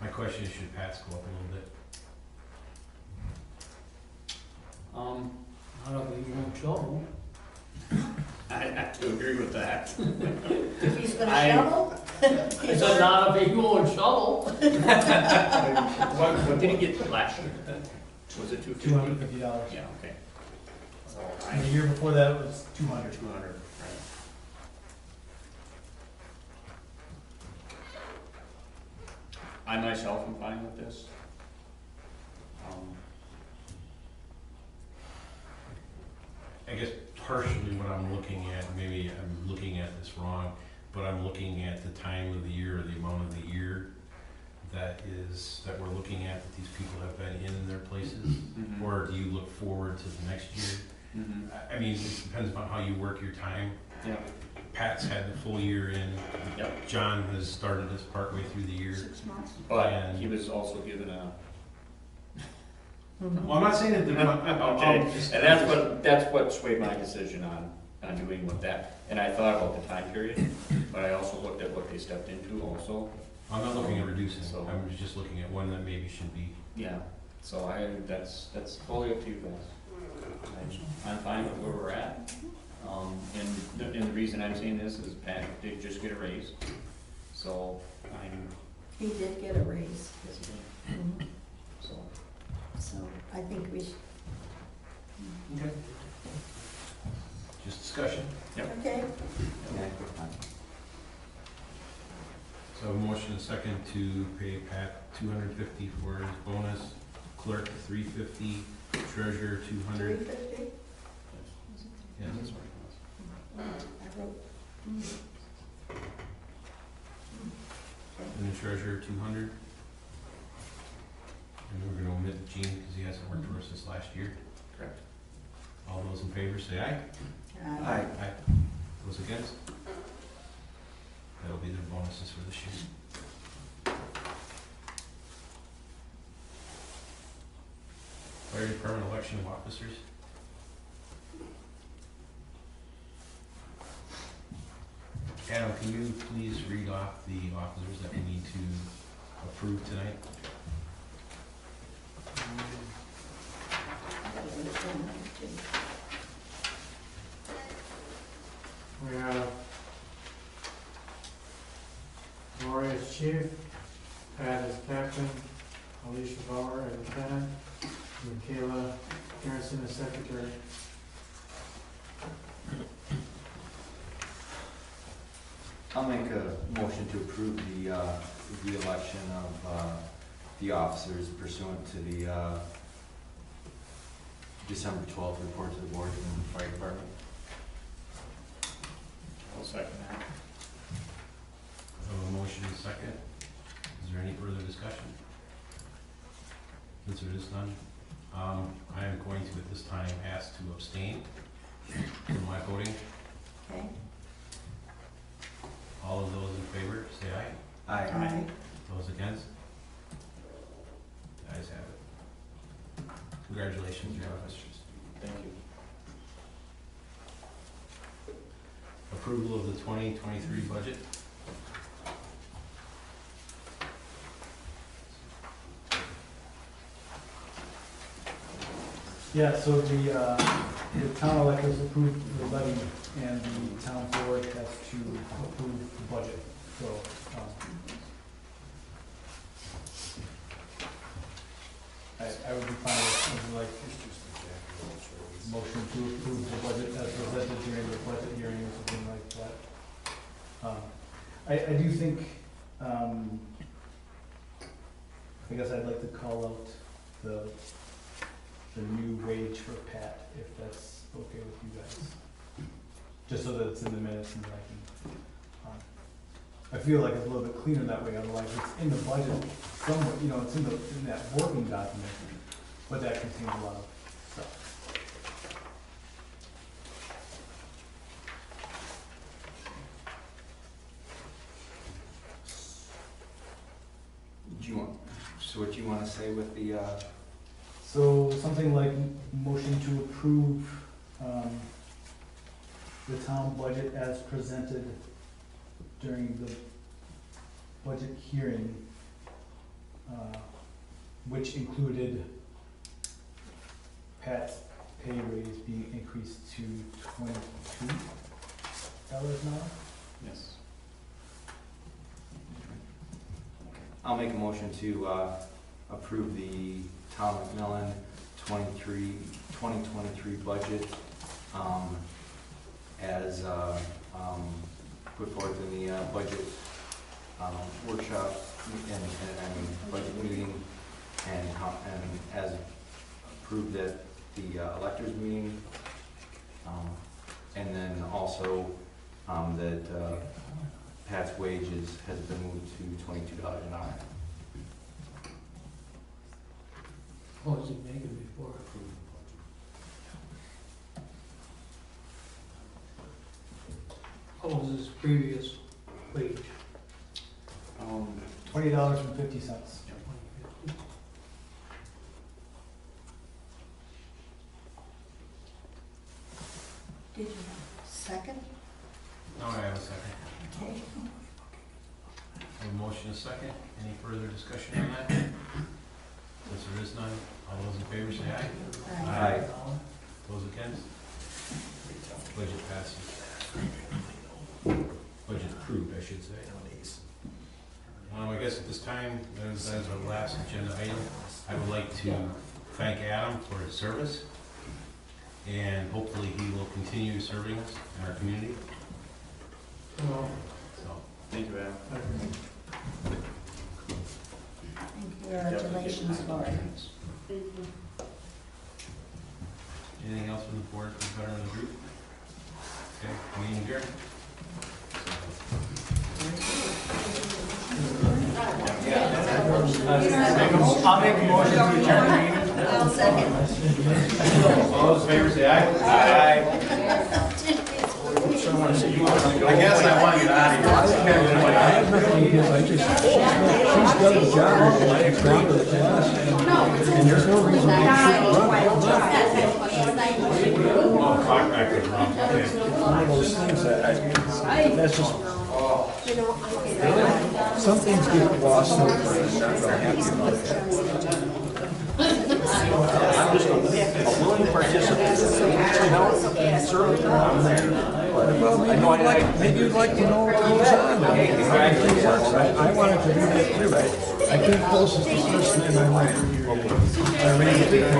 My question is, should Pat's go up a little bit? I don't think you won't show. I have to agree with that. If he's gonna I- shovel? I said not if he won't shovel. What did he get last year? Was it 250? $250. Yeah, okay. So And the year before that was 200. 200, right. I myself am fine with this. I guess partially what I'm looking at, maybe I'm looking at this wrong, but I'm looking at the time of the year, or the amount of the year that we're looking at, that these people have been in their places, Mhm. or do you look forward to the next year? Mhm. I mean, it depends upon how you work your time. Yeah. Pat's had the full year in. Yep. John has started us partway through the year. 6 months. But he was also given a, Mhm. Well, I'm not saying that they're not. okay, and that's what swayed my decision on doing with that. And I thought about the time period, but I also looked at what they stepped into also. I'm not looking at reducing, So- I'm just looking at one that maybe should be. Yeah, so that's totally up to you guys. I'm fine with where we're at. And the reason I'm saying this is Pat did just get a raise, so He did get a raise, yes, he did. Mhm. So. So I think we should, Okay. Just discussion. Yep. okay, So a motion and second to pay Pat $250 for his bonus, clerk $350, treasurer $200. 350? Yes. That's what it was. I wrote. And the treasurer $200. And we're gonna omit Gene because he hasn't worked for us this last year. Correct. All those in favor say aye. Aye. Aye. Those against? That'll be their bonuses for this year. Fire department election of officers. Adam, can you please read off the officers that we need to approve tonight? We have Lori as chief, Pat as captain, Alicia Bauer as lieutenant, and Kayla Harrison as secretary. I'll make a motion to approve the election of the officers pursuant to the December 12th report to the board from the fire department. I'll second that. I have a motion and a second. Is there any further discussion? Since there is none, I am going to at this time ask to abstain from my voting. Okay. All of those in favor, say aye. Aye. Those against? The ayes have it. Congratulations, your officers. Thank you. Approval of the 2023 budget. Yeah, so the town electors approved the levy, and the town board has to approve the budget. So I would be fine with something like motion to approve the budget as presented during the budget hearing or something like that. I do think, I guess I'd like to call out the new wage for Pat, if that's okay with you guys. Just so that it's in the minutes and that I feel like it's a little bit cleaner that way, otherwise it's in the budget somewhat, you know, it's in that working document, but that contains a lot of stuff. So what you wanna say with the, So something like motion to approve, the town budget as presented during the budget hearing, which included Pat's pay raise being increased to $22 an hour? Yes. I'll make a motion to approve the Town of McMillan 2023 budget as put forth in the budget workshop and budget meeting, and as approved at the electors meeting, and then also that Pat's wages has been moved to $22 an hour. What was he making before? What was his previous wage? $20.50. Did you second? No, I have a second. Okay. I have a motion, a second. Any further discussion on that? Since there is none, all those in favor say aye. Aye. Those against? Budget passes. Budget approved, I should say. I guess at this time, as our last agenda item, I would like to thank Adam for his service, and hopefully he will continue serving us in our community. So, Thank you, Adam. Congratulations, Lori. anything else from the board for the better of the group? Okay, meeting adjourned. I'll make a motion to adjourn the meeting. I'll second. All those in favor say aye. Aye. I guess I want to get out of here. I have nothing against, she's done the job, it's not the class, and there's no reason why she should run. Oh, clock record, wrong, okay. One of those things that that's just, some things get lost in the brain, not real happy about it. I'm just a willing participant. Certainly, I'm there. Well, maybe you'd like to know what goes on, how everything works. I wanted to do that too. I came closest the first time I ran.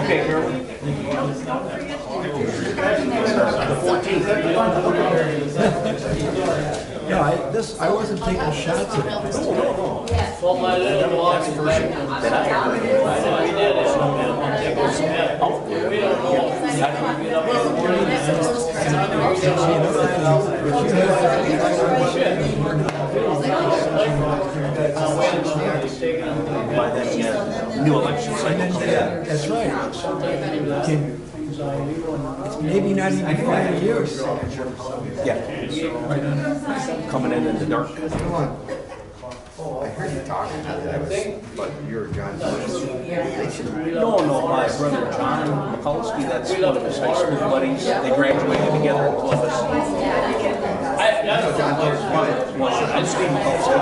Okay, Carolyn. The 14th. No, I wasn't taking shots at it. Well, my little blog is right. We did it. We don't know. By then, new election cycle. That's right. Maybe not even 5 years. Yeah. Coming in the dark. I heard you talking to that, but you're John. No, my brother John Mikulski, that's one of his high school buddies. They graduated together at Columbus. I'm Steve Mikulski.